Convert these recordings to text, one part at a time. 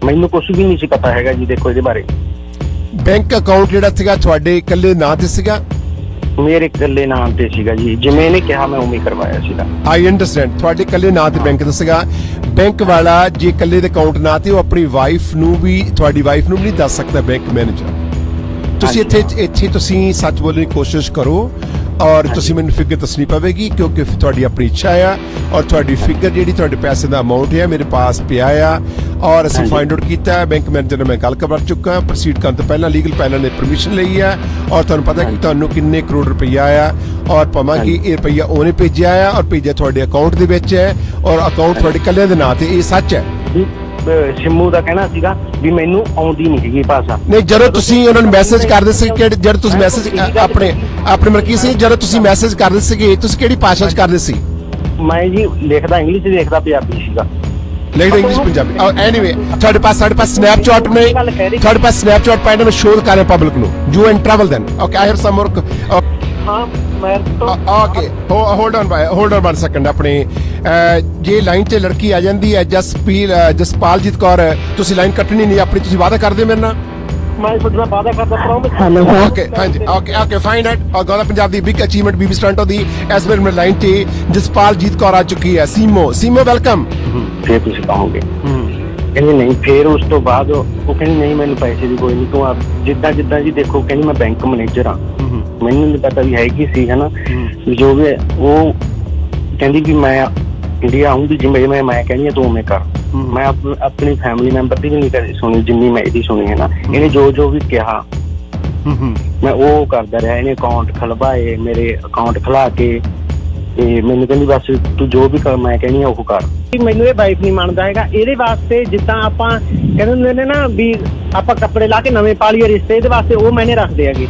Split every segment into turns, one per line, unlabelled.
ਮੈਨੂੰ ਕੁਝ ਵੀ ਨਹੀਂ ਸੀ ਪਤਾ ਹੈਗਾ ਜੀ ਦੇਖੋ ਇਹਦੇ ਬਾਰੇ।
ਬੈਂਕ ਅਕਾਊਂਟ ਜਿਹੜਾ ਸੀਗਾ ਤੁਹਾਡੇ ਇਕੱਲੇ ਨਾਂ ਤੇ ਸੀਗਾ?
ਮੇਰੇ ਇਕੱਲੇ ਨਾਮ ਤੇ ਸੀਗਾ ਜੀ, ਜਿਵੇਂ ਇਹਨੇ ਕਿਹਾ ਮੈਂ ਉਵੇਂ ਕਰਵਾਇਆ ਸੀਗਾ।
ਆਈ ਅੰਡਰਸਟੈਂਡ, ਤੁਹਾਡੇ ਇਕੱਲੇ ਨਾਂ ਤੇ ਬੈਂਕ ਦਾ ਸੀਗਾ। ਬੈਂਕ ਵਾਲਾ ਜੇ ਇਕੱਲੇ ਦੇ ਅਕਾਊਂਟ ਨਾਂ ਤੇ ਉਹ ਆਪਣੀ ਵਾਈਫ ਨੂੰ ਵੀ, ਤੁਹਾਡੀ ਵਾਈਫ ਨੂੰ ਵੀ ਨਹੀਂ ਦੱਸ ਸਕਦਾ ਬੈਂਕ ਮੈਨੇਜਰ। ਤੁਸੀਂ ਇੱਥੇ ਤੁਸੀਂ ਸੱਚ ਬੋਲਣ ਦੀ ਕੋਸ਼ਿਸ਼ ਕਰੋ ਔਰ ਤੁਸੀਂ ਮੈਨੂੰ ਫਿਗਰ ਦੱਸਣੀ ਪਵੇਗੀ ਕਿਉਂਕਿ ਤੁਹਾਡੀ ਆਪਣੀ ਇੱਛਾ ਆ ਔਰ ਤੁਹਾਡੀ ਫਿਗਰ ਜਿਹੜੀ ਤੁਹਾਡੇ ਪੈਸੇ ਦਾ ਅਮਾਉਂਟ ਹੈ ਮੇਰੇ ਪਾਸ ਪਿਆ ਆ ਔਰ ਅਸੀਂ ਫਾਈਂਡ ਆਊਟ ਕੀਤਾ। ਬੈਂਕ ਮੈਨੇਜਰ ਨਾਲ ਮੈਂ ਗੱਲ ਕਰ ਚੁੱਕਾ। ਪ੍ਰੋਸੀਡ ਕਰਨ ਤੋਂ ਪਹਿਲਾਂ ਲੀਗਲ ਪੈਨਲ ਨੇ ਪਰਮਿਸ਼ਨ ਲਈ ਆ ਔਰ ਤੁਹਾਨੂੰ ਪਤਾ ਕਿ ਤੁਹਾਨੂੰ ਕਿੰਨੇ ਕਰੋੜ ਰੁਪਈਆ ਆ ਔਰ ਭਾਵੇਂ ਕਿ ਇਹ ਰੁਪਈਆ ਉਹਨੇ ਭੇਜਿਆ ਆ ਔਰ ਭੇਜਿਆ ਤੁਹਾਡੇ ਅਕਾਊਂਟ ਦੇ ਵਿੱਚ ਹੈ ਔਰ ਅਕਾਊਂਟ ਤੁਹਾਡੇ ਇਕੱਲੇ ਦੇ ਨਾਂ ਤੇ, ਇਹ ਸੱਚ ਹੈ?
ਸਿੰਮੂ ਦਾ ਕਹਿਣਾ ਸੀਗਾ ਵੀ ਮੈਨੂੰ ਆਉਂਦੀ ਨਹੀਂ ਹੈਗੀ ਭਾਸ਼ਾ।
ਨਹੀਂ, ਜਦੋਂ ਤੁਸੀਂ ਉਹਨਾਂ ਨੂੰ ਮੈਸੇਜ ਕਰਦੇ ਸੀ ਕਿ ਜਦੋਂ ਤੁਸੀਂ ਮੈਸੇਜ ਆਪਣੇ ਮਲਕੀ ਸੀ, ਜਦੋਂ ਤੁਸੀਂ ਮੈਸੇਜ ਕਰਦੇ ਸੀਗੇ ਤੁਸੀਂ ਕਿਹੜੀ ਭਾਸ਼ਾ 'ਚ ਕਰਦੇ ਸੀ?
ਮੈਂ ਜੀ ਲਿਖਦਾ ਇੰਗਲਿਸ਼ ਚ, ਲਿਖਦਾ ਪੰਜਾਬੀ ਸੀਗਾ।
ਲਿਖਦਾ ਇੰਗਲਿਸ਼ ਪੰਜਾਬੀ। ਐਨੀਵੇ ਸਾਡੇ ਪਾਸ ਸਨੈਪਚੈਟ ਨੇ, ਤੁਹਾਡੇ ਪਾਸ ਸਨੈਪਚੈਟ ਪਾਇਆ ਮੈਂ ਸ਼ੋਅ ਕਰ ਰਿਹਾ ਪਬਲਿਕ ਨੂੰ। You and travel then okay, I have some more.
ਹਾਂ ਮੈਂ
ਓਕੇ ਹੋਲਡ ਔਨ 1 ਸੈਕਿੰਡ। ਆਪਣੇ ਜੇ ਲਾਈਨ 'ਚ ਲੜਕੀ ਆ ਜਾਂਦੀ ਹੈ ਜਸਪਾਲਜੀਤ ਕੌਰ, ਤੁਸੀਂ ਲਾਈਨ ਕੱਟਣੀ ਨਹੀਂ ਆਪਣੀ, ਤੁਸੀਂ ਵਾਅਦਾ ਕਰਦੇ ਮੇਰੇ ਨਾਲ?
ਮੈਂ ਤੁਹਾਡੇ ਨਾਲ ਵਾਅਦਾ ਕਰਦਾ ਪ੍ਰੋਮਿਸ।
ਹੈਲੋ ਓਕੇ ਹਾਂਜੀ ਓਕੇ ਫਾਈਨ ਇਟ। ਔਰ ਗੋਲਾ ਪੰਜਾਬ ਦੀ ਬਿਗ ਅਚੀਵਮੈਂਟ ਬੀਬੀ ਸਟੰਟੋ ਦੀ ਇਸ ਵੇਲੇ ਲਾਈਨ 'ਤੇ ਜਸਪਾਲਜੀਤ ਕੌਰ ਆ ਚੁੱਕੀ ਹੈ। ਸੀਮੋ ਵੈਲਕਮ।
ਫਿਰ ਤੁਸੀਂ ਕਹੋਗੇ ਕਹਿੰਦੀ ਨਹੀਂ, ਫਿਰ ਉਸ ਤੋਂ ਬਾਅਦ ਉਹ ਕਹਿੰਦੀ ਨਹੀਂ ਮੈਨੂੰ ਪੈਸੇ ਦੀ ਕੋਈ ਨਹੀਂ, ਤੂੰ ਜਿੱਦਾਂ ਜੀ ਦੇਖੋ ਕਹਿੰਦੀ ਮੈਂ ਬੈਂਕ ਮੈਨੇਜਰ ਹਾਂ, ਮੈਨੂੰ ਨਹੀਂ ਪਤਾ ਵੀ ਹੈਗੀ ਸੀ ਹਨਾ ਜੋ ਵੀ। ਉਹ ਕਹਿੰਦੀ ਵੀ ਮੈਂ ਇੰਡੀਆ ਆਉਂਗੀ ਜਿਵੇਂ ਮੈਂ ਕਹਿੰਦੀ ਤੂੰ ਉਵੇਂ ਕਰ। ਮੈਂ ਆਪਣੀ ਫੈਮਿਲੀ ਮੈਂਬਰ ਦੀ ਵੀ ਨਹੀਂ ਕਦੇ ਸੁਣੀ ਜਿੰਨੀ ਮੈਂ ਇਹਦੀ ਸੁਣੀ ਹੈ ਨਾ। ਇਹਨੇ ਜੋ ਵੀ ਕਿਹਾ ਮੈਂ ਉਹ ਕਰਦਾ ਰਿਹਾ। ਇਹਨੇ ਅਕਾਊਂਟ ਖਲਵਾਏ, ਮੇਰੇ ਅਕਾਊਂਟ ਖਲਾ ਕੇ ਤੇ ਮੈਨੂੰ ਕਹਿੰਦੀ ਬਸ ਤੂੰ ਜੋ ਵੀ ਕਰ ਮੈਂ ਕਹਿੰਦੀ ਆ ਉਹ ਕਰ। ਮੈਨੂੰ ਇਹ ਵਾਈਫ ਨਹੀਂ ਮੰਨਦਾ ਹੈਗਾ। ਇਹਦੇ ਵਾਸਤੇ ਜਿੱਦਾਂ ਆਪਾਂ ਕਹਿੰਦੇ ਹੁੰਦੇ ਨੇ ਨਾ ਵੀ ਆਪਾਂ ਕੱਪੜੇ ਲਾ ਕੇ ਨਵੇਂ ਪਾ ਲਈਏ ਰਿਸ਼ਤੇ, ਇਹਦੇ ਵਾਸਤੇ ਉਹ ਮੈਨੇ ਰੱਖਦੇ ਹੈਗੇ।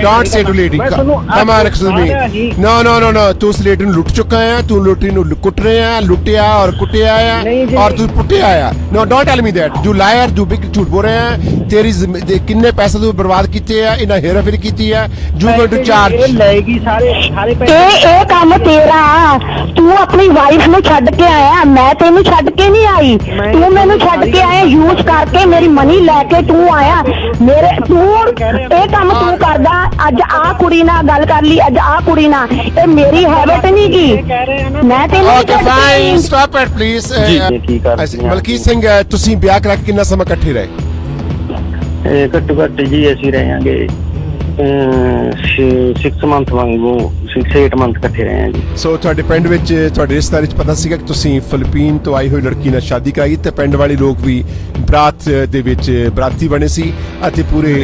Don't say to lady come on excuse me. No ਤੂੰ ਉਸ ਲੇਡੀ ਨੂੰ ਲੁੱਟ ਚੁੱਕਾ ਹੈ, ਤੂੰ ਲੇਡੀ ਨੂੰ ਕੁੱਟ ਰਿਹਾ, ਲੁੱਟਿਆ ਔਰ ਕੁੱਟਿਆ ਆ ਔਰ ਤੂੰ ਪੁੱਟਿਆ ਆ। No don't tell me that you liar, you big ਝੂਠ ਬੋਲ ਰਿਹਾ ਹੈ। ਤੇਰੀ ਕਿੰਨੇ ਪੈਸੇ ਤੂੰ ਬਰਬਾਦ ਕੀਤੇ ਆ, ਇਹਨਾਂ ਹੇਰਾਫੇਰੀ ਕੀਤੀ ਹੈ। ਯੂ ਗੋਇੰ ਟੂ ਚਾਰਜ
ਲੈਗੀ ਸਾਰੇ ਪੈਸੇ।
ਇਹ ਕੰਮ ਤੇਰਾ, ਤੂੰ ਆਪਣੀ ਵਾਈਫ ਨੂੰ ਛੱਡ ਕੇ ਆਇਆ, ਮੈਂ ਤੈਨੂੰ ਛੱਡ ਕੇ ਨਹੀਂ ਆਈ। ਤੂੰ ਮੈਨੂੰ ਛੱਡ ਕੇ ਆਇਆ, ਯੂਜ਼ ਕਰਕੇ ਮੇਰੀ ਮਨੀ ਲੈ ਕੇ ਤੂੰ ਆਇਆ। ਤੂੰ ਇਹ ਕੰਮ ਤੂੰ ਕਰਦਾ। ਅੱਜ ਆਹ ਕੁੜੀ ਨਾਲ ਗੱਲ ਕਰ ਲਈ, ਅੱਜ ਆਹ ਕੁੜੀ ਨਾਲ, ਇਹ ਮੇਰੀ ਹੈਬਿਟ ਨਹੀਂ ਗੀ। ਮੈਂ ਤੈਨੂੰ
okay fine stop it please. Malkit Singh ਤੁਸੀਂ ਵਿਆਹ ਕਰਾ ਕੇ ਕਿੰਨਾ ਸਮਾਂ ਇਕੱਠੇ ਰਹੇ?
ਘੱਟੋ ਘੱਟ ਜੀ ਅਸੀਂ ਰਹਾਂਗੇ 6 ਮੰਥ ਵਾਂਗੂ 6-8 ਮੰਥ ਇਕੱਠੇ ਰਹੇ ਹਾਂ ਜੀ।
ਸੋ ਤੁਹਾਡੇ ਪਿੰਡ ਵਿੱਚ ਤੁਹਾਡੇ ਰਿਸ਼ਤੇਦਾਰੀ ਚ ਪਤਾ ਸੀਗਾ ਕਿ ਤੁਸੀਂ ਫਿਲੀਪੀਨ ਤੋਂ ਆਈ ਹੋਈ ਲੜਕੀ ਨਾਲ ਸ਼ਾਦੀ ਕਰਾਈ ਤੇ ਪਿੰਡ ਵਾਲੇ ਲੋਕ ਵੀ ਬਰਾਤ ਦੇ ਵਿੱਚ ਬਰਾਤੀ ਬਣੇ ਸੀ ਅਤੇ ਪੂਰੇ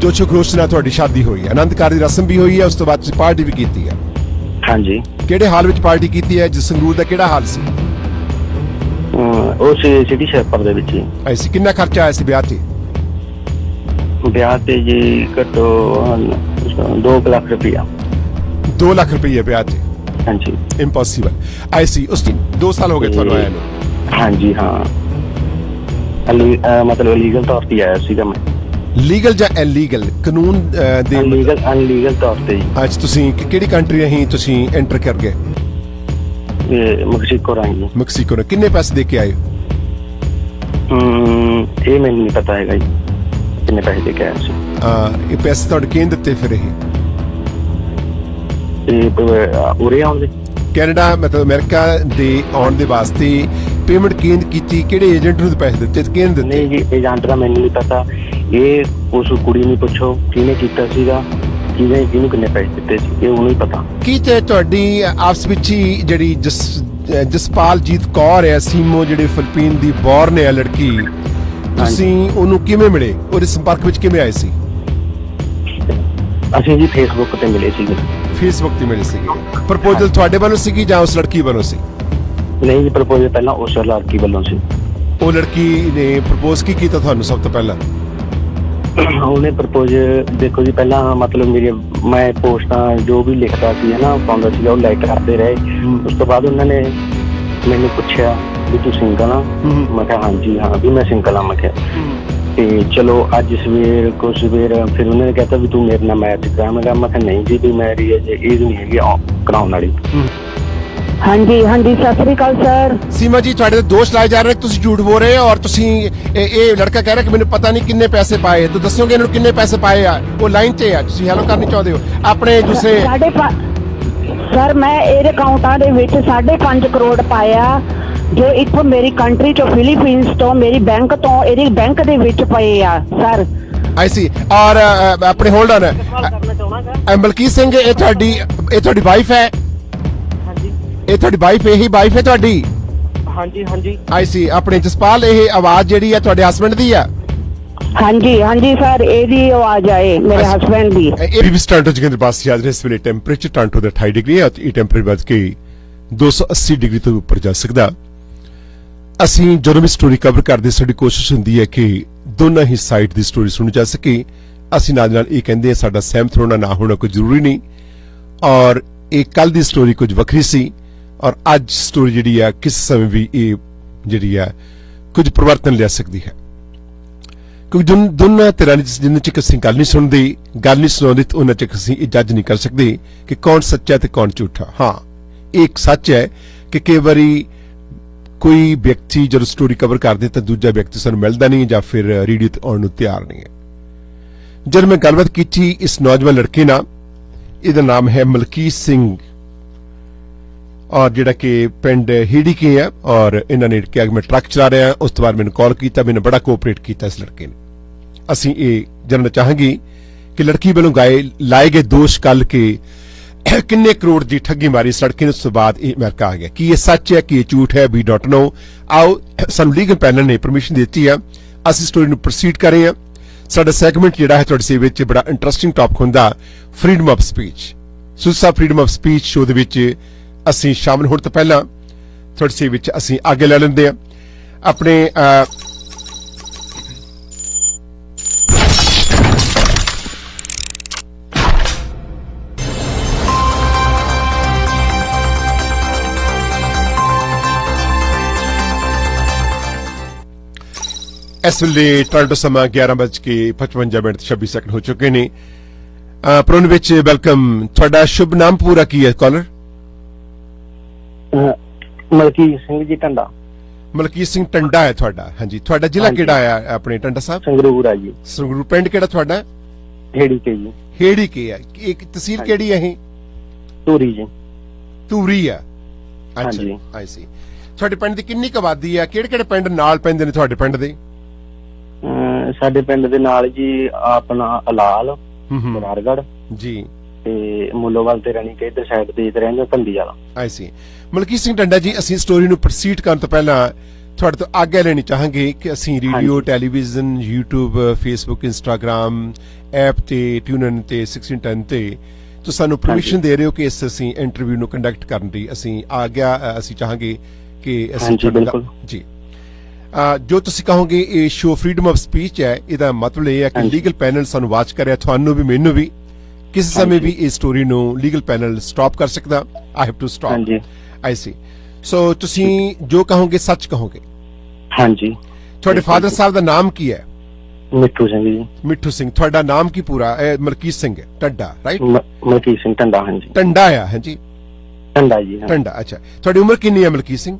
ਜੋਸ਼ੋ ਖਰੋਸ਼ ਨਾਲ ਤੁਹਾਡੀ ਸ਼ਾਦੀ ਹੋਈ ਹੈ। ਆਨੰਦਕਾਰ ਦੀ ਰਸਮ ਵੀ ਹੋਈ ਹੈ, ਉਸ ਤੋਂ ਬਾਅਦ ਤੁਸੀਂ ਪਾਰਟੀ ਵੀ ਕੀਤੀ ਹੈ।
ਹਾਂਜੀ।
ਕਿਹੜੇ ਹਾਲ ਵਿੱਚ ਪਾਰਟੀ ਕੀਤੀ ਹੈ? ਸੰਗਰੂਰ ਦਾ ਕਿਹੜਾ ਹਾਲ ਸੀ?
ਉਹ ਸਿਟੀ ਸ਼ਹਿਰ ਦੇ ਵਿੱਚ ਹੀ।
ਐਸੀ ਕਿੰਨਾ ਖਰਚਾ ਆਇਆ ਸੀ ਵਿਆਹ ਤੇ?
ਵਿਆਹ ਤੇ ਜੀ ਘੱਟੋ 2 ਲੱਖ ਰੁਪਇਆ।
2 ਲੱਖ ਰੁਪਏ ਵਿਆਹ ਤੇ?
ਹਾਂਜੀ।
ਇੰਪੋਸੀਬਲ। ਐਸੀ ਉਸ 2 ਸਾਲ ਹੋ ਗਏ ਤੁਹਾਨੂੰ ਆਇਆ ਨੂੰ?
ਹਾਂਜੀ ਹਾਂ, ਮਤਲਬ ਲੀਗਲ ਤੌਰ ਤੇ ਆਇਆ ਸੀਗਾ ਮੈਂ।
ਲੀਗਲ ਜਾਂ ਇਲੀਗਲ? ਕਾਨੂੰਨ ਦੇ
ਅਨਲੀਗਲ ਤੌਰ ਤੇ ਜੀ।
ਅੱਜ ਤੁਸੀਂ ਕਿਹੜੀ ਕੰਟਰੀ ਰਹੀ ਤੁਸੀਂ ਐਂਟਰ ਕਰ ਗਏ?
ਮੈਕਸੀਕੋ ਰਾਹੀਂ।
ਮੈਕਸੀਕੋ ਨੇ ਕਿੰਨੇ ਪੈਸੇ ਦੇ ਕੇ ਆਏ?
ਇਹ ਮੈਨੂੰ ਨਹੀਂ ਪਤਾ ਹੈਗਾ ਜੀ ਕਿੰਨੇ ਪੈਸੇ ਦੇ ਕੇ ਆਇਆ ਸੀ।
ਇਹ ਪੈਸੇ ਤੁਹਾਡੇ ਕਿਹਨੇ ਦਿੱਤੇ ਫਿਰ?
ਉਰੇ ਆਉਣ ਦੇ
ਕੈਨੇਡਾ ਮਤਲਬ ਅਮਰੀਕਾ ਦੇ ਆਉਣ ਦੇ ਵਾਸਤੇ ਪੇਮੈਂਟ ਕਿਹਨੇ ਕੀਤੀ? ਕਿਹੜੇ ਏਜੰਟ ਨੂੰ ਪੈਸੇ ਦਿੱਤੇ ਤੇ ਕਿਹਨੇ ਦਿੱਤੇ?
ਨਹੀਂ ਜੀ ਏਜੰਟ ਦਾ ਮੈਨੂੰ ਨਹੀਂ ਪਤਾ। ਇਹ ਉਸ ਕੁੜੀ ਨੂੰ ਪੁੱਛੋ ਕਿਹਨੇ ਕੀਤਾ ਸੀਗਾ, ਕਿਹਨੂੰ ਕਿੰਨੇ ਪੈਸੇ ਦਿੱਤੇ ਸੀ, ਇਹ ਉਹਨੂੰ ਹੀ ਪਤਾ। ਕੀ
ਤੇ ਤੁਹਾਡੀ ਆਪਸ ਵਿੱਚ ਹੀ ਜਿਹੜੀ ਜਸਪਾਲਜੀਤ ਕੌਰ ਹੈ, ਸੀਮੋ ਜਿਹੜੀ ਫਿਲੀਪੀਨ ਦੀ ਬੋਰਨ ਹੈ ਲੜਕੀ, ਤੁਸੀਂ ਉਹਨੂੰ ਕਿਵੇਂ ਮਿਲੇ? ਉਹਦੇ ਸੰਪਰਕ ਵਿੱਚ ਕਿਵੇਂ ਆਏ ਸੀ? ਅਸੀਂ ਜੀ ਫੇਸਬੁੱਕ ਤੇ ਮਿਲੇ ਸੀਗੇ। ਫੇਸਬੁੱਕ ਤੇ ਮਿਲੇ ਸੀਗੇ। ਪ੍ਰਪੋਜ਼ਲ ਤੁਹਾਡੇ ਵੱਲੋਂ ਸੀਗੀ ਜਾਂ ਉਸ ਲੜਕੀ ਵੱਲੋਂ ਸੀ? ਨਹੀਂ ਜੀ, ਪ੍ਰਪੋਜ਼ਲ ਪਹਿਲਾਂ ਉਸ ਲੜਕੀ ਵੱਲੋਂ ਸੀ। ਉਹ ਲੜਕੀ ਨੇ ਪ੍ਰਪੋਜ਼ ਕੀ ਕੀਤਾ ਤੁਹਾਨੂੰ ਸਭ ਤੋਂ ਪਹਿਲਾਂ? ਉਹਨੇ ਪ੍ਰਪੋਜ਼ ਦੇਖੋ ਜੀ ਪਹਿਲਾਂ ਮਤਲਬ ਮੈਂ ਪੋਸਟਾਂ ਜੋ ਵੀ ਲਿਖਦਾ ਸੀ ਹਨਾ ਪਾਉਂਦਾ ਸੀਗਾ ਉਹ ਲਾਈਕ ਕਰਦੇ ਰਹੇ। ਉਸ ਤੋਂ ਬਾਅਦ ਉਹਨਾਂ ਨੇ ਮੈਨੂੰ ਪੁੱਛਿਆ ਵੀ ਤੂੰ ਸਿੰਗਲ ਆ? ਮੈਂ ਕਿਹਾ ਹਾਂਜੀ ਹਾਂ ਵੀ ਮੈਂ ਸਿੰਗਲ ਆ। ਮੈਂ ਕਿਹਾ ਤੇ ਚਲੋ ਅੱਜ ਸਵੇਰ ਫਿਰ ਉਹਨਾਂ ਨੇ ਕਹਿਤਾ ਵੀ ਤੂੰ ਮੇਰੇ ਨਾਲ ਮੈਚ ਕਰਾ। ਮੈਂ ਕਿਹਾ ਨਹੀਂ ਜੀ ਵੀ ਮੇਰੀ ਏਜ ਨਹੀਂ ਹੈਗੀ ਕਰਾਉਣ ਵਾਲੀ।
ਹਾਂਜੀ ਹਾਂਜੀ, ਸਤਿ ਸ੍ਰੀ ਅਕਾਲ ਸਰ।
ਸੀਮਾ ਜੀ, ਤੁਹਾਡੇ ਤੇ ਦੋਸ਼ ਲਾਏ ਜਾ ਰਹੇ ਨੇ ਕਿ ਤੁਸੀਂ ਝੂਠ ਬੋਲ ਰਹੇ ਹੋ ਔਰ ਤੁਸੀਂ ਇਹ ਲੜਕਾ ਕਹਿ ਰਿਹਾ ਕਿ ਮੈਨੂੰ ਪਤਾ ਨਹੀਂ ਕਿੰਨੇ ਪੈਸੇ ਪਾਏ। ਤੂੰ ਦੱਸੋਗੇ ਇਹਨੂੰ ਕਿੰਨੇ ਪੈਸੇ ਪਾਏ ਆ? ਉਹ ਲਾਈਨ 'ਚ ਆ, ਤੁਸੀਂ ਹੈਲੋ ਕਰਨੀ ਚਾਹੁੰਦੇ ਹੋ ਆਪਣੇ ਦੂਸਰੇ?
ਸਰ ਮੈਂ ਇਹਦੇ ਅਕਾਊਂਟਾਂ ਦੇ ਵਿੱਚ 5.5 ਕਰੋੜ ਪਾਇਆ, ਜੋ ਇੱਥੋਂ ਮੇਰੀ ਕੰਟਰੀ ਚੋਂ ਫਿਲੀਪੀਨਸ ਤੋਂ ਮੇਰੀ ਬੈਂਕ ਤੋਂ ਇਹਦੀ ਬੈਂਕ ਦੇ ਵਿੱਚ ਪਏ ਆ ਸਰ।
ਆਈ ਸੀ। ਔਰ ਆਪਣੇ ਹੋਲਡ ਔਨ, ਮਲਕੀਤ ਸਿੰਘ, ਇਹ ਤੁਹਾਡੀ ਵਾਈਫ ਹੈ?
ਹਾਂਜੀ
ਇਹ ਤੁਹਾਡੀ ਵਾਈਫ, ਇਹੀ ਵਾਈਫ ਹੈ ਤੁਹਾਡੀ?
ਹਾਂਜੀ ਹਾਂਜੀ
ਆਈ ਸੀ। ਆਪਣੇ ਜਸਪਾਲ, ਇਹ ਆਵਾਜ਼ ਜਿਹੜੀ ਹੈ ਤੁਹਾਡੇ ਹਸਬੰਡ ਦੀ ਆ?
ਹਾਂਜੀ ਹਾਂਜੀ ਸਰ, ਇਹਦੀ ਆਵਾਜ਼ ਆਏ ਮੇਰੇ ਹਸਬੈਂਡ ਦੀ।
ਇਹ ਵੀ ਟੋਰਾਂਟੋ ਜਗਿੰਦਰ ਬਾਸ ਯਾਦ ਰਹੇ, ਇਸ ਵੇਲੇ ਟੈਂਪਰੇਚਰ ਟੋਰਾਂਟੋ ਦਾ 28 ਡਿਗਰੀ ਹੈ। ਇਹ ਟੈਂਪਰੇਚਰ ਵੱਧ ਕੇ 280 ਡਿਗਰੀ ਤੋਂ ਉੱਪਰ ਜਾ ਸਕਦਾ। ਅਸੀਂ ਜਦੋਂ ਵੀ ਸਟੋਰੀ ਕਵਰ ਕਰਦੇ, ਸਾਡੀ ਕੋਸ਼ਿਸ਼ ਹੁੰਦੀ ਹੈ ਕਿ ਦੋਨਾਂ ਹੀ ਸਾਈਡ ਦੀ ਸਟੋਰੀ ਸੁਣੀ ਜਾ ਸਕੇ। ਅਸੀਂ ਨਾਲ ਇਹ ਕਹਿੰਦੇ ਹਾਂ, ਸਾਡਾ ਸਹਿਮਤ ਹੋਣਾ ਨਾ ਹੋਣਾ ਕੋਈ ਜ਼ਰੂਰੀ ਨਹੀਂ। ਔਰ ਇਹ ਕੱਲ ਦੀ ਸਟੋਰੀ ਕੁਝ ਵੱਖਰੀ ਸੀ ਔਰ ਅੱਜ ਸਟੋਰੀ ਜਿਹੜੀ ਆ ਕਿਸ ਸਮੇਂ ਵੀ ਇਹ ਜਿਹੜੀ ਆ ਕੁਝ ਪਰਿਵਰਤਨ ਲਿਆ ਸਕਦੀ ਹੈ, ਕਿਉਂਕਿ ਦੋਨਾਂ ਧਿਰਾਂ ਜਿੰਨੇ ਚਿਰ ਅਸੀਂ ਗੱਲ ਨਹੀਂ ਸੁਣਾਉਂਦੇ ਉਹਨਾਂ ਚਿਰ ਅਸੀਂ ਇਹ ਜੱਜ ਨਹੀਂ ਕਰ ਸਕਦੇ ਕਿ ਕੌਣ ਸੱਚਾ ਤੇ ਕੌਣ ਝੂਠਾ। ਹਾਂ, ਇੱਕ ਸੱਚ ਹੈ ਕਿ ਕਈ ਵਾਰੀ ਕੋਈ ਵਿਅਕਤੀ ਜਦੋਂ ਸਟੋਰੀ ਕਵਰ ਕਰਦੇ ਤਾਂ ਦੂਜਾ ਵਿਅਕਤੀ ਸਾਨੂੰ ਮਿਲਦਾ ਨਹੀਂ ਜਾਂ ਫਿਰ ਰੇਡੀਓ ਤੇ ਆਉਣ ਨੂੰ ਤਿਆਰ ਨਹੀਂ ਹੈ। ਜਦ ਮੈਂ ਗੱਲਬਾਤ ਕੀਤੀ ਇਸ ਨੌਜਵਾਨ ਲੜਕੇ ਨਾਲ, ਇਹਦਾ ਨਾਮ ਹੈ ਮਲਕੀਤ ਸਿੰਘ ਔਰ ਜਿਹੜਾ ਕਿ ਪਿੰਡ ਹੀੜੀਕੇ ਹੈ, ਔਰ ਇਹਨਾਂ ਨੇ ਕਿਹਾ ਕਿ ਮੈਂ ਟਰੱਕ ਚਲਾ ਰਿਹਾ। ਉਸ ਤੋਂ ਬਾਅਦ ਮੈਨੂੰ ਕਾਲ ਕੀਤਾ, ਮੈਨੂੰ ਬੜਾ ਕੋਆਪਰੇਟ ਕੀਤਾ ਇਸ ਲੜਕੇ ਨੇ। ਅਸੀਂ ਇਹ ਜਾਣਨਾ ਚਾਹਾਂਗੇ ਕਿ ਲੜਕੀ ਵੱਲੋਂ ਲਾਏ ਗਏ ਦੋਸ਼ ਕੱਲ ਕੇ ਕਿੰਨੇ ਕਰੋੜ ਦੀ ਠੱਗੀ ਮਾਰੀ ਇਸ ਲੜਕੇ ਨੇ। ਉਸ ਤੋਂ ਬਾਅਦ ਇਹ ਅਮਰੀਕਾ ਆ ਗਿਆ। ਕੀ ਇਹ ਸੱਚ ਹੈ ਕਿ ਇਹ ਝੂਠ ਹੈ? ਵੀ ਡੋਂਟ ਨੋ। ਆਓ, ਸਾਨੂੰ ਲੀਗਲ ਪੈਨਲ ਨੇ ਪਰਮਿਸ਼ਨ ਦਿੱਤੀ ਆ, ਅਸੀਂ ਸਟੋਰੀ ਨੂੰ ਪ੍ਰੋਸੀਡ ਕਰ ਰਹੇ ਹਾਂ। ਸਾਡਾ ਸੈਗਮੈਂਟ ਜਿਹੜਾ ਹੈ ਤੁਹਾਡੇ ਸੇਵਾ ਵਿੱਚ ਬੜਾ ਇੰਟਰਸਟਿੰਗ ਟੌਪਿਕ ਹੁੰਦਾ, ਫਰੀडम ਆਫ ਸਪੀਚ। ਸੁਸਾ ਫਰੀडम ਆਫ ਸਪੀਚ ਸ਼ੋਅ ਦੇ ਵਿੱਚ ਅਸੀਂ ਸ਼ਾਮਲ ਹੋਣ ਤੋਂ ਪਹਿਲਾਂ ਤੁਹਾਡੇ ਸੇਵਾ ਵਿੱਚ ਅਸੀਂ ਅੱਗੇ ਲੈ ਲੈਂਦੇ ਹਾਂ ਆਪਣੇ ਇਸ ਵੇਲੇ ਟੋਰਾਂਟੋ ਸਮਾਂ 11:55 ਹੋ ਚੁੱਕੇ ਨੇ। ਪ੍ਰੋਨ ਵਿੱਚ ਵੈਲਕਮ। ਤੁਹਾਡਾ ਸ਼ੁਭ ਨਾਮ ਪੂਰਾ ਕੀ ਹੈ ਕਾਲਰ?
ਮਲਕੀਤ ਸਿੰਘ ਜੀ ਟੰਡਾ।
ਮਲਕੀਤ ਸਿੰਘ ਟੰਡਾ ਹੈ ਤੁਹਾਡਾ? ਹਾਂਜੀ। ਤੁਹਾਡਾ ਜ਼ਿਲ੍ਹਾ ਕਿਹੜਾ ਹੈ ਆਪਣੇ ਟੰਡਾ ਸਾਹਿਬ?
ਸੰਗਰੂਰ ਆ ਜੀ।
ਸੰਗਰੂਰ। ਪਿੰਡ ਕਿਹੜਾ ਤੁਹਾਡਾ?
ਹੀੜੀਕੇ ਜੀ।
ਹੀੜੀਕੇ ਹੈ। ਇੱਕ ਤਹਿਸੀਲ ਕਿਹੜੀ ਹੈ ਇਹ?
ਧੂਰੀ ਜੀ।
ਧੂਰੀ ਆ।
ਹਾਂਜੀ।
ਆਈ ਸੀ। ਤੁਹਾਡੇ ਪਿੰਡ ਦੀ ਕਿੰਨੀ ਕੁ ਆਬਾਦੀ ਹੈ? ਕਿਹੜੇ ਪਿੰਡ ਨਾਲ ਪੈਂਦੇ ਨੇ ਤੁਹਾਡੇ ਪਿੰਡ ਦੇ?
ਸਾਡੇ ਪਿੰਡ ਦੇ ਨਾਲ ਜੀ ਆਪਣਾ ਅਲਾਲ, ਬਰਾਰਗੜ
ਜੀ,
ਤੇ ਮੁੱਲੋਵਾਲ ਤੇ ਰਣੀਕੇ ਇਧਰ ਸਾਈਡ ਤੇ ਰਹਿੰਦੇ ਭੰਦੀ ਵਾਲਾ।
ਆਈ ਸੀ। ਮਲਕੀਤ ਸਿੰਘ ਟੰਡਾ ਜੀ, ਅਸੀਂ ਸਟੋਰੀ ਨੂੰ ਪ੍ਰੋਸੀਡ ਕਰਨ ਤੋਂ ਪਹਿਲਾਂ ਤੁਹਾਡੇ ਤੋਂ ਆਗਿਆ ਲੈਣੀ ਚਾਹਾਂਗੇ ਕਿ ਅਸੀਂ radio, television, YouTube, Facebook, Instagram app ਤੇ ਟਿਊਨਨ ਤੇ 1610 ਤੇ ਤੁਸੀਂ ਸਾਨੂੰ ਪਰਮਿਸ਼ਨ ਦੇ ਰਹੇ ਹੋ ਕਿ ਅਸੀਂ ਇੰਟਰਵਿਊ ਨੂੰ ਕੰਡਕਟ ਕਰਨ ਦੀ ਅਸੀਂ ਅਸੀਂ ਚਾਹਾਂਗੇ ਕਿ ਅਸੀਂ ਜੀ ਜੋ ਤੁਸੀਂ ਕਹੋਗੇ। ਇਹ ਸ਼ੋਅ ਫਰੀडम ਆਫ ਸਪੀਚ ਹੈ। ਇਹਦਾ ਮਤਲਬ ਇਹ ਹੈ ਕਿ ਲੀਗਲ ਪੈਨਲ ਸਾਨੂੰ ਵਾਚ ਕਰਿਆ, ਤੁਹਾਨੂੰ ਵੀ ਮੈਨੂੰ ਵੀ ਕਿਸੇ ਸਮੇਂ ਵੀ ਇਸ ਸਟੋਰੀ ਨੂੰ ਲੀਗਲ ਪੈਨਲ ਸਟਾਪ ਕਰ ਸਕਦਾ। I have to stop.
ਹਾਂਜੀ।
ਆਈ ਸੀ। ਸੋ ਤੁਸੀਂ ਜੋ ਕਹੋਗੇ ਸੱਚ ਕਹੋਗੇ?
ਹਾਂਜੀ।
ਤੁਹਾਡੇ ਫਾਦਰ ਸਾਹਿਬ ਦਾ ਨਾਮ ਕੀ ਹੈ?
ਮਿੱਠੂ ਸਿੰਘ ਜੀ।
ਮਿੱਠੂ ਸਿੰਘ। ਤੁਹਾਡਾ ਨਾਮ ਕੀ ਪੂਰਾ? ਮਲਕੀਤ ਸਿੰਘ ਟੰਡਾ, ਰਾਈਟ?
ਮਲਕੀਤ ਸਿੰਘ ਟੰਡਾ। ਹਾਂਜੀ।
ਟੰਡਾ ਆ। ਹਾਂਜੀ,
ਟੰਡਾ ਜੀ।
ਟੰਡਾ। ਅੱਛਾ, ਤੁਹਾਡੀ ਉਮਰ ਕਿੰਨੀ ਹੈ ਮਲਕੀਤ ਸਿੰਘ?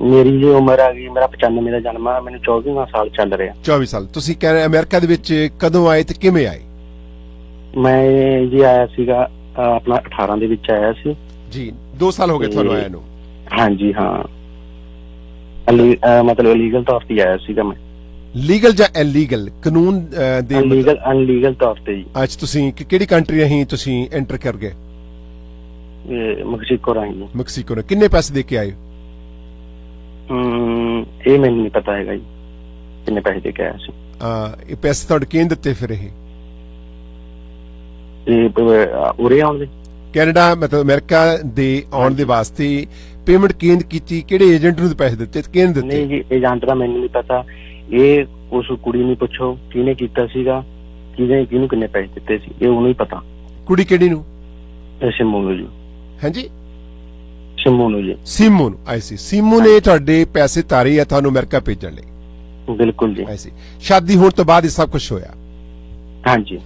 ਮੇਰੀ ਜੀ ਉਮਰ ਆ ਗਈ, ਮੇਰਾ 95 ਦਾ ਜਨਮ ਆ, ਮੈਨੂੰ 24ਵਾਂ ਸਾਲ ਚੱਲ ਰਿਹਾ।
24 ਸਾਲ। ਤੁਸੀਂ ਕਹਿ ਰਹੇ ਅਮਰੀਕਾ ਦੇ ਵਿੱਚ ਕਦੋਂ ਆਏ ਤੇ ਕਿਵੇਂ ਆਏ?
ਮੈਂ ਜੀ ਆਇਆ ਸੀਗਾ ਆਪਣਾ 18 ਦੇ ਵਿੱਚ ਆਇਆ ਸੀ
ਜੀ। 2 ਸਾਲ ਹੋ ਗਏ ਤੁਹਾਨੂੰ ਆਇਆ ਨੂੰ?
ਹਾਂਜੀ ਹਾਂ, ਮਤਲਬ ਲੀਗਲ ਤੌਰ ਤੇ ਆਇਆ ਸੀਗਾ ਮੈਂ।
ਲੀਗਲ ਜਾਂ ਇਲੀਗਲ? ਕਾਨੂੰਨ ਦੇ
ਅਨਲੀਗਲ ਤੌਰ ਤੇ ਜੀ।
ਅੱਜ ਤੁਸੀਂ ਕਿਹੜੀ ਕੰਟਰੀ ਰਹੀ ਤੁਸੀਂ ਐਂਟਰ ਕਰ ਗਏ?
ਮੈਕਸੀਕੋ ਰਾਹੀਂ।
ਮੈਕਸੀਕੋ ਨੇ ਕਿੰਨੇ ਪੈਸੇ ਦੇ ਕੇ ਆਏ?
ਇਹ ਮੈਨੂੰ ਨਹੀਂ ਪਤਾ ਹੈਗਾ ਜੀ ਕਿੰਨੇ ਪੈਸੇ ਦੇ ਕੇ ਆਇਆ ਸੀ।
ਇਹ ਪੈਸੇ ਤੁਹਾਡੇ ਕਿਹਨੇ ਦਿੱਤੇ ਫਿਰ?
ਉਰੇ ਆਉਣ ਦੇ?
ਕੈਨੇਡਾ ਮਤਲਬ ਅਮਰੀਕਾ ਦੇ ਆਉਣ ਦੇ ਵਾਸਤੇ ਪੇਮੈਂਟ ਕਿਹਨੇ ਕੀਤੀ? ਕਿਹੜੇ ਏਜੰਟ ਨੂੰ ਪੈਸੇ ਦਿੱਤੇ? ਕਿਹਨੇ ਦਿੱਤੇ?
ਨਹੀਂ ਜੀ, ਏਜੰਟ ਦਾ ਮੈਨੂੰ ਨਹੀਂ ਪਤਾ। ਇਹ ਉਸ ਕੁੜੀ ਨੂੰ ਪੁੱਛੋ ਕਿਹਨੇ ਕੀਤਾ ਸੀਗਾ, ਕਿਹਨੂੰ ਕਿੰਨੇ ਪੈਸੇ ਦਿੱਤੇ ਸੀ, ਇਹ ਉਹਨੂੰ ਹੀ ਪਤਾ।
ਕੁੜੀ ਕਿਹੜੀ ਨੂੰ?
ਸਿੰਮੂ ਨੂੰ ਜੀ।
ਹਾਂਜੀ,
ਸਿੰਮੂ ਨੂੰ ਜੀ।
ਸਿੰਮੂ ਨੂੰ। ਆਈ ਸੀ। ਸਿੰਮੂ ਨੇ ਤੁਹਾਡੇ ਪੈਸੇ ਤਾਰੇ ਆ ਤੁਹਾਨੂੰ ਅਮਰੀਕਾ ਭੇਜਣ ਲਈ?
ਬਿਲਕੁਲ ਜੀ।
ਆਈ ਸੀ। ਸ਼ਾਦੀ ਹੋਣ ਤੋਂ ਬਾਅਦ ਇਹ ਸਭ ਕੁਝ ਹੋਇਆ?
ਹਾਂਜੀ।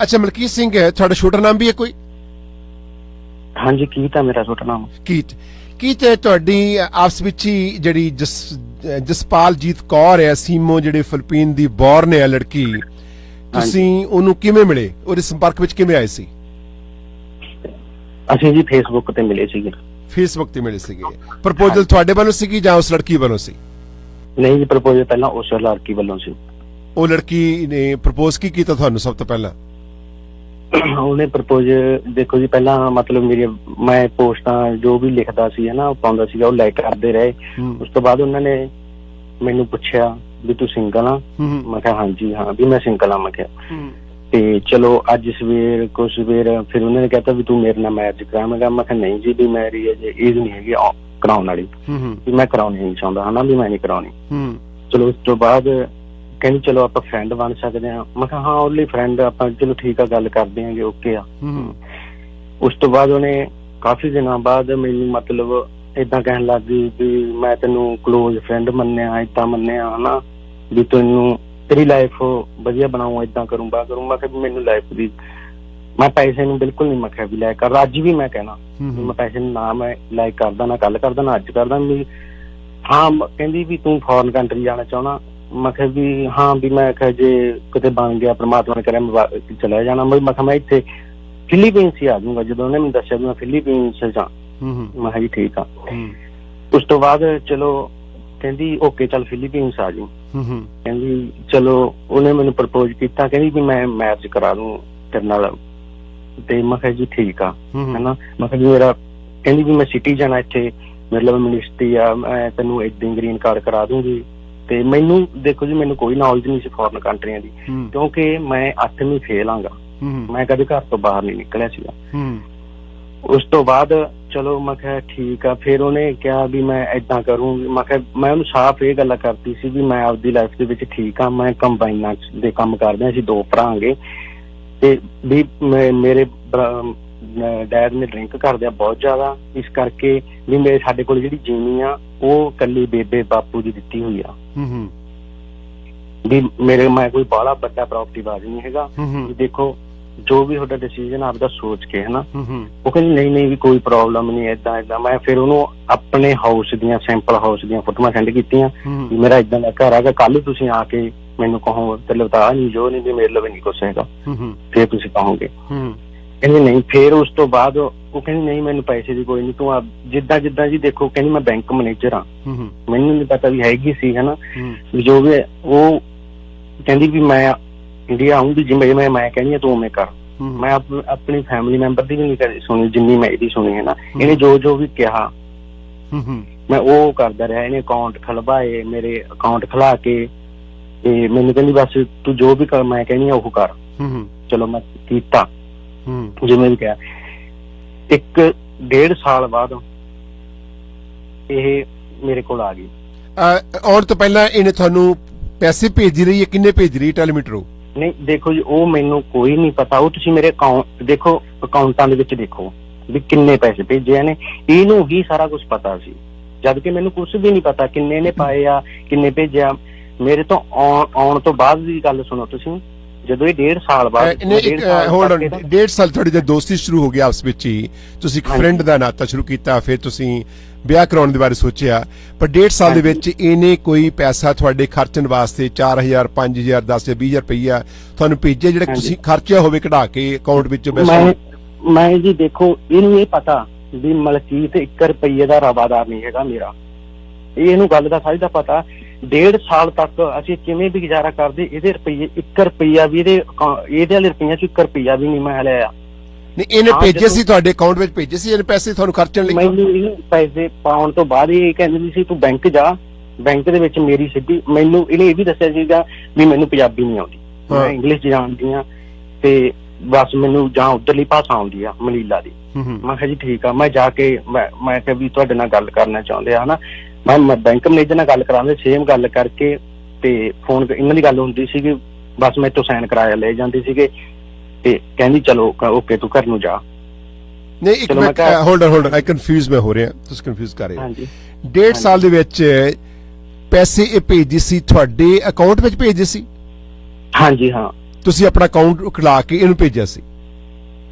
ਅੱਛਾ, ਮਲਕੀਤ ਸਿੰਘ ਤੁਹਾਡਾ ਛੋਟਾ ਨਾਮ ਵੀ ਹੈ ਕੋਈ?
ਹਾਂਜੀ ਕੀਤ ਆ ਮੇਰਾ ਛੋਟਾ ਨਾਮ।
ਕੀ ਤੇ ਤੁਹਾਡੀ ਆਪਸ ਵਿੱਚ ਹੀ ਜਿਹੜੀ ਜਸਪਾਲਜੀਤ ਕੌਰ ਹੈ ਸੀਮੋ ਜਿਹੜੇ ਫਿਲੀਪੀਨ ਦੀ ਬੋਰਨ ਹੈ ਲੜਕੀ, ਤੁਸੀਂ ਉਹਨੂੰ ਕਿਵੇਂ ਮਿਲੇ, ਉਹਦੇ ਸੰਪਰਕ ਵਿੱਚ ਕਿਵੇਂ ਆਏ ਸੀ?
ਅਸੀਂ ਜੀ ਫੇਸਬੁੱਕ ਤੇ ਮਿਲੇ ਸੀਗੇ।
ਫੇਸਬੁੱਕ ਤੇ ਮਿਲੇ ਸੀਗੇ। ਪ੍ਰਪੋਜ਼ਲ ਤੁਹਾਡੇ ਵੱਲੋਂ ਸੀ ਜਾਂ ਉਸ ਲੜਕੀ ਵੱਲੋਂ ਸੀ?
ਨਹੀਂ ਜੀ, ਪ੍ਰਪੋਜ਼ਲ ਪਹਿਲਾਂ ਉਸ ਲੜਕੀ ਵੱਲੋਂ ਸੀ।
ਉਹ ਲੜਕੀ ਨੇ ਪ੍ਰਪੋਜ਼ ਕੀ ਕੀਤਾ ਤੁਹਾਨੂੰ ਸਭ ਤੋਂ ਪਹਿਲਾਂ?
ਉਹਨੇ ਪ੍ਰਪੋਜ਼ ਦੇਖੋ ਜੀ, ਪਹਿਲਾਂ ਮਤਲਬ ਮੈਂ ਪੋਸਟਾਂ ਜੋ ਵੀ ਲਿਖਦਾ ਸੀ ਹਨਾ, ਪਾਉਂਦਾ ਸੀਗਾ, ਉਹ ਲਾਈਕ ਕਰਦੇ ਰਹੇ। ਉਸ ਤੋਂ ਬਾਅਦ ਉਹਨਾਂ ਨੇ ਮੈਨੂੰ ਪੁੱਛਿਆ ਵੀ ਤੂੰ ਸਿੰਗਲ ਆ? ਮੈਂ ਕਿਹਾ ਹਾਂਜੀ ਹਾਂ ਵੀ ਮੈਂ ਸਿੰਗਲ ਆ। ਮੈਂ ਕਿਹਾ ਤੇ ਚਲੋ ਅੱਜ ਸਵੇਰ ਫਿਰ ਉਹਨਾਂ ਨੇ ਕਹਿਤਾ ਵੀ ਤੂੰ ਮੇਰੇ ਨਾਲ ਮੈਰਿਜ ਕਰਾਵੇਂਗਾ? ਮੈਂ ਕਿਹਾ ਨਹੀਂ ਜੀ, ਵੀ ਮੇਰੀ ਅਜੇ ਏਜ ਨਹੀਂ ਹੈਗੀ ਕਰਾਉਣ ਵਾਲੀ, ਵੀ ਮੈਂ ਕਰਾਉਣੀ ਨਹੀਂ ਚਾਹੁੰਦਾ ਹਨਾ, ਵੀ ਮੈਂ ਨਹੀਂ ਕਰਾਉਣੀ। ਚਲੋ ਉਸ ਤੋਂ ਬਾਅਦ ਕਹਿੰਦੀ ਚਲੋ ਆਪਾਂ ਫਰੈਂਡ ਬਣ ਸਕਦੇ ਹਾਂ। ਮੈਂ ਕਿਹਾ ਹਾਂ ਉਹਦੇ ਲਈ ਫਰੈਂਡ ਆਪਾਂ, ਚਲੋ ਠੀਕ ਆ, ਗੱਲ ਕਰਦੇ ਆਂਗੇ, ਓਕੇ ਆ। ਉਸ ਤੋਂ ਬਾਅਦ ਉਹਨੇ ਕਾਫੀ ਦਿਨਾਂ ਬਾਅਦ ਮੈਨੂੰ ਮਤਲਬ ਏਦਾਂ ਕਹਿਣ ਲੱਗ ਗਈ ਵੀ ਮੈਂ ਤੈਨੂੰ ਕਲੋਜ਼ ਫਰੈਂਡ ਮੰਨਿਆ, ਏਦਾਂ ਮੰਨਿਆ ਹਨਾ, ਵੀ ਤੈਨੂੰ ਤੇਰੀ ਲਾਈਫ ਵਧੀਆ ਬਣਾਉ, ਏਦਾਂ ਕਰੂੰ ਬਾ ਕਰੂੰ। ਮੈਂ ਕਿਹਾ ਵੀ ਮੈਨੂੰ ਲਾਈਫ ਦੀ, ਮੈਂ ਪੈਸੇ ਨੂੰ ਬਿਲਕੁਲ ਨਹੀਂ ਮੈਂ ਕਿਹਾ ਵੀ ਲਾਇਕ ਕਰਦਾ। ਅੱਜ ਵੀ ਮੈਂ ਕਹਿਣਾ ਮੈਂ ਪੈਸੇ ਨੂੰ ਨਾ ਮੈਂ ਲਾਇਕ ਕਰਦਾ, ਨਾ ਕੱਲ ਕਰਦਾ, ਨਾ ਅੱਜ ਕਰਦਾ। ਵੀ ਹਾਂ ਕਹਿੰਦੀ ਵੀ ਤੂੰ ਫੋਰਨ ਕੰਟਰੀ ਜਾਣਾ ਚਾਹੁੰਦਾ? ਮੈਂ ਕਿਹਾ ਵੀ ਹਾਂ, ਵੀ ਮੈਂ ਕਿਹਾ ਜੇ ਕਿਤੇ ਬਣ ਗਿਆ ਪ੍ਰਮਾਤਮਾ ਨੇ ਕਰਿਆ ਮੈਂ ਚਲਾ ਜਾਣਾ। ਮੈਂ ਕਿਹਾ ਮੈਂ ਇੱਥੇ ਫਿਲੀਪੀਨਸ ਹੀ ਆ ਜਾਊਂਗਾ। ਜਦੋਂ ਉਹਨੇ ਮੈਨੂੰ ਦੱਸਿਆ ਵੀ ਮੈਂ ਫਿਲੀਪੀਨਸ ਜਾ, ਮੈਂ ਕਿਹਾ ਜੀ ਠੀਕ ਆ। ਉਸ ਤੋਂ ਬਾਅਦ ਚਲੋ ਕਹਿੰਦੀ ਓਕੇ ਚੱਲ ਫਿਲੀਪੀਨਸ ਆ ਜਾਊ। ਕਹਿੰਦੀ ਚਲੋ ਉਹਨੇ ਮੈਨੂੰ ਪ੍ਰਪੋਜ਼ ਕੀਤਾ, ਕਹਿੰਦੀ ਵੀ ਮੈਂ ਮੈਰਿਜ ਕਰਾ ਦੂੰ ਤੇਰੇ ਨਾਲ। ਤੇ ਮੈਂ ਕਿਹਾ ਜੀ ਠੀਕ ਆ ਹਨਾ। ਮੈਂ ਕਿਹਾ ਜੀ ਮੇਰਾ, ਕਹਿੰਦੀ ਵੀ ਮੈਂ ਸਿਟੀਜ਼ਨ ਆ ਇੱਥੇ, ਮਤਲਬ ਮਿਨਿਸਟਰੀ ਆ, ਮੈਂ ਤੈਨੂੰ ਏਦਾਂ ਗ੍ਰੀਨ ਕਾਰਡ ਕਰਾ ਦੂੰਗੀ। ਤੇ ਮੈਨੂੰ ਦੇਖੋ ਜੀ, ਮੈਨੂੰ ਕੋਈ ਨੌਲੇਜ ਨਹੀਂ ਸੀ ਫੋਰਨ ਕੰਟਰੀਆਂ ਦੀ, ਕਿਉਂਕਿ ਮੈਂ 8ਵੀਂ ਫੇਲ ਆਂਗਾ, ਮੈਂ ਕਦੇ ਘਰ ਤੋਂ ਬਾਹਰ ਨਹੀਂ ਨਿਕਲਿਆ ਸੀਗਾ। ਉਸ ਤੋਂ ਬਾਅਦ ਚਲੋ ਮੈਂ ਕਿਹਾ ਠੀਕ ਆ। ਫਿਰ ਉਹਨੇ ਕਿਹਾ ਵੀ ਮੈਂ ਏਦਾਂ ਕਰੂੰਗੀ। ਮੈਂ ਕਿਹਾ ਮੈਂ ਉਹਨੂੰ ਸਾਫ਼ ਇਹ ਗੱਲਾਂ ਕਰਤੀ ਸੀ ਵੀ ਮੈਂ ਆਪਦੀ ਲਾਈਫ ਦੇ ਵਿੱਚ ਠੀਕ ਆ, ਮੈਂ ਕੰਬਾਈਨਾਂ ਦੇ ਕੰਮ ਕਰਦੇ ਹਾਂ, ਅਸੀਂ 2 ਭਰਾ ਆਂਗੇ ਤੇ ਵੀ ਮੇਰੇ ਡੈਡ ਨੇ ਡਰਿੰਕ ਕਰਦੇ ਆ ਬਹੁਤ ਜ਼ਿਆਦਾ, ਇਸ ਕਰਕੇ ਵੀ ਸਾਡੇ ਕੋਲ ਜਿਹੜੀ ਜ਼ਮੀਨ ਆ ਉਹ ਕੱਲੀ ਬੇਬੇ ਬਾਪੂ ਦੀ ਦਿੱਤੀ ਹੋਈ ਆ। ਵੀ ਮੈਂ ਕੋਈ ਬਾਹਲਾ ਵੱਡਾ ਪ੍ਰਾਪਰਟੀ ਬਾਜ਼ ਨਹੀਂ ਹੈਗਾ। ਦੇਖੋ ਜੋ ਵੀ ਤੁਹਾਡਾ ਡਿਸੀਜਨ ਆਪਦਾ ਸੋਚ ਕੇ ਹਨਾ। ਉਹ ਕਹਿੰਦੀ ਨਹੀਂ ਵੀ ਕੋਈ ਪ੍ਰੋਬਲਮ ਨਹੀਂ, ਏਦਾਂ। ਮੈਂ ਫਿਰ ਉਹਨੂੰ ਆਪਣੇ ਹਾਊਸ ਦੀਆਂ, ਸੈਂਪਲ ਹਾਊਸ ਦੀਆਂ ਫੋਟੋਆਂ ਸੈਂਡ ਕੀਤੀਆਂ ਵੀ ਮੇਰਾ ਏਦਾਂ ਦਾ ਘਰ ਹੈਗਾ, ਕੱਲ ਤੁਸੀਂ ਆ ਕੇ ਮੈਨੂੰ ਕਹੋ ਤੇ ਲਵਤਾ ਨਹੀਂ ਜੋ ਨਹੀਂ ਵੀ ਮੇਰੇ ਲਈ ਨਹੀਂ ਕੁਛ ਹੈਗਾ, ਫਿਰ ਤੁਸੀਂ ਕਹੋਗੇ। ਕਹਿੰਦੀ ਨਹੀਂ। ਫਿਰ ਉਸ ਤੋਂ ਬਾਅਦ ਉਹ ਕਹਿੰਦੀ ਨਹੀਂ ਮੈਨੂੰ ਪੈਸੇ ਦੀ ਕੋਈ ਨਹੀਂ, ਤੂੰ ਜਿੱਦਾਂ ਜੀ ਦੇਖੋ, ਕਹਿੰਦੀ ਮੈਂ ਬੈਂਕ ਮੈਨੇਜਰ ਆ, ਮੈਨੂੰ ਨਹੀਂ ਪਤਾ ਵੀ ਹੈਗੀ ਸੀ ਹਨਾ ਜੋ ਵੀ। ਉਹ ਕਹਿੰਦੀ ਵੀ ਮੈਂ ਇੰਡੀਆ ਆਉਂਗੀ, ਜਿਵੇਂ ਮੈਂ ਕਹਿੰਦੀ ਆ ਤੂੰ ਉਵੇਂ ਕਰ। ਮੈਂ ਆਪਣੀ ਫੈਮਿਲੀ ਮੈਂਬਰ ਦੀ ਵੀ ਨਹੀਂ ਕਦੇ ਸੁਣੀ ਜਿੰਨੀ ਮੈਂ ਇਹਦੀ ਸੁਣੀ ਹੈ ਨਾ। ਇਹਨੇ ਜੋ ਵੀ ਕਿਹਾ ਮੈਂ ਉਹ ਕਰਦਾ ਰਿਹਾ। ਇਹਨੇ ਅਕਾਊਂਟ ਖਲਵਾਏ, ਮੇਰੇ ਅਕਾਊਂਟ ਖਲਾ ਕੇ, ਤੇ ਮੈਨੂੰ ਕਹਿੰਦੀ ਬਸ ਤੂੰ ਜੋ ਵੀ ਕਰ ਮੈਂ ਕਹਿੰਦੀ ਆ ਉਹ ਕਰ। ਚਲੋ ਮੈਂ ਕੀਤਾ ਜਿਵੇਂ ਵੀ ਕਿਹਾ। 1.5 ਸਾਲ ਬਾਅਦ ਇਹ ਮੇਰੇ ਕੋਲ ਆ ਗਈ।
ਆਉਣ ਤੋਂ ਪਹਿਲਾਂ ਇਹਨੇ ਤੁਹਾਨੂੰ ਪੈਸੇ ਭੇਜ ਰਹੀ ਹੈ? ਕਿੰਨੇ ਭੇਜ ਰਹੀ ਟੈਲੀਮੀਟਰ?
ਨਹੀਂ ਦੇਖੋ ਜੀ, ਉਹ ਮੈਨੂੰ ਕੋਈ ਨਹੀਂ ਪਤਾ। ਉਹ ਤੁਸੀਂ ਮੇਰੇ ਅਕਾਊਂਟ ਦੇਖੋ, ਅਕਾਊਂਟਾਂ ਦੇ ਵਿੱਚ ਦੇਖੋ ਵੀ ਕਿੰਨੇ ਪੈਸੇ ਭੇਜੇ ਨੇ, ਇਹਨੂੰ ਹੀ ਸਾਰਾ ਕੁਝ ਪਤਾ ਸੀ, ਜਦ ਕਿ ਮੈਨੂੰ ਕੁਝ ਵੀ ਨਹੀਂ ਪਤਾ ਕਿੰਨੇ ਨੇ ਪਾਏ ਆ, ਕਿੰਨੇ ਭੇਜਿਆ। ਮੇਰੇ ਤੋਂ ਆਉਣ ਤੋਂ ਬਾਅਦ ਦੀ ਗੱਲ ਸੁਣੋ ਤੁਸੀਂ, ਜਦੋਂ ਇਹ 1.5 ਸਾਲ ਬਾਅਦ
1.5 ਸਾਲ ਤੁਹਾਡੀ ਜਦ ਦੋਸਤੀ ਸ਼ੁਰੂ ਹੋ ਗਈ ਆਪਸ ਵਿੱਚ ਹੀ, ਤੁਸੀਂ ਇੱਕ ਫਰੈਂਡ ਦਾ ਨਾਤਾ ਸ਼ੁਰੂ ਕੀਤਾ, ਫਿਰ ਤੁਸੀਂ ਵਿਆਹ ਕਰਾਉਣ ਦੇ ਬਾਰੇ ਸੋਚਿਆ, ਪਰ 1.5 ਸਾਲ ਦੇ ਵਿੱਚ ਇਹਨੇ ਕੋਈ ਪੈਸਾ ਤੁਹਾਡੇ ਖਰਚਣ ਵਾਸਤੇ 4000 5000 10 ਜਾਂ 20000 ਰੁਪਈਆ ਤੁਹਾਨੂੰ ਭੇਜਿਆ ਜਿਹੜਾ ਤੁਸੀਂ ਖਰਚਿਆ ਹੋਵੇ ਕਢਾ ਕੇ ਅਕਾਊਂਟ ਵਿੱਚ?
ਮੈਂ ਜੀ ਦੇਖੋ, ਇਹਨੂੰ ਇਹ ਪਤਾ ਵੀ ਮਲਕੀਤ 1 ਰੁਪਈਏ ਦਾ ਰਵਾਦਾਰ ਨਹੀਂ ਹੈਗਾ ਮੇਰਾ, ਇਹਨੂੰ ਗੱਲ ਦਾ ਸਾਰੀ ਦਾ ਪਤਾ। 1.5 ਸਾਲ ਤੱਕ ਅਸੀਂ ਕਿਵੇਂ ਵੀ ਗੁਜ਼ਾਰਾ ਕਰਦੇ, ਇਹਦੇ ਰੁਪਈਏ 1 ਰੁਪਈਆ ਵੀ ਇਹਦੇ ਵਾਲੇ ਰੁਪਈਆਂ ਚ 1 ਰੁਪਈਆ ਵੀ ਨਹੀਂ ਮੈਂ ਲਿਆ।
ਨਹੀਂ ਇਹਨੇ ਭੇਜੇ ਸੀ ਤੁਹਾਡੇ ਅਕਾਊਂਟ ਵਿੱਚ, ਭੇਜੇ ਸੀ ਇਹਨੇ ਪੈਸੇ ਤੁਹਾਨੂੰ ਖਰਚਣ ਲਈ?
ਮੈਨੂੰ ਇਹ ਪੈਸੇ ਪਾਉਣ ਤੋਂ ਬਾਅਦ ਇਹ ਕਹਿੰਦੀ ਸੀ ਤੂੰ ਬੈਂਕ ਜਾ, ਬੈਂਕ ਦੇ ਵਿੱਚ ਮੇਰੀ ਸਿੱਧੀ, ਮੈਨੂੰ ਇਹਨੇ ਇਹ ਵੀ ਦੱਸਿਆ ਸੀਗਾ ਵੀ ਮੈਨੂੰ ਪੰਜਾਬੀ ਨਹੀਂ ਆਉਂਦੀ, ਮੈਂ ਇੰਗਲਿਸ਼ ਜਾਣਦੀ ਆ ਤੇ ਬਸ ਮੈਨੂੰ ਜਾਂ ਉਧਰਲੀ ਭਾਸ਼ਾ ਆਉਂਦੀ ਆ ਮਨੀਲਾ ਦੀ। ਮੈਂ ਕਿਹਾ ਜੀ ਠੀਕ ਆ। ਮੈਂ ਜਾ ਕੇ ਮੈਂ ਕਿਹਾ ਵੀ ਤੁਹਾਡੇ ਨਾਲ ਗੱਲ ਕਰਨਾ ਚਾਹੁੰਦੇ ਆ ਹਨਾ। ਮੈਂ ਬੈਂਕ ਮੈਨੇਜਰ ਨਾਲ ਗੱਲ ਕਰਾਉਂਦੇ, ਸੇਮ ਗੱਲ ਕਰਕੇ ਤੇ ਫੋਨ ਇਹਨਾਂ ਦੀ ਗੱਲ ਹੁੰਦੀ ਸੀਗੀ, ਬਸ ਮੈਂ ਤੋਂ ਸਾਈਨ ਕਰਾਇਆ ਲੈ ਜਾਂਦੇ ਸੀਗੇ ਤੇ ਕਹਿੰਦੀ ਚਲੋ ਓਕੇ ਤੂੰ ਘਰ ਨੂੰ ਜਾ।
ਨਹੀਂ ਇੱਕ ਮਿੰਟ, ਹੋਲਡ ਆਈ ਕਨਫਿਊਜ਼ ਮੈਂ ਹੋ ਰਿਹਾ, ਤੁਸੀਂ ਕਨਫਿਊਜ਼ ਕਰ ਰਹੇ ਹੋ। 1.5 ਸਾਲ ਦੇ ਵਿੱਚ ਪੈਸੇ ਇਹ ਭੇਜੀ ਸੀ ਤੁਹਾਡੇ ਅਕਾਊਂਟ ਵਿੱਚ ਭੇਜੇ ਸੀ?
ਹਾਂਜੀ ਹਾਂ।
ਤੁਸੀਂ ਆਪਣਾ ਅਕਾਊਂਟ ਖੁਲਾ ਕੇ ਇਹਨੂੰ ਭੇਜਿਆ ਸੀ?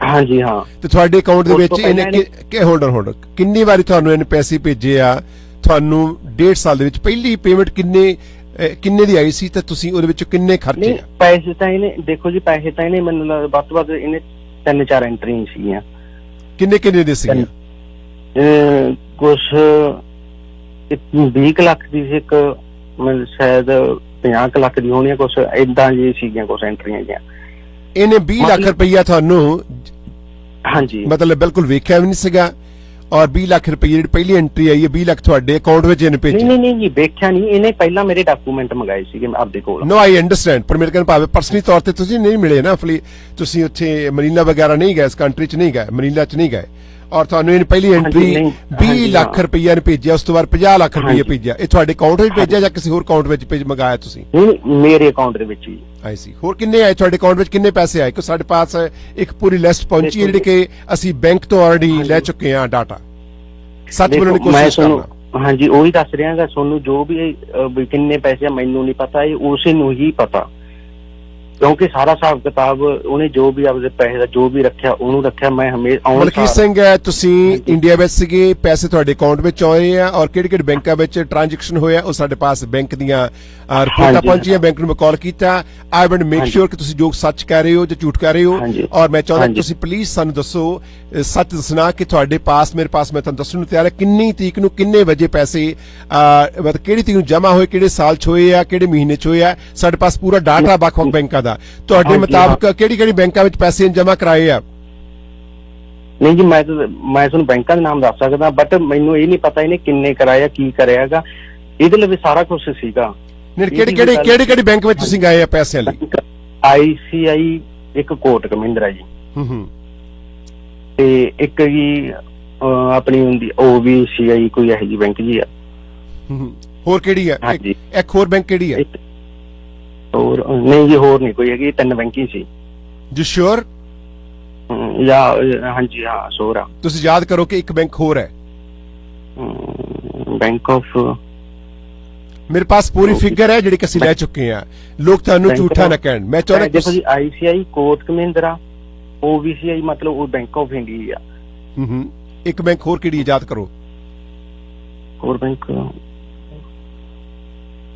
ਹਾਂਜੀ ਹਾਂ।
ਤੇ ਤੁਹਾਡੇ ਅਕਾਊਂਟ ਦੇ
ਉਸ
ਵਿੱਚ
ਤੋਂ ਪਹਿਲਾਂ
ਇਹਨੇ ਹੋਲਡਰ ਕਿੰਨੀ ਵਾਰੀ ਤੁਹਾਨੂੰ ਇਹਨੇ ਪੈਸੇ ਭੇਜੇ ਆ? ਤੁਹਾਨੂੰ 1.5 ਸਾਲ ਦੇ ਵਿੱਚ ਪਹਿਲੀ ਪੇਮੈਂਟ ਕਿੰਨੇ ਦੀ ਆਈ ਸੀ ਤੇ ਤੁਸੀਂ ਉਹਦੇ ਵਿੱਚ ਕਿੰਨੇ ਖਰਚੇ
ਨਹੀਂ,
ਆ?
ਪੈਸੇ ਤਾਂ ਇਹਨੇ ਦੇਖੋ ਜੀ, ਪੈਸੇ ਤਾਂ ਇਹਨੇ ਮੈਨੂੰ ਲੱਗਦਾ ਵੱਧ ਤੋਂ ਵੱਧ ਇਹਨੇ 3-4 ਐਂਟਰੀਆਂ ਸੀਗੀਆਂ।
ਕਿੰਨੇ ਦੇ ਸੀਗੇ?
ਕੁਛ 20 ਕੁ ਲੱਖ ਦੀ ਸੀ, ਇੱਕ ਮੈਨੂੰ ਸ਼ਾਇਦ 50 ਕੁ ਲੱਖ ਦੀ ਹੋਣੀ ਆ, ਕੁਛ ਏਦਾਂ ਜੀ ਸੀਗੀਆਂ ਕੁਛ ਐਂਟਰੀਆਂ ਜੀਆਂ।
ਇਹਨੇ 20 ਲੱਖ ਰੁਪਈਆ ਤੁਹਾਨੂੰ
ਹਾਂਜੀ
ਮਤਲਬ ਬਿਲਕੁਲ ਵੇਖਿਆ ਵੀ ਨਹੀਂ ਸੀਗਾ, ਔਰ 20 ਲੱਖ ਰੁਪਏ ਜਿਹੜੀ ਪਹਿਲੀ ਐਂਟਰੀ ਆਈ ਹੈ 20 ਲੱਖ ਤੁਹਾਡੇ ਅਕਾਊਂਟ ਵਿੱਚ ਇਹਨੇ ਭੇਜੇ?
ਨਹੀਂ ਜੀ, ਵੇਖਿਆ ਨਹੀਂ ਇਹਨੇ, ਪਹਿਲਾਂ ਮੇਰੇ ਡਾਕੂਮੈਂਟ ਮੰਗਾਏ ਸੀਗੇ ਆਪਦੇ ਕੋਲ।
ਨੋ ਆਈ ਅੰਡਰਸਟੈਂਡ, ਪਰ ਮੇਰੇ ਕਹਿੰਦੇ ਭਾਵੇਂ ਪਰਸਨਲੀ ਤੌਰ ਤੇ ਤੁਸੀਂ ਨਹੀਂ ਮਿਲੇ ਨਾ, ਤੁਸੀਂ ਉੱਥੇ ਮਨੀਲਾ ਵਗੈਰਾ ਨਹੀਂ ਗਏ, ਇਸ ਕੰਟਰੀ 'ਚ ਨਹੀਂ ਗਏ, ਮਨੀਲਾ 'ਚ ਨਹੀਂ ਗਏ, ਔਰ ਤੁਹਾਨੂੰ ਇਹਨੇ ਪਹਿਲੀ ਐਂਟਰੀ 20 ਲੱਖ ਰੁਪਈਆ ਨੇ ਭੇਜਿਆ, ਉਸ ਤੋਂ ਬਾਅਦ 50 ਲੱਖ ਰੁਪਈਆ ਭੇਜਿਆ। ਇਹ ਤੁਹਾਡੇ ਅਕਾਊਂਟ ਵਿੱਚ ਭੇਜਿਆ ਜਾਂ ਕਿਸੇ ਹੋਰ ਅਕਾਊਂਟ ਵਿੱਚ ਮੰਗਾਇਆ ਤੁਸੀਂ?
ਨਹੀਂ, ਮੇਰੇ ਅਕਾਊਂਟ ਦੇ ਵਿੱਚ ਹੀ।
ਆਈ ਸੀ। ਹੋਰ ਕਿੰਨੇ ਆਏ ਤੁਹਾਡੇ ਅਕਾਊਂਟ ਵਿੱਚ, ਕਿੰਨੇ ਪੈਸੇ ਆਏ? ਕਿਉਂਕਿ ਸਾਡੇ ਪਾਸ ਇੱਕ ਪੂਰੀ ਲਿਸਟ ਪਹੁੰਚੀ ਹੈ ਜਿਹੜੀ ਕਿ ਅਸੀਂ ਬੈਂਕ ਤੋਂ ਆਲਰੇਡੀ ਲੈ ਚੁੱਕੇ ਹਾਂ ਡਾਟਾ। ਸੱਚ ਬੋਲਣ ਦੀ ਕੋਸ਼ਿਸ਼ ਕਰਨਾ।
ਹਾਂਜੀ, ਉਹੀ ਦੱਸ ਰਿਹਾਗਾ ਤੁਹਾਨੂੰ, ਜੋ ਵੀ ਕਿੰਨੇ ਪੈਸੇ ਆ ਮੈਨੂੰ ਨਹੀਂ ਪਤਾ, ਇਹ ਉਸੇ ਨੂੰ ਹੀ ਪਤਾ, ਕਿਉਂਕਿ ਸਾਰਾ ਹਿਸਾਬ ਕਿਤਾਬ ਉਹਨੇ ਜੋ ਵੀ ਆਪਦੇ ਪੈਸੇ ਦਾ ਜੋ ਵੀ ਰੱਖਿਆ ਉਹਨੂੰ ਰੱਖਿਆ। ਮੈਂ ਹਮੇਸ਼ਾ
ਮਲਕੀਤ ਸਿੰਘ ਹੈ, ਤੁਸੀਂ ਇੰਡੀਆ ਵਿੱਚ ਸੀਗੇ, ਪੈਸੇ ਤੁਹਾਡੇ ਅਕਾਊਂਟ ਵਿੱਚ ਆਏ ਆ, ਔਰ ਕਿਹੜੇ ਬੈਂਕਾਂ ਵਿੱਚ ਟ੍ਰਾਂਜੈਕਸ਼ਨ ਹੋਇਆ ਉਹ ਸਾਡੇ ਪਾਸ ਬੈਂਕ ਦੀਆਂ ਰਿਪੋਰਟਾਂ ਪਹੁੰਚੀਆਂ, ਬੈਂਕ ਨੂੰ ਮੈਂ ਕਾਲ ਕੀਤਾ। ਆਈ ਵਾਂਟ ਮੇਕ ਸ਼ੋਰ ਕਿ ਤੁਸੀਂ ਜੋ ਸੱਚ ਕਹਿ ਰਹੇ ਹੋ ਜਾਂ ਝੂਠ ਕਹਿ ਰਹੇ ਹੋ, ਔਰ ਮੈਂ ਚਾਹੁੰਦਾ ਤੁਸੀਂ ਪਲੀਜ਼ ਸਾਨੂੰ ਦੱਸੋ, ਸੱਚ ਦੱਸਣਾ ਕਿ ਤੁਹਾਡੇ ਪਾਸ, ਮੇਰੇ ਪਾਸ, ਮੈਂ ਤੁਹਾਨੂੰ ਦੱਸਣ ਨੂੰ ਤਿਆਰ ਹਾਂ, ਕਿੰਨੀ ਤਰੀਕ ਨੂੰ ਕਿੰਨੇ ਵਜੇ ਪੈਸੇ ਮਤਲਬ ਕਿਹੜੀ ਤਰੀਕ ਨੂੰ ਜਮ੍ਹਾਂ ਹੋਏ, ਕਿਹੜੇ ਸਾਲ 'ਚ ਹੋਏ ਆ, ਕਿਹੜੇ ਮਹੀਨੇ 'ਚ ਹੋਏ ਆ। ਸਾਡੇ ਪਾਸ ਪੂਰਾ ਡਾਟਾ ਵੱਖ-ਵੱਖ ਬੈਂਕਾਂ ਦਾ। ਤੁਹਾਡੇ ਮੁਤਾਬਕ ਕਿਹੜੀ ਬੈਂਕਾਂ ਵਿੱਚ ਪੈਸੇ ਜਮ੍ਹਾਂ ਕਰਾਏ ਆ?
ਨਹੀਂ ਜੀ, ਮੈਂ ਤੁਹਾਨੂੰ ਬੈਂਕਾਂ ਦੇ ਨਾਮ ਦੱਸ ਸਕਦਾ, ਬਟ ਮੈਨੂੰ ਇਹ ਨਹੀਂ ਪਤਾ ਇਹਨੇ ਕਿੰਨੇ ਕਰਾਇਆ, ਕੀ ਕਰਿਆਗਾ। ਇਹਦੇ ਲਈ ਵੀ ਸਾਰਾ ਕੁਝ ਸੀਗਾ।
ਕਿਹੜੀ ਬੈਂਕ ਵਿੱਚ ਤੁਸੀਂ ਗਏ ਆ ਪੈਸਿਆਂ ਲਈ?
ICI, ਇੱਕ ਕੋਟਕ ਮਹਿੰਦਰਾ ਜੀ, ਤੇ ਇੱਕ ਜੀ ਆਪਣੀ ਹੁੰਦੀ OBCI, ਕੋਈ ਇਹੋ ਜਿਹੀ ਬੈਂਕ ਜੀ ਆ।
ਹੋਰ ਕਿਹੜੀ ਆ? ਇੱਕ ਹੋਰ ਬੈਂਕ ਕਿਹੜੀ ਆ?
ਹੋਰ ਨਹੀਂ ਜੀ, ਹੋਰ ਨਹੀਂ ਕੋਈ ਹੈਗੀ, 3 ਬੈਂਕ ਹੀ ਸੀ
ਜੀ। ਸ਼ੋਰ?
ਹਾਂਜੀ ਹਾਂ, ਸ਼ੋਰ ਆ।
ਤੁਸੀਂ ਯਾਦ ਕਰੋ ਕਿ ਇੱਕ ਬੈਂਕ ਹੋਰ ਹੈ,
ਬੈਂਕ ਆਫ।
ਮੇਰੇ ਪਾਸ ਪੂਰੀ ਫਿਗਰ ਹੈ ਜਿਹੜੀ ਕਿ ਅਸੀਂ ਲੈ ਚੁੱਕੇ ਆ, ਲੋਕ ਤੁਹਾਨੂੰ ਝੂਠਾ ਨਾ ਕਹਿਣ। ਮੈਂ ਚਾਹੁੰਦਾ
ਦੇਖੋ ਜੀ, ICI, ਕੋਟਕ ਮਹਿੰਦਰਾ, OBCI ਮਤਲਬ ਉਹ ਬੈਂਕ ਆਫ ਇੰਡੀਆ ਆ।
ਇੱਕ ਬੈਂਕ ਹੋਰ ਕਿਹੜੀ ਯਾਦ ਕਰੋ?
ਹੋਰ bank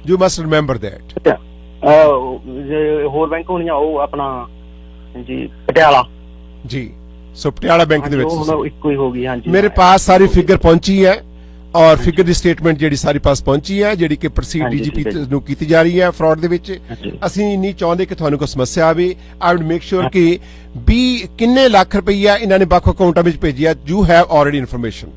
U must remember that.
ਹੋਰ ਬੈਂਕ ਹੋਣੀਆਂ, ਉਹ ਆਪਣਾ ਜੀ ਪਟਿਆਲਾ
ਜੀ। ਸੋ ਪਟਿਆਲਾ ਬੈਂਕ ਦੇ ਵਿੱਚ
ਇੱਕੋ ਹੀ ਹੋ ਗਈ। ਹਾਂਜੀ,
ਮੇਰੇ ਪਾਸ ਸਾਰੀ ਫਿਗਰ ਪਹੁੰਚੀ ਹੈ, ਔਰ ਫਿਗਰ ਦੀ ਸਟੇਟਮੈਂਟ ਜਿਹੜੀ ਸਾਰੀ ਪਾਸ ਪਹੁੰਚੀ ਹੈ, ਜਿਹੜੀ ਕਿ ਪ੍ਰੋਸੀਡ DGP ਨੂੰ ਕੀਤੀ ਜਾ ਰਹੀ ਹੈ ਫਰਾਡ ਦੇ ਵਿੱਚ। ਅਸੀਂ ਨਹੀਂ ਚਾਹੁੰਦੇ ਕਿ ਤੁਹਾਨੂੰ ਕੋਈ ਸਮੱਸਿਆ ਆਵੇ। ਆਈ ਵੁੱਡ ਮੇਕ ਸ਼ੋਰ ਕਿ ਕਿੰਨੇ ਲੱਖ ਰੁਪਈਆ ਇਹਨਾਂ ਨੇ ਵੱਖ ਅਕਾਊਂਟਾਂ ਵਿੱਚ ਭੇਜਿਆ? You have already information?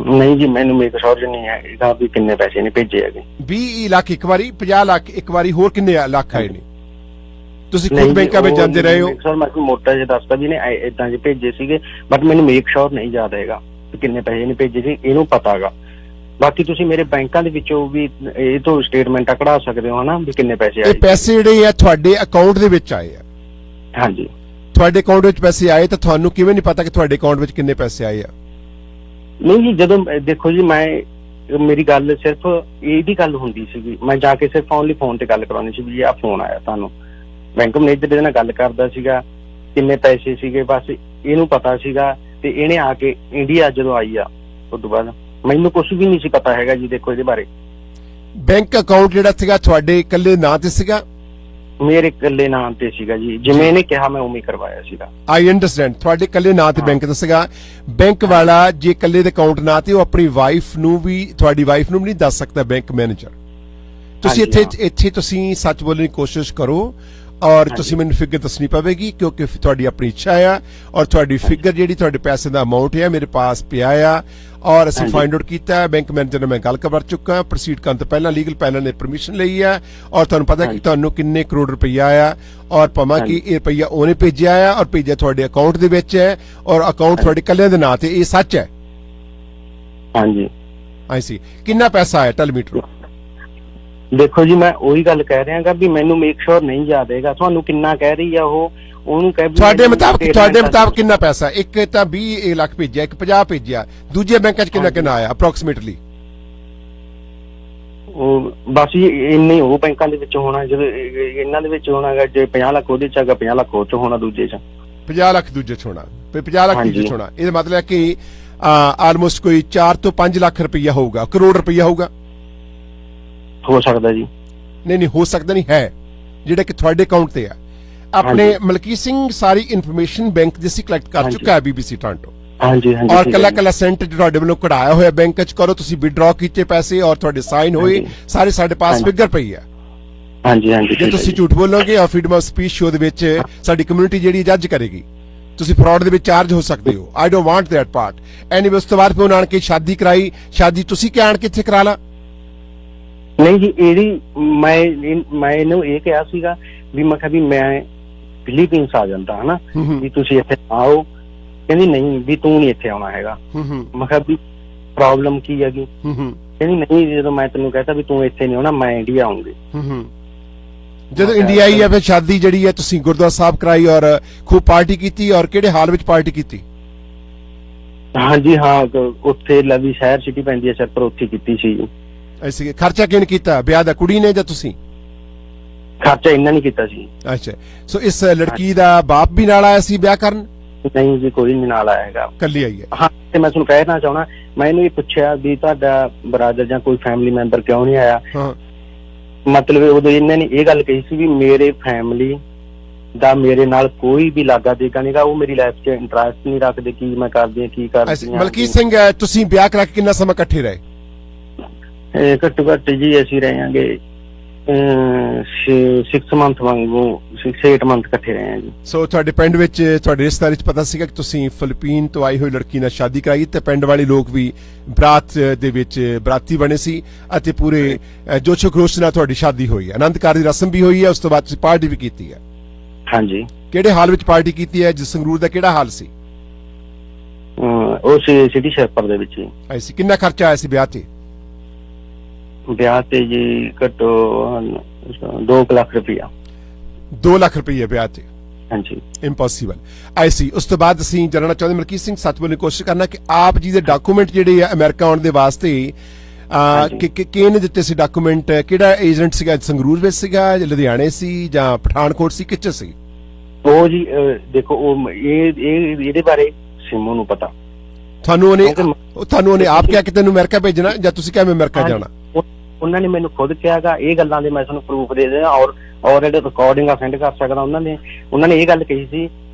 ਨਹੀਂ ਜੀ, ਮੈਨੂੰ ਮੇਕ ਸ਼ੋਰ ਨਹੀਂ ਹੈ ਇਹਦਾ ਵੀ ਕਿੰਨੇ ਪੈਸੇ ਨੇ ਭੇਜੇ ਹੈਗੇ।
20 ਲੱਖ ਇੱਕ ਵਾਰੀ, 50 ਲੱਖ ਇੱਕ ਵਾਰੀ, ਹੋਰ ਕਿੰਨੇ ਲੱਖ ਆਏ ਨੇ? ਤੁਸੀਂ ਖੁਦ ਬੈਂਕਾਂ ਵਿੱਚ ਜਾਂਦੇ ਰਹੇ ਹੋ?
ਸਰ, ਮੈਂ ਕੋਈ ਮੋਟਾ ਜਿਹਾ ਦੱਸਦਾ ਵੀ ਨੇ ਇਦਾਂ ਜੇ ਭੇਜੇ ਸੀਗੇ, ਬਟ ਮੈਨੂੰ ਮੇਕ ਸ਼ੋਰ ਨਹੀਂ ਯਾਦ ਹੈਗਾ ਕਿੰਨੇ ਪੈਸੇ ਨੇ ਭੇਜੇ ਸੀ, ਇਹਨੂੰ ਪਤਾਗਾ। ਬਾਕੀ ਤੁਸੀਂ ਮੇਰੇ ਬੈਂਕਾਂ ਦੇ ਵਿੱਚੋਂ ਵੀ ਇਹ ਤੋਂ ਸਟੇਟਮੈਂਟਾਂ ਕਢਾ ਸਕਦੇ ਹੋ ਹਨਾ, ਵੀ ਕਿੰਨੇ ਪੈਸੇ ਆਏ।
ਇਹ ਪੈਸੇ ਜਿਹੜੇ ਆ ਤੁਹਾਡੇ ਅਕਾਊਂਟ ਦੇ ਵਿੱਚ ਆਏ ਆ?
ਹਾਂਜੀ,
ਤੁਹਾਡੇ ਅਕਾਊਂਟ ਵਿੱਚ ਪੈਸੇ ਆਏ ਤਾਂ ਤੁਹਾਨੂੰ ਕਿਵੇਂ ਨਹੀਂ ਪਤਾ ਕਿ ਤੁਹਾਡੇ ਅਕਾਊਂਟ ਵਿੱਚ ਕਿੰਨੇ ਪੈਸੇ ਆਏ ਆ?
ਨਹੀਂ ਜੀ, ਜਦੋਂ ਦੇਖੋ ਜੀ, ਮੇਰੀ ਗੱਲ ਸਿਰਫ ਇਹਦੀ ਗੱਲ ਹੁੰਦੀ ਸੀਗੀ, ਮੈਂ ਜਾ ਕੇ ਸਿਰਫ ਓਨਲੀ ਫੋਨ ਤੇ ਗੱਲ ਕਰਾਉਣੀ ਸੀ ਵੀ ਆਹ ਫੋਨ ਆਇਆ ਤੁਹਾਨੂੰ, ਬੈਂਕ ਮੈਨੇਜਰ ਦੇ ਨਾਲ ਗੱਲ ਕਰਦਾ ਸੀਗਾ, ਕਿੰਨੇ ਪੈਸੇ ਸੀਗੇ, ਬਸ ਇਹਨੂੰ ਪਤਾ ਸੀਗਾ। ਤੇ ਇਹਨੇ ਆ ਕੇ ਇੰਡੀਆ ਜਦੋਂ ਆਈ ਆ ਉਸ ਤੋਂ ਬਾਅਦ ਮੈਨੂੰ ਕੁਝ ਵੀ ਨਹੀਂ ਸੀ ਪਤਾ ਹੈਗਾ ਜੀ। ਦੇਖੋ ਇਹਦੇ ਬਾਰੇ
ਬੈਂਕ ਅਕਾਊਂਟ ਜਿਹੜਾ ਸੀਗਾ ਤੁਹਾਡੇ ਇਕੱਲੇ ਨਾਂ ਤੇ ਸੀਗਾ?
ਮੇਰੇ ਇਕੱਲੇ ਨਾਮ ਤੇ ਸੀਗਾ ਜੀ, ਜਿਵੇਂ ਇਹਨੇ ਕਿਹਾ ਮੈਂ ਉਵੇਂ ਕਰਵਾਇਆ ਸੀਗਾ।
ਆਈ ਅੰਡਰਸਟੈਂਡ, ਤੁਹਾਡੇ ਇਕੱਲੇ ਨਾਂ ਤੇ ਬੈਂਕ ਦਾ ਸੀਗਾ। ਬੈਂਕ ਵਾਲਾ ਜੇ ਇਕੱਲੇ ਦੇ ਅਕਾਊਂਟ ਨਾਂ ਤੇ, ਉਹ ਆਪਣੀ ਵਾਈਫ ਨੂੰ ਵੀ, ਤੁਹਾਡੀ ਵਾਈਫ ਨੂੰ ਵੀ ਨਹੀਂ ਦੱਸ ਸਕਦਾ ਬੈਂਕ ਮੈਨੇਜਰ। ਤੁਸੀਂ ਇੱਥੇ ਤੁਸੀਂ ਸੱਚ ਬੋਲਣ ਦੀ ਕੋਸ਼ਿਸ਼ ਕਰੋ, ਔਰ ਤੁਸੀਂ ਮੈਨੂੰ ਫਿਗਰ ਦੱਸਣੀ ਪਵੇਗੀ, ਕਿਉਂਕਿ ਤੁਹਾਡੀ ਆਪਣੀ ਇੱਛਾ ਆ, ਔਰ ਤੁਹਾਡੀ ਫਿਗਰ ਜਿਹੜੀ ਤੁਹਾਡੇ ਪੈਸੇ ਦਾ ਅਮਾਉਂਟ ਹੈ ਮੇਰੇ ਪਾਸ ਪਿਆ ਆ, ਔਰ ਅਸੀਂ ਫਾਈਂਡ ਆਊਟ ਕੀਤਾ। ਬੈਂਕ ਮੈਨੇਜਰ ਨਾਲ ਮੈਂ ਗੱਲ ਕਰ ਚੁੱਕਾ, ਪ੍ਰੋਸੀਡ ਕਰਨ ਤੋਂ ਪਹਿਲਾਂ ਲੀਗਲ ਪੈਨਲ ਨੇ ਪਰਮਿਸ਼ਨ ਲਈ ਆ, ਔਰ ਤੁਹਾਨੂੰ ਪਤਾ ਕਿ ਤੁਹਾਨੂੰ ਕਿੰਨੇ ਕਰੋੜ ਰੁਪਈਆ ਆਇਆ, ਔਰ ਭਾਵੇਂ ਕਿ ਇਹ ਰੁਪਈਆ ਉਹਨੇ ਭੇਜਿਆ ਆ ਔਰ ਭੇਜਿਆ ਤੁਹਾਡੇ ਅਕਾਊਂਟ ਦੇ ਵਿੱਚ ਹੈ, ਔਰ ਅਕਾਊਂਟ ਤੁਹਾਡੇ ਇਕੱਲੇ ਦੇ ਨਾਂ ਤੇ, ਇਹ ਸੱਚ ਹੈ?
ਹਾਂਜੀ,
ਆਈ ਸੀ। ਕਿੰਨਾ ਪੈਸਾ ਆਇਆ? ਟੈਲ ਮੀ ਟਰੂ।
ਦੇਖੋ ਜੀ, ਮੈਂ ਉਹੀ ਗੱਲ ਕਹਿ ਰਿਹਾਗਾ ਵੀ ਮੈਨੂੰ ਮੇਕ ਸ਼ੋਰ ਨਹੀਂ ਯਾਦ ਹੈਗਾ ਤੁਹਾਨੂੰ ਕਿੰਨਾ ਕਹਿ ਰਹੀ ਆ ਉਹ, ਉਹਨੂੰ ਕਹਿ।
ਤੁਹਾਡੇ ਮੁਤਾਬਕ ਕਿੰਨਾ ਪੈਸਾ? ਇੱਕ ਤਾਂ 20 ਲੱਖ ਭੇਜਿਆ, ਇੱਕ 50 ਭੇਜਿਆ, ਦੂਜੇ ਬੈਂਕਾਂ 'ਚ ਕਿੰਨਾ ਆਇਆ ਅਪਰੋਕਸੀਮੇਟਲੀ?
ਉਹ ਬਸ ਜੀ ਇੰਨੇ ਹੀ ਉਹ ਬੈਂਕਾਂ ਦੇ ਵਿੱਚ ਹੋਣਾ, ਜਦੋਂ ਇਹਨਾਂ ਦੇ ਵਿੱਚ ਹੋਣਾਗਾ ਜੇ 50 ਲੱਖ ਉਹਦੇ ਚ ਹੈਗਾ 50 ਲੱਖ ਉਹ ਚ ਹੋਣਾ, ਦੂਜੇ ਚ
50 ਲੱਖ ਦੂਜੇ ਚ ਹੋਣਾ, 50 ਲੱਖ
ਹਾਂਜੀ।
ਦੂਜੇ ਚ ਹੋਣਾ। ਇਹਦਾ ਮਤਲਬ ਹੈ ਕਿ ਆਲਮੋਸਟ ਕੋਈ 4 ਤੋਂ 5 ਲੱਖ ਰੁਪਈਆ ਹੋਊਗਾ, ਕਰੋੜ ਰੁਪਈਆ ਹੋਊਗਾ।
ਹੋ ਸਕਦਾ ਜੀ।
ਨਹੀਂ ਹੋ ਸਕਦਾ, ਨਹੀਂ ਹੈ, ਜਿਹੜਾ ਕਿ ਤੁਹਾਡੇ ਅਕਾਊਂਟ ਤੇ ਆ। ਆਪਣੇ ਮਲਕੀਤ ਸਿੰਘ ਸਾਰੀ ਇਨਫੋਰਮੇਸ਼ਨ ਬੈਂਕ ਦੀ ਸੀ ਕਲੈਕਟ ਕਰ
ਹਾਂਜੀ।
ਚੁੱਕਾ ਹੈ BBC ਟੋਰਾਂਟੋ,
ਹਾਂਜੀ ਹਾਂਜੀ
ਔਰ
ਠੀਕ ਹੈ
ਕੱਲਾ
ਜੀ।
ਕੱਲਾ ਸੈਂਟ ਤੁਹਾਡੇ ਵੱਲੋਂ ਕਢਾਇਆ ਹੋਇਆ ਬੈਂਕ ਚ ਕਰੋ, ਤੁਸੀਂ ਵਿਡਰਾਅ ਕੀਤੇ ਪੈਸੇ ਔਰ ਤੁਹਾਡੇ ਸਾਈਨ ਹੋਏ
ਹਾਂਜੀ।
ਸਾਰੇ ਸਾਡੇ ਪਾਸ
ਹਾਂਜੀ।
ਫਿਗਰ ਪਈ ਆ।
ਹਾਂਜੀ ਹਾਂਜੀ
ਜੇ
ਠੀਕ ਹੈ
ਤੁਸੀਂ
ਜੀ।
ਝੂਠ ਬੋਲੋਗੇ ਔਰ ਫਰੀडम ਆਫ ਸਪੀਚ ਸ਼ੋਅ ਦੇ ਵਿੱਚ ਸਾਡੀ ਕਮਿਊਨਿਟੀ ਜਿਹੜੀ ਜੱਜ ਕਰੇਗੀ, ਤੁਸੀਂ ਫਰਾਡ ਦੇ ਵਿੱਚ ਚਾਰਜ ਹੋ ਸਕਦੇ ਹੋ। I don't want that part. Anyway ਉਸ ਤੋਂ ਬਾਅਦ ਫਿਰ ਉਹਨਾਂ ਆਣ ਕੇ ਸ਼ਾਦੀ ਕਰਾਈ, ਸ਼ਾਦੀ ਤੁਸੀਂ ਕਿ ਆਣ ਕੇ ਇੱਥੇ ਕਰਾ ਲਾ?
ਨਹੀਂ ਜੀ, ਇਹਦੀ ਮੈਂ ਇਹਨੂੰ ਇਹ ਕਿਹਾ ਸੀਗਾ ਵੀ ਮੈਂ ਕਿਹਾ ਵੀ ਮੈਂ ਫਿਲੀਪੀਨਸ ਆ ਜਾਂਦਾ ਹਨਾ, ਵੀ ਤੁਸੀਂ ਇੱਥੇ ਆਓ। ਕਹਿੰਦੀ ਨਹੀਂ ਵੀ ਤੂੰ ਨਹੀਂ ਇੱਥੇ ਆਉਣਾ ਹੈਗਾ। ਮੈਂ ਕਿਹਾ ਵੀ ਪ੍ਰੋਬਲਮ ਕੀ ਹੈਗੀ? ਕਹਿੰਦੀ ਨਹੀਂ, ਜਦੋਂ ਮੈਂ ਤੈਨੂੰ ਕਹਤਾ ਵੀ ਤੂੰ ਇੱਥੇ ਨਹੀਂ ਆਉਣਾ, ਮੈਂ ਇੰਡੀਆ ਆਉਂਗੀ।
ਜਦੋਂ ਇੰਡੀਆ ਆਈ ਹੈ ਫਿਰ ਸ਼ਾਦੀ ਜਿਹੜੀ ਹੈ ਤੁਸੀਂ ਗੁਰਦੁਆਰਾ ਸਾਹਿਬ ਕਰਾਈ ਔਰ ਖੂਬ ਪਾਰਟੀ ਕੀਤੀ, ਔਰ ਕਿਹੜੇ ਹਾਲ ਵਿੱਚ ਪਾਰਟੀ ਕੀਤੀ?
ਹਾਂਜੀ ਹਾਂ, ਉੱਥੇ ਲਵੀ ਸ਼ਹਿਰ ਸਿਟੀ ਪੈਂਦੀ ਹੈ ਸਰ, ਪਰ ਉੱਥੇ ਕੀਤੀ ਸੀ।
ਐਸੇ ਖਰਚਾ ਕਿਹਨੇ ਕੀਤਾ ਵਿਆਹ ਦਾ, ਕੁੜੀ ਨੇ ਜਾਂ ਤੁਸੀਂ?
ਖਰਚਾ ਇੰਨਾ ਨਹੀਂ ਕੀਤਾ ਸੀ।
ਅੱਛਾ, ਸੋ ਇਸ ਲੜਕੀ ਦਾ ਬਾਪ ਵੀ ਨਾਲ ਆਇਆ ਸੀ ਵਿਆਹ ਕਰਨ?
ਨਹੀਂ ਜੀ, ਕੋਈ ਨਹੀਂ ਨਾਲ ਆਇਆ ਹੈਗਾ,
ਕੱਲੀ ਆਈ ਹੈ।
ਹਾਂ, ਤੇ ਮੈਂ ਤੁਹਾਨੂੰ ਕਹਿਣਾ ਚਾਹਣਾ, ਮੈਂ ਇਹਨੂੰ ਇਹ ਪੁੱਛਿਆ ਵੀ ਤੁਹਾਡਾ ਬਰਾਦਰ ਜਾਂ ਕੋਈ ਫੈਮਿਲੀ ਮੈਂਬਰ ਕਿਉਂ ਨਹੀਂ ਆਇਆ?
ਹਾਂ,
ਮਤਲਬ ਉਦੋਂ ਇਹਨਾਂ ਨੇ ਇਹ ਗੱਲ ਕਹੀ ਸੀ ਵੀ ਮੇਰੇ ਫੈਮਿਲੀ ਦਾ ਮੇਰੇ ਨਾਲ ਕੋਈ ਵੀ ਲਾਗਾ ਦੇਗਾ ਨਹੀਂਗਾ, ਉਹ ਮੇਰੀ ਲਾਈਫ 'ਚ ਇੰਟਰਸਟ ਨਹੀਂ ਰੱਖਦੇ ਕੀ ਮੈਂ ਕਰਦੀ ਹਾਂ ਕੀ ਕਰਦੀ ਹਾਂ।
ਮਲਕੀਤ ਸਿੰਘ ਤੁਸੀਂ ਵਿਆਹ ਕਰਾ ਕੇ ਕਿੰਨਾ ਸਮਾਂ ਇਕੱਠੇ ਰਹੇ?
ਘੱਟੋ ਘੱਟ ਜੀ ਅਸੀਂ ਰਹੇ ਹਾਂਗੇ 6 ਮੰਥ ਵਾਂਗੂ 6-8 ਮੰਥ ਇਕੱਠੇ ਰਹੇ ਹਾਂ ਜੀ।
ਸੋ ਤੁਹਾਡੇ ਪਿੰਡ ਵਿੱਚ ਤੁਹਾਡੇ ਰਿਸ਼ਤੇਦਾਰੀ 'ਚ ਪਤਾ ਸੀਗਾ ਕਿ ਤੁਸੀਂ ਫਿਲੀਪੀਨ ਤੋਂ ਆਈ ਹੋਈ ਲੜਕੀ ਨਾਲ ਸ਼ਾਦੀ ਕਰਾਈ, ਤੇ ਪਿੰਡ ਵਾਲੇ ਲੋਕ ਵੀ ਬਰਾਤ ਦੇ ਵਿੱਚ ਬਰਾਤੀ ਬਣੇ ਸੀ ਅਤੇ ਪੂਰੇ ਜੋਸ਼ੋ ਖਰੋਸ਼ ਨਾਲ ਤੁਹਾਡੀ ਸ਼ਾਦੀ ਹੋਈ ਹੈ, ਆਨੰਦ ਕਾਰਜ ਦੀ ਰਸਮ ਵੀ ਹੋਈ ਹੈ, ਉਸ ਤੋਂ ਬਾਅਦ ਤੁਸੀਂ ਪਾਰਟੀ ਵੀ ਕੀਤੀ ਹੈ।
ਹਾਂਜੀ।
ਕਿਹੜੇ ਹਾਲ ਵਿੱਚ ਪਾਰਟੀ ਕੀਤੀ ਹੈ? ਜਿਸ ਸੰਗਰੂਰ ਦਾ ਕਿਹੜਾ ਹਾਲ ਸੀ?
ਉਹ ਸਿਟੀ ਸ਼ੇਪਰ ਦੇ ਵਿੱਚ।
ਐਸੀ ਕਿੰਨਾ ਖਰਚਾ ਆਇਆ ਸੀ ਵਿਆਹ ਤੇ?
ਵਿਆਹ ਤੇ ਜੀ ਘੱਟੋ 2 ਲੱਖ ਰੁਪਇਆ।
2 ਲੱਖ ਰੁਪਏ ਵਿਆਹ ਤੇ?
ਹਾਂਜੀ।
ਇੰਪੋਸੀਬਲ। ਐਸੀ ਉਸ ਤੋਂ ਬਾਅਦ ਅਸੀਂ ਜਾਣਨਾ ਚਾਹੁੰਦੇ ਮਲਕੀਤ ਸਿੰਘ, ਸੱਚ ਬੋਲਣ ਦੀ ਕੋਸ਼ਿਸ਼ ਕਰਨਾ ਕਿ ਆਪ ਜੀ ਦੇ ਡਾਕੂਮੈਂਟ ਜਿਹੜੇ ਆ ਅਮਰੀਕਾ ਆਉਣ ਦੇ ਵਾਸਤੇ ਕਿਹਨੇ ਦਿੱਤੇ ਸੀ ਡਾਕੂਮੈਂਟ? ਕਿਹੜਾ ਏਜੰਟ ਸੀਗਾ? ਸੰਗਰੂਰ ਵਿੱਚ ਸੀਗਾ ਜਾਂ ਲੁਧਿਆਣੇ ਸੀ ਜਾਂ ਪਠਾਨਕੋਟ ਸੀ, ਕਿੱਥੇ ਸੀ?
ਉਹ ਜੀ ਦੇਖੋ ਉਹ ਇਹਦੇ ਬਾਰੇ ਸਿੰਮੂ ਨੂੰ ਪਤਾ।
ਤੁਹਾਨੂੰ ਉਹਨੇ ਆਪ ਕਿਹਾ ਕਿ ਤੈਨੂੰ ਅਮਰੀਕਾ ਭੇਜਣਾ ਜਾਂ ਤੁਸੀਂ ਕਿਹਾ ਮੈਂ ਅਮਰੀਕਾ ਜਾਣਾ?
ਉਹਨਾਂ ਨੇ ਮੈਨੂੰ ਖੁਦ ਕਿਹਾਗਾ, ਇਹ ਗੱਲਾਂ ਦੇ ਮੈਂ ਤੁਹਾਨੂੰ ਪ੍ਰੂਫ ਦੇ ਦਿਆਂ ਔਰ ਆਲਰੇਡੀ ਰਿਕਾਰਡਿੰਗਾਂ ਸੈਂਡ ਕਰ ਸਕਦਾ। ਉਹਨਾਂ ਨੇ ਇਹ ਗੱਲ ਕਹੀ ਸੀ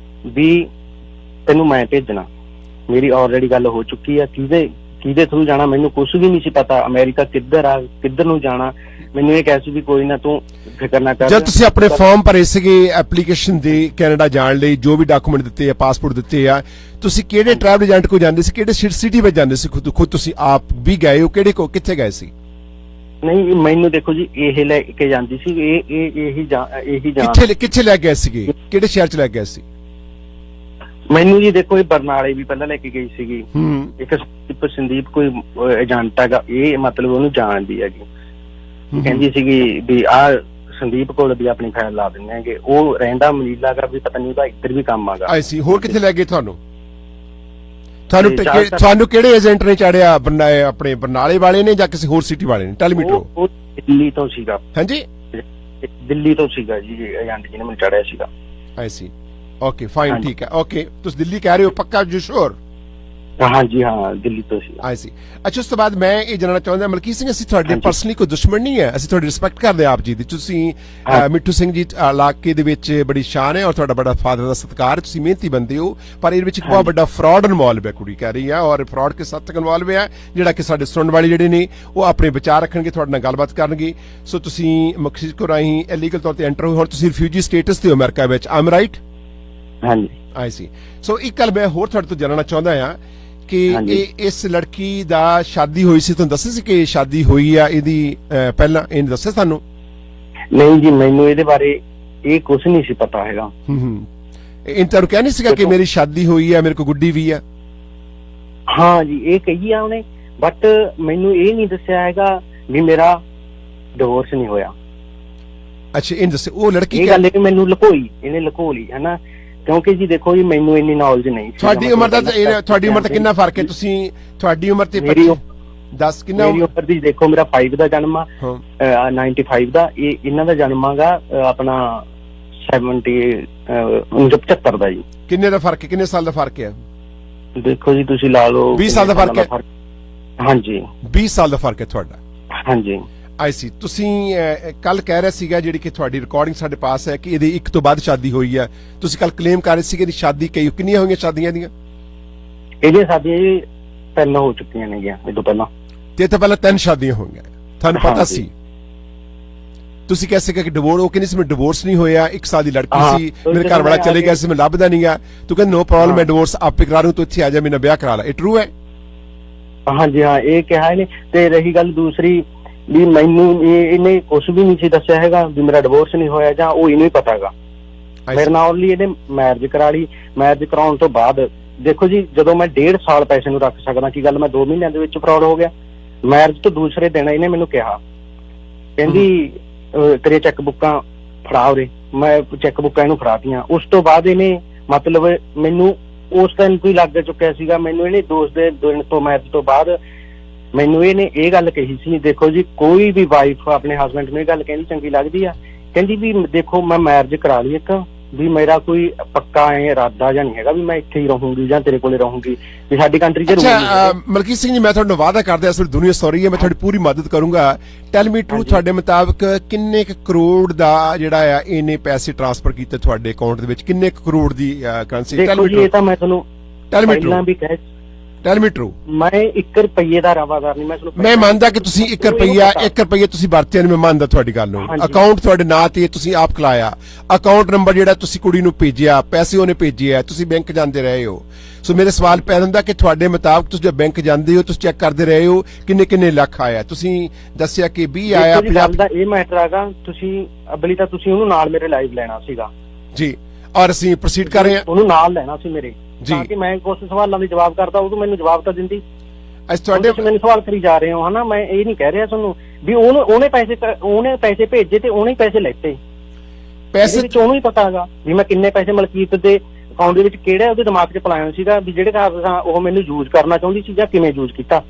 ਵੀ ਤੈਨੂੰ ਮੈਂ ਭੇਜਣਾ, ਮੇਰੀ ਆਲਰੇਡੀ ਗੱਲ ਹੋ ਚੁੱਕੀ ਆ। ਕਿਹਦੇ ਥਰੂ ਜਾਣਾ ਮੈਨੂੰ ਕੁਝ ਵੀ ਨਹੀਂ ਸੀ ਪਤਾ, ਅਮਰੀਕਾ ਕਿੱਧਰ ਨੂੰ ਜਾਣਾ। ਮੈਨੂੰ ਇਹ ਕਹਿ ਸੀ ਵੀ ਕੋਈ ਨਾ ਤੂੰ ਫਿਕਰ ਨਾ ਕਰ।
ਜਦ ਤੁਸੀਂ ਆਪਣੇ ਫਾਰਮ ਭਰੇ ਸੀਗੇ ਐਪਲੀਕੇਸ਼ਨ ਦੇ ਕੈਨੇਡਾ ਜਾਣ ਲਈ, ਜੋ ਵੀ ਡਾਕੂਮੈਂਟ ਦਿੱਤੇ ਆ, ਪਾਸਪੋਰਟ ਦਿੱਤੇ ਆ, ਤੁਸੀਂ ਕਿਹੜੇ ਟਰੈਵਲ ਏਜੰਟ ਕੋਲ ਜਾਂਦੇ ਸੀ? ਕਿਹੜੇ ਸਿਟੀ ਵਿੱਚ ਜਾਂਦੇ ਸੀ? ਖੁਦ ਤੁਸੀਂ ਆਪ ਵੀ ਗਏ ਹੋ? ਕਿੱਥੇ ਗਏ ਸੀ?
ਨਹੀਂ, ਮੈਨੂੰ ਦੇਖੋ ਜੀ ਇਹ ਲੈ ਕੇ ਜਾਂਦੀ ਸੀ, ਇਹੀ
ਕਿੱਥੇ ਲੈ ਗਏ ਸੀਗੇ? ਕਿਹੜੇ ਸ਼ਹਿਰ ਚ ਲੈ ਗਏ ਸੀ?
ਮੈਨੂੰ ਜੀ ਦੇਖੋ ਇਹ ਬਰਨਾਲੇ ਵੀ ਪਹਿਲਾਂ ਲੈ ਕੇ ਗਈ ਸੀਗੀ। ਇੱਕ ਸੰਦੀਪ ਕੋਈ ਏਜੰਟ ਹੈਗਾ, ਇਹ ਮਤਲਬ ਉਹਨੂੰ ਜਾਣਦੀ ਹੈਗੀ। ਕਹਿੰਦੀ ਸੀਗੀ ਵੀ ਆਹ ਸੰਦੀਪ ਕੋਲ ਵੀ ਆਪਣੀ ਫਾਈਲ ਲਾ ਦਿੰਦੇ ਹੈਗੇ। ਉਹ ਰਹਿੰਦਾ ਮਨੀਲਾ ਦਾ, ਵੀ ਪਤਾ ਨਹੀਂ ਉਹਦਾ ਇੱਧਰ ਵੀ ਕੰਮ ਆਗਾ।
ਐਸੀ ਹੋਰ ਕਿੱਥੇ ਲੈ ਗਏ ਤੁਹਾਨੂੰ ਕਿਹੜੇ ਏਜੰਟ ਨੇ ਚਾੜਿਆ? ਆਪਣੇ ਬਰਨਾਲੇ ਵਾਲੇ ਨੇ ਜਾਂ ਕਿਸੇ ਹੋਰ ਸਿਟੀ ਵਾਲੇ ਨੇ? ਟੈਲ ਮੀ ਟਰੂ।
ਉਹ ਦਿੱਲੀ ਤੋਂ ਸੀਗਾ।
ਹਾਂਜੀ,
ਦਿੱਲੀ ਤੋਂ ਸੀਗਾ ਜੀ ਏਜੰਟ ਜੀ ਨੇ ਮੈਨੂੰ ਚਾੜਿਆ ਸੀਗਾ।
ਐਸੀ ਓਕੇ ਫਾਈਨ, ਠੀਕ ਹੈ। ਓਕੇ, ਤੁਸੀਂ ਦਿੱਲੀ ਕਹਿ ਰਹੇ ਹੋ ਪੱਕਾ? ਯੂ ਸ਼ੋਰ?
ਹਾਂਜੀ ਹਾਂ, ਦਿੱਲੀ ਤੋਂ ਸੀ।
ਆਈ ਅੱਛਾ, ਉਸ ਤੋਂ ਬਾਅਦ ਮੈਂ ਇਹ ਜਾਣਨਾ ਚਾਹੁੰਦਾ ਮਲਕੀਤ ਸਿੰਘ, ਅਸੀਂ ਤੁਹਾਡੇ ਪਰਸਨਲੀ ਕੋਈ ਦੁਸ਼ਮਣ ਨਹੀਂ ਹੈ, ਅਸੀਂ ਤੁਹਾਡੀ ਰਿਸਪੈਕਟ ਕਰਦੇ ਆਪ ਜੀ ਦੀ। ਤੁਸੀਂ ਮਿੱਠੂ ਸਿੰਘ ਜੀ ਇਲਾਕੇ ਦੇ ਵਿੱਚ ਬੜੀ ਸ਼ਾਨ ਹੈ ਔਰ ਤੁਹਾਡਾ ਬੜਾ ਫਾਦਰ ਦਾ ਸਤਿਕਾਰ, ਤੁਸੀਂ ਮਿਹਨਤੀ ਬੰਦੇ ਹੋ, ਪਰ ਇਹਦੇ ਵਿੱਚ ਇੱਕ ਬਹੁਤ ਵੱਡਾ ਫਰਾਡ ਇਨਵੋਲਵ ਹੈ, ਕੁੜੀ ਕਹਿ ਰਹੀ ਹੈ, ਔਰ ਫਰਾਡ ਕੇ ਸਾਥ ਤੱਕ ਇਨਵੋਲਵ ਹੈ, ਜਿਹੜਾ ਕਿ ਸਾਡੇ ਸੁਣਨ ਵਾਲੇ ਜਿਹੜੇ ਨੇ ਉਹ ਆਪਣੇ ਵਿਚਾਰ ਰੱਖਣਗੇ, ਤੁਹਾਡੇ ਨਾਲ ਗੱਲਬਾਤ ਕਰਨਗੇ। ਸੋ ਤੁਸੀਂ ਮੈਕਸੀਕੋ ਰਾਹੀਂ ਇਲੀਗਲ ਤੌਰ ਤੇ ਐਂਟਰ ਹੋਏ, ਹੁਣ ਤੁਸੀਂ ਰਿਫਿਊਜੀ ਸਟੇਟਸ ਤੇ ਹੋ ਅਮਰੀਕਾ ਵਿੱਚ, ਆਮ ਰਾਈਟ?
ਹਾਂਜੀ।
ਆਈ ਸੀ। ਸੋ ਇੱਕ ਗੱਲ ਮੈਂ ਹੋਰ ਤੁਹਾਡੇ ਤੋਂ ਜਾਣਨਾ ਚਾਹੁੰਦਾ ਹਾਂ ਕਿ ਇਸ ਲੜਕੀ ਦਾ ਸ਼ਾਦੀ ਹੋਈ ਸੀ, ਤੁਹਾਨੂੰ ਦੱਸਿਆ ਸੀ ਕਿ ਸ਼ਾਦੀ ਹੋਈ ਆ ਇਹਦੀ ਪਹਿਲਾਂ? ਇਹਨੇ ਦੱਸਿਆ ਤੁਹਾਨੂੰ?
ਨਹੀਂ ਜੀ, ਮੈਨੂੰ ਇਹਦੇ ਬਾਰੇ ਇਹ ਕੁਝ ਨਹੀਂ ਸੀ ਪਤਾ ਹੈਗਾ।
ਇਹ ਤੁਹਾਨੂੰ ਕਹਿ ਨਹੀਂ ਸੀਗਾ ਕਿ ਮੇਰੀ ਸ਼ਾਦੀ ਹੋਈ ਆ, ਮੇਰੇ ਕੋਲ ਗੁੱਡੀ ਵੀ ਆ?
ਹਾਂ ਜੀ, ਇਹ ਕਹੀ ਆ ਉਹਨੇ, ਬਟ ਮੈਨੂੰ ਇਹ ਨਹੀਂ ਦੱਸਿਆ ਹੈਗਾ ਵੀ ਮੇਰਾ ਡਿਵੋਰਸ ਨਹੀਂ ਹੋਇਆ।
ਅੱਛਾ, ਇਹਨੇ ਦੱਸਿਆ? ਉਹ ਲੜਕੀ
ਇਹ ਗੱਲ ਮੈਨੂੰ ਇਹਨੇ ਲੁਕੋ ਲਈ ਹੈ ਨਾ, ਕਿਉਂਕਿ ਜੀ ਦੇਖੋ ਜੀ ਮੈਨੂੰ ਇੰਨੀ ਨੌਲੇਜ ਨਹੀਂ ਸੀ।
ਤੁਹਾਡੀ ਉਮਰ ਦਾ ਕਿੰਨਾ ਫਰਕ ਹੈ? ਤੁਹਾਡੀ ਉਮਰ ਤੇ 10 ਕਿੰਨਾ
ਮੇਰੀ ਉਮਰ ਦੀ ਦੇਖੋ, ਮੇਰਾ 5 ਦਾ ਜਨਮ ਆ,
ਹਾਂ
95 ਦਾ, ਇਹਨਾਂ ਦਾ ਜਨਮ ਆਗਾ ਆਪਣਾ 75 ਦਾ ਜੀ।
ਕਿੰਨੇ ਦਾ ਫਰਕ ਹੈ, ਕਿੰਨੇ ਸਾਲ ਦਾ ਫਰਕ ਹੈ?
ਦੇਖੋ ਜੀ ਤੁਸੀਂ ਲਾ ਲਓ
20 ਸਾਲ ਦਾ ਫਰਕ ਹੈ।
ਹਾਂਜੀ
20 ਸਾਲ ਦਾ ਫਰਕ ਹੈ ਤੁਹਾਡਾ।
ਹਾਂਜੀ
ਆਈ ਸੀ। ਤੁਸੀਂ ਕੱਲ ਕਹਿ ਰਹੇ ਸੀਗਾ ਜਿਹੜੀ ਕਿ ਤੁਹਾਡੀ ਰਿਕਾਰਡਿੰਗ ਸਾਡੇ ਪਾਸ ਹੈ ਕਿ ਇਹਦੀ 1 ਤੋਂ ਬਾਅਦ ਸ਼ਾਦੀ ਹੋਈ ਹੈ। ਤੁਸੀਂ ਕੱਲ ਕਲੇਮ ਕਰ ਰਹੇ ਸੀਗੇ ਕਿ ਸ਼ਾਦੀ ਕਿੰਨੀਆਂ ਹੋਈਆਂ ਸ਼ਾਦੀਆਂ ਦੀਆਂ?
ਇਹਦੀਆਂ ਸ਼ਾਦੀਆਂ ਜੀ 3 ਹੋ ਚੁੱਕੀਆਂ ਨੇਗੀਆਂ ਇਹ ਤੋਂ ਪਹਿਲਾਂ।
ਤੇ ਇਹ ਤੋਂ ਪਹਿਲਾਂ 3 ਸ਼ਾਦੀਆਂ ਹੋਈਆਂ, ਤੁਹਾਨੂੰ ਪਤਾ
ਹਾਂਜੀ।
ਸੀ? ਤੁਸੀਂ ਕਹਿ ਸਕੇ ਕਿ ਡਿਵੋਰਸ, ਉਹ ਕਹਿੰਦੀ ਸੀ ਮੈਂ ਡਿਵੋਰਸ ਨਹੀਂ ਹੋਇਆ, 1 ਸਾਲ ਦੀ ਲੜਕੀ ਸੀ, ਮੇਰੇ ਘਰ ਵਾਲਾ ਚਲੇ ਗਿਆ ਸੀ, ਮੈਂ ਲੱਭਦਾ ਨਹੀਂ ਗਿਆ, ਤੂੰ ਕਹਿੰਦਾ ਨੋ ਪ੍ਰੋਬਲਮ, ਮੈਂ ਡਿਵੋਰਸ ਆਪੇ ਕਰਾ ਲੂੰ, ਤੂੰ ਇੱਥੇ ਆ ਜਾ, ਮੇਰਾ ਵਿਆਹ ਕਰਾ ਲੈ। ਇਹ ਟਰੂ ਹੈ?
ਹਾਂਜੀ ਹਾਂ, ਇਹ ਕਿਹਾ ਇਹਨੇ। ਤੇ ਰਹੀ ਗੱਲ ਦੂਸਰੀ ਵੀ ਮੈਨੂੰ ਇਹਨੇ ਕੁਝ ਵੀ ਨਹੀਂ ਸੀ ਦੱਸਿਆ ਹੈਗਾ ਵੀ ਮੇਰਾ ਡਿਵੋਰਸ ਨਹੀਂ ਹੋਇਆ ਜਾਂ ਉਹ ਇਹਨੂੰ ਹੀ ਪਤਾ ਹੈਗਾ। ਮੇਰੇ ਨਾਲ ਓਨਲੀ ਇਹਨੇ ਮੈਰਿਜ ਕਰਾ ਲਈ। ਮੈਰਿਜ ਕਰਾਉਣ ਤੋਂ ਬਾਅਦ ਦੇਖੋ ਜੀ, ਜਦੋਂ ਮੈਂ 1.5 ਸਾਲ ਪੈਸੇ ਨੂੰ ਰੱਖ ਸਕਦਾ, ਕੀ ਗੱਲ ਮੈਂ 2 ਮਹੀਨਿਆਂ ਦੇ ਵਿੱਚ ਫਰਾਡ ਹੋ ਗਿਆ? ਮੈਰਿਜ ਤੋਂ ਦੂਸਰੇ ਦਿਨ ਇਹਨੇ ਮੈਨੂੰ ਕਿਹਾ, ਕਹਿੰਦੀ ਤੇਰੇ ਚੈੱਕ ਬੁੱਕਾਂ ਫੜਾ ਉਰੇ। ਮੈਂ ਚੈੱਕ ਬੁੱਕਾਂ ਇਹਨੂੰ ਫੜਾਤੀਆਂ। ਉਸ ਤੋਂ ਬਾਅਦ ਇਹਨੇ ਮਤਲਬ ਮੈਨੂੰ ਉਸ ਟਾਈਮ ਕੋਈ ਲੱਗ ਚੁੱਕਿਆ ਸੀਗਾ। ਮੈਨੂੰ ਇਹਨੇ ਦੋਸਤ ਦੇ ਦਿਨ ਤੋਂ, ਮੈਰਿਜ ਤੋਂ ਬਾਅਦ ਮੈਨੂੰ ਇਹਨੇ ਇਹ ਗੱਲ ਕਹੀ ਸੀ, ਦੇਖੋ ਜੀ ਕੋਈ ਵੀ ਵਾਈਫ ਆਪਣੇ ਹਸਬੈਂਡ ਨੂੰ ਇਹ ਗੱਲ ਕਹਿੰਦੀ ਚੰਗੀ ਲੱਗਦੀ ਆ, ਕਹਿੰਦੀ ਵੀ ਦੇਖੋ ਮੈਂ ਮੈਰਿਜ ਕਰਾ ਲਈ ਇੱਕ, ਵੀ ਮੇਰਾ ਕੋਈ ਪੱਕਾ ਇਰਾਦਾ ਜਾਂ ਨਹੀਂ ਹੈਗਾ ਵੀ ਮੈਂ ਇੱਥੇ ਹੀ ਰਹੂੰਗੀ ਜਾਂ ਤੇਰੇ ਕੋਲੇ ਰਹੂੰਗੀ, ਵੀ ਸਾਡੀ ਕੰਟਰੀ 'ਚ ਰਹੂੰਗੀ।
ਅੱਛਾ ਮਲਕੀਤ ਸਿੰਘ ਜੀ, ਮੈਂ ਤੁਹਾਨੂੰ ਵਾਅਦਾ ਕਰਦਾ ਇਸ ਵੇਲੇ ਦੁਨੀਆ ਸੌਰੀ ਹੈ, ਮੈਂ ਤੁਹਾਡੀ ਪੂਰੀ ਮਦਦ ਕਰੂੰਗਾ। ਟੈਲ ਮੀ ਟਰੂ, ਤੁਹਾਡੇ ਮੁਤਾਬਕ ਕਿੰਨੇ ਕੁ ਕਰੋੜ ਦਾ ਜਿਹੜਾ ਆ ਇਹਨੇ ਪੈਸੇ ਟ੍ਰਾਂਸਫਰ ਕੀਤੇ ਤੁਹਾਡੇ ਅਕਾਊਂਟ ਦੇ ਵਿੱਚ? ਕਿੰਨੇ ਕੁ ਕਰੋੜ ਦੀ ਕਰੰਸੀ?
ਦੇਖੋ ਜੀ ਇਹ ਤਾਂ ਮੈਂ ਤੁਹਾਨੂੰ ਪਹਿਲਾਂ ਵੀ ਕਹਿ,
ਟੈਲ ਮੀ ਟਰੂ।
ਮੈਂ 1 ਰੁਪਈਏ ਦਾ ਰਵਾਦਾਰ ਨਹੀਂ।
ਮੈਂ ਮੰਨਦਾ ਕਿ ਤੁਸੀਂ 1 ਰੁਪਈਆ ਤੁਸੀਂ ਵਰਤਿਆ ਨਹੀਂ, ਮੈਂ ਮੰਨਦਾ ਤੁਹਾਡੀ ਗੱਲ ਨੂੰ। ਅਕਾਊਂਟ ਤੁਹਾਡੇ ਨਾਂ ਤੇ ਤੁਸੀਂ ਆਪ ਖੁਲਾਇਆ, ਅਕਾਊਂਟ ਨੰਬਰ ਜਿਹੜਾ ਤੁਸੀਂ ਕੁੜੀ ਨੂੰ ਭੇਜਿਆ, ਪੈਸੇ ਉਹਨੇ ਭੇਜੇ ਆ, ਤੁਸੀਂ ਬੈਂਕ ਜਾਂਦੇ ਰਹੇ ਹੋ। ਸੋ ਮੇਰੇ ਸਵਾਲ ਪੈਦਾ ਹੁੰਦਾ ਕਿ ਤੁਹਾਡੇ ਮੁਤਾਬਕ ਤੁਸੀਂ ਜਦ ਬੈਂਕ ਜਾਂਦੇ ਹੋ ਤੁਸੀਂ ਚੈੱਕ ਕਰਦੇ ਰਹੇ ਹੋ ਕਿੰਨੇ ਲੱਖ ਆਇਆ? ਤੁਸੀਂ ਦੱਸਿਆ ਕਿ 20 ਆਇਆ।
ਗੱਲ ਦਾ ਇਹ ਮੈਟਰ ਹੈਗਾ, ਤੁਸੀਂ ਅਬਲੀ ਤਾਂ ਤੁਸੀਂ ਉਹਨੂੰ ਨਾਲ ਮੇਰੇ ਲਾਈਵ ਲੈਣਾ ਸੀਗਾ
ਜੀ, ਔਰ ਅਸੀਂ ਪ੍ਰੋਸੀਡ ਕਰ ਰਹੇ ਹਾਂ।
ਉਹਨੂੰ ਨਾਲ ਲੈਣਾ ਸੀ ਮੇਰੇ,
ਜੀ,
ਤਾਂ ਕਿ ਮੈਂ ਕੁਝ ਸਵਾਲਾਂ ਦੇ ਜਵਾਬ ਕਰਦਾ, ਉਹ ਮੈਨੂੰ ਜਵਾਬ ਤਾਂ ਦਿੰਦੀ।
ਅੱਜ ਤੁਹਾਡੇ
ਮੈਨੂੰ ਸਵਾਲ ਕਰੀ ਜਾ ਰਹੇ ਹੋ ਹਨਾ, ਮੈਂ ਇਹ ਨਹੀਂ ਕਹਿ ਰਿਹਾ ਤੁਹਾਨੂੰ ਵੀ ਉਹਨੇ ਪੈਸੇ ਭੇਜੇ ਤੇ ਉਹਨੇ ਪੈਸੇ ਲੈਤੇ। ਪੈਸੇ ਵਿੱਚ ਉਹਨੂੰ ਹੀ ਪਤਾ ਹੈਗਾ ਵੀ ਮੈਂ ਕਿੰਨੇ ਪੈਸੇ ਮਲਕੀਤ ਦੇ ਅਕਾਊਂਟ ਦੇ ਵਿੱਚ ਕਿਹੜਾ ਉਹਦੇ ਦਿਮਾਗ 'ਚ ਪਲਾਨ ਸੀਗਾ, ਵੀ ਜਿਹੜੇ ਕਾਰਨ ਉਹ ਮੈਨੂੰ ਯੂਜ਼ ਕਰਨਾ ਚਾਹੁੰਦੀ ਸੀ ਜਾਂ ਕਿਵੇਂ ਯੂਜ਼ ਕੀਤਾ,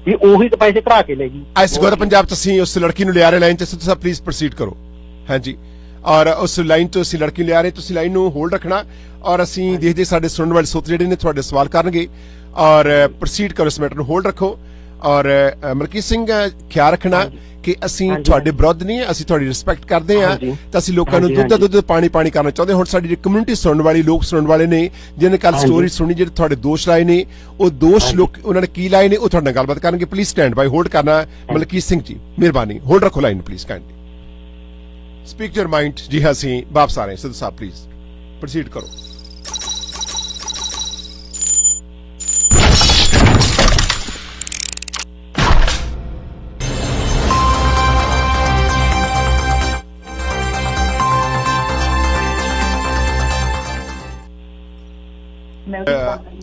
ਵੀ ਉਹੀ ਤਾਂ ਪੈਸੇ ਕਢਾ ਕੇ ਲੈ ਗਈ।
ਇਸ ਗੌਰ ਪੰਜਾਬ 'ਚ ਅਸੀਂ ਉਸ ਲੜਕੀ ਨੂੰ ਲਿਆ ਰਹੇ ਲਾਈਨ 'ਚ, ਤੁਸੀਂ ਪਲੀਜ਼ ਪ੍ਰੋਸੀਡ ਕਰੋ। ਹਾਂਜੀ, ਔਰ ਉਸ ਲਾਈਨ ਤੋਂ ਅਸੀਂ ਲੜਕੀ ਲਿਆ ਰਹੇ, ਤੁਸੀਂ ਲਾਈਨ ਨੂੰ ਹੋਲਡ ਰੱਖਣਾ ਔਰ ਅਸੀਂ ਦੇਖਦੇ ਸਾਡੇ ਸੁਣਨ ਵਾਲੇ ਸੋਤ ਜਿਹੜੇ ਨੇ ਤੁਹਾਡੇ ਸਵਾਲ ਕਰਨਗੇ ਔਰ ਪ੍ਰੋਸੀਡ ਕਰੋ, ਇਸ ਮੈਟਰ ਨੂੰ ਹੋਲਡ ਰੱਖੋ। ਔਰ ਮਲਕੀਤ ਸਿੰਘ ਖਿਆਲ ਰੱਖਣਾ ਕਿ ਅਸੀਂ ਤੁਹਾਡੇ ਵਿਰੁੱਧ ਨਹੀਂ, ਅਸੀਂ ਤੁਹਾਡੀ ਰਿਸਪੈਕਟ ਕਰਦੇ ਹਾਂ, ਤਾਂ ਅਸੀਂ ਲੋਕਾਂ ਨੂੰ ਦੁੱਧ ਪਾਣੀ ਕਰਨਾ ਚਾਹੁੰਦੇ। ਹੁਣ ਸਾਡੀ ਕਮਿਊਨਿਟੀ ਸੁਣਨ ਵਾਲੀ ਲੋਕ ਸੁਣਨ ਵਾਲੇ ਨੇ ਜਿਹਨੇ ਕੱਲ ਸਟੋਰੀ ਸੁਣੀ, ਜਿਹੜੇ ਤੁਹਾਡੇ ਦੋਸ਼ ਲਾਏ ਨੇ, ਉਹ ਦੋਸ਼ ਲੋਕ ਉਹਨਾਂ ਨੇ ਕੀ ਲਾਏ ਨੇ ਉਹ ਤੁਹਾਡੇ ਨਾਲ ਗੱਲਬਾਤ ਕਰਨਗੇ। ਪਲੀਜ਼ ਸਟੈਂਡ ਬਾਈ, ਹੋਲਡ ਕਰਨਾ ਮਲਕੀਤ ਸਿੰਘ ਜੀ, ਮਿਹਰਬਾਨੀ ਹੋਲਡ ਰੱਖੋ line please kindly. Speak your mind. ਜੀ ਹਾਂ, ਅਸੀਂ ਵਾਪਸ ਆ ਰਹੇ ਹਾਂ। ਸਿੱਧੂ ਸਾਹਿਬ ਪਲੀਜ਼ ਪ੍ਰੋਸੀਡ ਕਰੋ।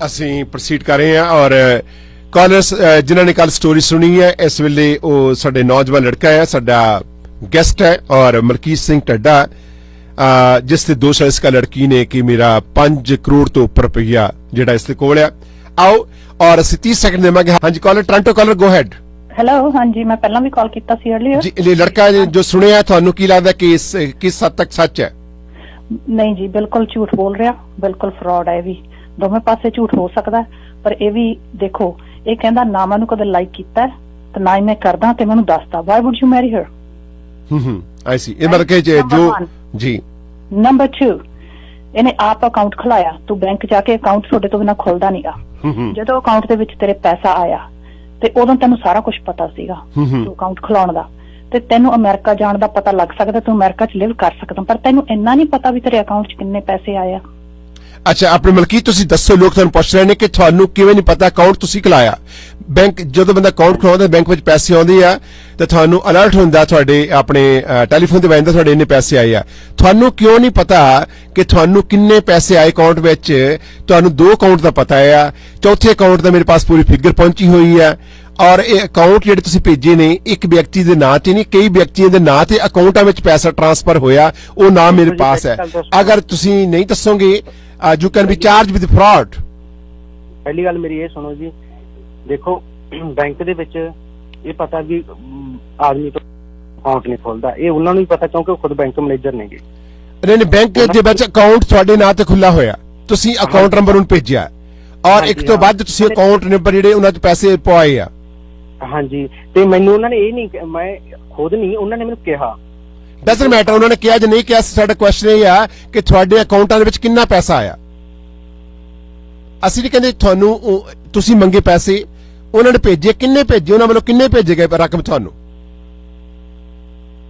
ਅਸੀਂ ਪ੍ਰੋਸੀਡ ਕਰ ਰਹੇ ਹਾਂ ਔਰ ਕਾਲਰਸ ਜਿਨ੍ਹਾਂ ਨੇ ਕੱਲ ਸਟੋਰੀ ਸੁਣੀ ਹੈ, ਇਸ ਵੇਲੇ ਉਹ ਸਾਡੇ ਨੌਜਵਾਨ ਲੜਕਾ ਹੈ, ਸਾਡਾ ਗੈਸਟ ਹੈ ਔਰ ਮਲਕੀਤ ਸਿੰਘ ਢੱਡਾ, ਜਿਸ ਤੇ ਦੋਸ਼ ਹੈ ਇਸका ਲੜਕੀ ਨੇ ਕਿ ਮੇਰਾ 5 ਕਰੋੜ ਤੋਂ ਉੱਪਰ ਰੁਪਈਆ ਜਿਹੜਾ ਇਸ ਦੇ ਕੋਲ ਆ। ਆਓ ਔਰ ਅਸੀਂ 30 ਸੈਕਿੰਡ ਦੇਵਾਂਗੇ। ਹਾਂਜੀ caller, Toronto caller, go ahead.
Hello, ਹਾਂਜੀ ਮੈਂ ਪਹਿਲਾਂ ਵੀ ਕਾਲ ਕੀਤਾ ਸੀ ਅਰਲੀਅਰ
ਜੀ। ਇਹ ਲੜਕਾ ਜੋ ਸੁਣਿਆ ਤੁਹਾਨੂੰ ਕੀ ਲੱਗਦਾ ਕਿ ਕਿਸ ਹੱਦ ਤੱਕ ਸੱਚ ਹੈ?
ਨਹੀਂ ਜੀ, ਬਿਲਕੁਲ ਝੂਠ ਬੋਲ ਰਿਹਾ, ਬਿਲਕੁਲ ਫਰਾਡ ਹੈ। ਇਹ ਵੀ ਦੋਵੇਂ ਪਾਸੇ ਝੂਠ ਹੋ ਸਕਦਾ, ਪਰ ਇਹ ਵੀ ਦੇਖੋ, ਇਹ ਕਹਿੰਦਾ ਨਾ ਮੈਨੂੰ ਕਦੇ ਲਾਈਕ ਕੀਤਾ ਤੇ ਨਾ ਹੀ ਮੈਂ ਕਰਦਾ ਤੇ ਮੈਨੂੰ ਦੱਸਦਾ। ਵਾਈ ਵੁੱਡ ਯੂ ਮੈਰੀ ਹਰ?
ਆਈ ਸੀ। ਇਹ ਮਤਲਬ ਕਿ ਜੋ ਜੀ।
ਨੰਬਰ 2, ਇਹਨੇ ਆਪ ਅਕਾਊਂਟ ਖੁਲਾਇਆ, ਤੂੰ ਬੈਂਕ ਜਾ ਕੇ ਅਕਾਊਂਟ ਤੁਹਾਡੇ ਤੋਂ ਬਿਨਾ ਖੁੱਲਦਾ ਨਹੀਂਗਾ। ਜਦੋਂ ਅਕਾਊਂਟ ਦੇ ਵਿੱਚ ਤੇਰੇ ਪੈਸਾ ਆਇਆ ਤੇ ਉਦੋਂ ਤੈਨੂੰ ਸਾਰਾ ਕੁਝ ਪਤਾ ਸੀਗਾ ਤੂੰ ਅਕਾਊਂਟ ਖੁਲਾਉਣ ਦਾ, ਤੇ ਤੈਨੂੰ ਅਮਰੀਕਾ ਜਾਣ ਦਾ ਪਤਾ ਲੱਗ ਸਕਦਾ, ਤੂੰ ਅਮਰੀਕਾ 'ਚ ਲਿਵ ਕਰ ਸਕਦਾ, ਪਰ ਤੈਨੂੰ ਇੰਨਾ ਨਹੀਂ ਪਤਾ ਵੀ ਤੇਰੇ ਅਕਾਊਂਟ 'ਚ ਕਿੰਨੇ ਪੈਸੇ ਆਏ ਆ।
ਅੱਛਾ, ਆਪਣੇ ਮਲਕੀਤ ਤੁਸੀਂ ਦੱਸੋ, ਲੋਕ ਤੁਹਾਨੂੰ ਪੁੱਛ ਰਹੇ ਨੇ ਕਿ ਤੁਹਾਨੂੰ ਕਿਵੇਂ ਨਹੀਂ ਪਤਾ ਅਕਾਊਂਟ ਤੁਸੀਂ ਖੁਲਾਇਆ? ਬੈਂਕ ਜਦੋਂ ਬੰਦਾ ਅਕਾਊਂਟ ਖੁਲਾਉਂਦਾ, ਬੈਂਕ ਵਿੱਚ ਪੈਸੇ ਆਉਂਦੇ ਆ ਤੇ ਤੁਹਾਨੂੰ ਅਲਰਟ ਹੁੰਦਾ ਤੁਹਾਡੇ ਆਪਣੇ ਟੈਲੀਫੋਨ ਤੇ ਵੱਜਦਾ ਤੁਹਾਡੇ ਇੰਨੇ ਪੈਸੇ ਆਏ ਆ। ਤੁਹਾਨੂੰ ਕਿਉਂ ਨਹੀਂ ਪਤਾ ਕਿ ਤੁਹਾਨੂੰ ਕਿੰਨੇ ਪੈਸੇ ਆਏ ਅਕਾਊਂਟ ਵਿੱਚ? ਤੁਹਾਨੂੰ 2 ਅਕਾਊਂਟ ਦਾ ਪਤਾ ਆ, ਚੌਥੇ ਅਕਾਊਂਟ ਦਾ ਮੇਰੇ ਪਾਸ ਪੂਰੀ ਫਿਗਰ ਪਹੁੰਚੀ ਹੋਈ ਆ। ਔਰ ਇਹ ਅਕਾਊਂਟ ਜਿਹੜੇ ਤੁਸੀਂ ਭੇਜੇ ਨੇ ਇੱਕ ਵਿਅਕਤੀ ਦੇ ਨਾਂ ਤੇ ਨਹੀਂ, ਕਈ ਵਿਅਕਤੀਆਂ ਦੇ ਨਾਂ ਤੇ ਅਕਾਊਂਟਾਂ ਵਿੱਚ ਪੈਸਾ ਟ੍ਰਾਂਸਫਰ ਹੋਇਆ, ਉਹ ਨਾਮ ਮੇਰੇ ਪਾਸ ਹੈ। ਅਗਰ ਤੁਸੀਂ ਨਹੀਂ ਦੱਸੋਗੇ you can be charged with fraud।
ਪਹਿਲੀ ਗੱਲ ਮੇਰੀ ਇਹ ਸੁਣੋ ਜੀ, ਦੇਖੋ ਬੈਂਕ ਦੇ ਵਿੱਚ ਇਹ ਪਤਾ ਵੀ ਆਦਮੀ ਤੋਂ ਅਕਾਊਂਟ ਨਹੀਂ ਖੋਲਦਾ, ਇਹ ਉਹਨਾਂ ਨੂੰ ਹੀ ਪਤਾ ਕਿਉਂਕਿ ਉਹ ਖੁਦ ਬੈਂਕ ਮੈਨੇਜਰ ਨੇਗੇ।
ਨਹੀਂ ਬੈਂਕ ਦੇ ਵਿੱਚ ਅਕਾਊਂਟ ਤੁਹਾਡੇ ਨਾਂ ਤੇ ਖੁੱਲਾ ਹੋਇਆ, ਤੁਸੀਂ ਅਕਾਊਂਟ ਨੰਬਰ ਉਹਨੂੰ ਭੇਜਿਆ ਔਰ ਇੱਕ ਤੋਂ ਬਾਅਦ ਤੁਸੀਂ ਅਕਾਊਂਟ ਨੰਬਰ ਜਿਹੜੇ ਉਹਨਾਂ 'ਚ ਪੈਸੇ ਪਵਾਏ ਆ।
ਹਾਂਜੀ, ਤੇ ਮੈਨੂੰ ਉਹਨਾਂ ਨੇ ਇਹ ਨਹੀਂ, ਮੈਂ ਖੁਦ ਨਹੀਂ, ਉਹਨਾਂ ਨੇ ਮੈਨੂੰ ਕਿਹਾ।
ਡਸਨਟ ਮੈਟਰ ਉਹਨਾਂ ਨੇ ਕਿਹਾ ਜਾਂ ਨਹੀਂ ਕਿਹਾ, ਸਾਡਾ ਕੁਐਸਚਨ ਇਹ ਆ ਕਿ ਤੁਹਾਡੇ ਅਕਾਊਂਟਾਂ ਦੇ ਵਿੱਚ ਕਿੰਨਾ ਪੈਸਾ ਆਇਆ। ਅਸੀਂ ਨਹੀਂ ਕਹਿੰਦੇ ਤੁਹਾਨੂੰ ਤੁਸੀਂ ਮੰਗੇ ਪੈਸੇ, ਉਹਨਾਂ ਨੇ ਭੇਜੇ, ਕਿੰਨੇ ਭੇਜੇ, ਉਹਨਾਂ ਵੱਲੋਂ ਕਿੰਨੇ ਭੇਜੇ ਗਏ ਰਕਮ ਤੁਹਾਨੂੰ?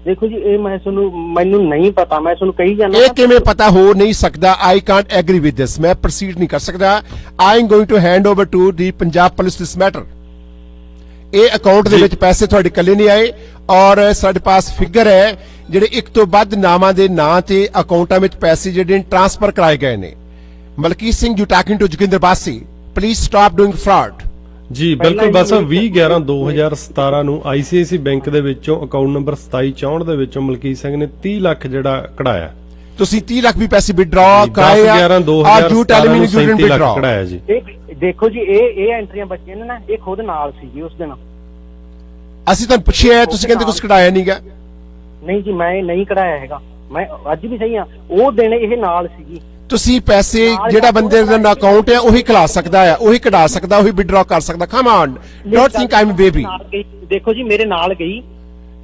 ਦੇਖੋ ਜੀ, ਇਹ ਮੈਨੂੰ ਨਹੀਂ ਪਤਾ, ਮੈਂ ਤੁਹਾਨੂੰ ਕਹੀ ਜਾਂਦਾ।
ਇਹ ਕਿਵੇਂ ਪਤਾ ਹੋ ਨਹੀਂ ਸਕਦਾ? I can't agree with this, ਮੈਂ ਪ੍ਰੋਸੀਡ ਨਹੀਂ ਕਰ ਸਕਦਾ। I am going to hand over to the Punjab police this matter. ਇਹ ਅਕਾਊਂਟ ਦੇ ਵਿੱਚ ਪੈਸੇ ਤੁਹਾਡੇ ਇਕੱਲੇ ਨਹੀਂ ਆਏ ਔਰ ਸਾਡੇ ਪਾਸ ਫਿਗਰ ਹੈ ਜਿਹੜੇ ਇੱਕ ਤੋਂ ਵੱਧ ਨਾਮਾਂ ਦੇ ਨਾਂ ਤੇ ਅਕਾਊਂਟਾਂ ਵਿੱਚ ਪੈਸੇ ਜਿਹੜੇ ਟ੍ਰਾਂਸਫਰ ਕਰਾਏ ਗਏ ਨੇ। Malkit Singh, you talking to Joginder Bassi, please stop doing fraud.
ਜੀ ਬਿਲਕੁਲ, ਬਸ 20/11/2017 ਨੂੰ ਆਈਸੀਆਈਸੀ ਬੈਂਕ ਦੇ ਵਿੱਚੋਂ ਅਕਾਊਂਟ ਨੰਬਰ 2764 ਦੇ ਵਿੱਚੋਂ ਮਲਕੀਤ ਸਿੰਘ ਨੇ 30 ਲੱਖ ਜਿਹੜਾ ਕਢਾਇਆ।
ਤੁਸੀਂ 30 ਲੱਖ ਵੀ ਪੈਸੇ ਵਿਡਰਾ ਕਰਾਏ ਆ?
10/11/2017 ਨੂੰ 37 ਲੱਖ ਕਢਾਇਆ ਜੀ।
ਦੇਖੋ ਜੀ, ਇਹ ਐਂਟਰੀਆਂ ਬੱਚੀਆਂ ਨੇ ਨਾ, ਇਹ ਖੁਦ ਨਾਲ ਸੀਗੀ ਉਸ ਦਿਨ।
ਅਸੀਂ ਤੁਹਾਨੂੰ ਪੁੱਛਿਆ, ਤੁਸੀਂ ਕਹਿੰਦੇ ਕੁਝ ਕਢਾਇਆ ਨਹੀਂਗਾ।
ਨਹੀਂ ਜੀ, ਮੈਂ ਨਹੀਂ ਕਢਾਇਆ ਹੈਗਾ, ਮੈਂ ਅੱਜ ਵੀ ਸਹੀ ਆ। ਉਹ ਦਿਨ ਇਹ ਨਾਲ ਸੀਗੀ।
ਤੁਸੀਂ ਪੈਸੇ ਜਿਹੜਾ ਬੰਦੇ ਦਾ ਅਕਾਊਂਟ ਹੈ ਉਹੀ ਖਿਲਾ ਸਕਦਾ ਹੈ, ਉਹੀ ਕਢਾ ਸਕਦਾ, ਉਹੀ ਵਿਡਰਾ ਕਰ ਸਕਦਾ। Come on, don't think I am baby.
ਦੇਖੋ ਜੀ, ਮੇਰੇ ਨਾਲ ਗਈ।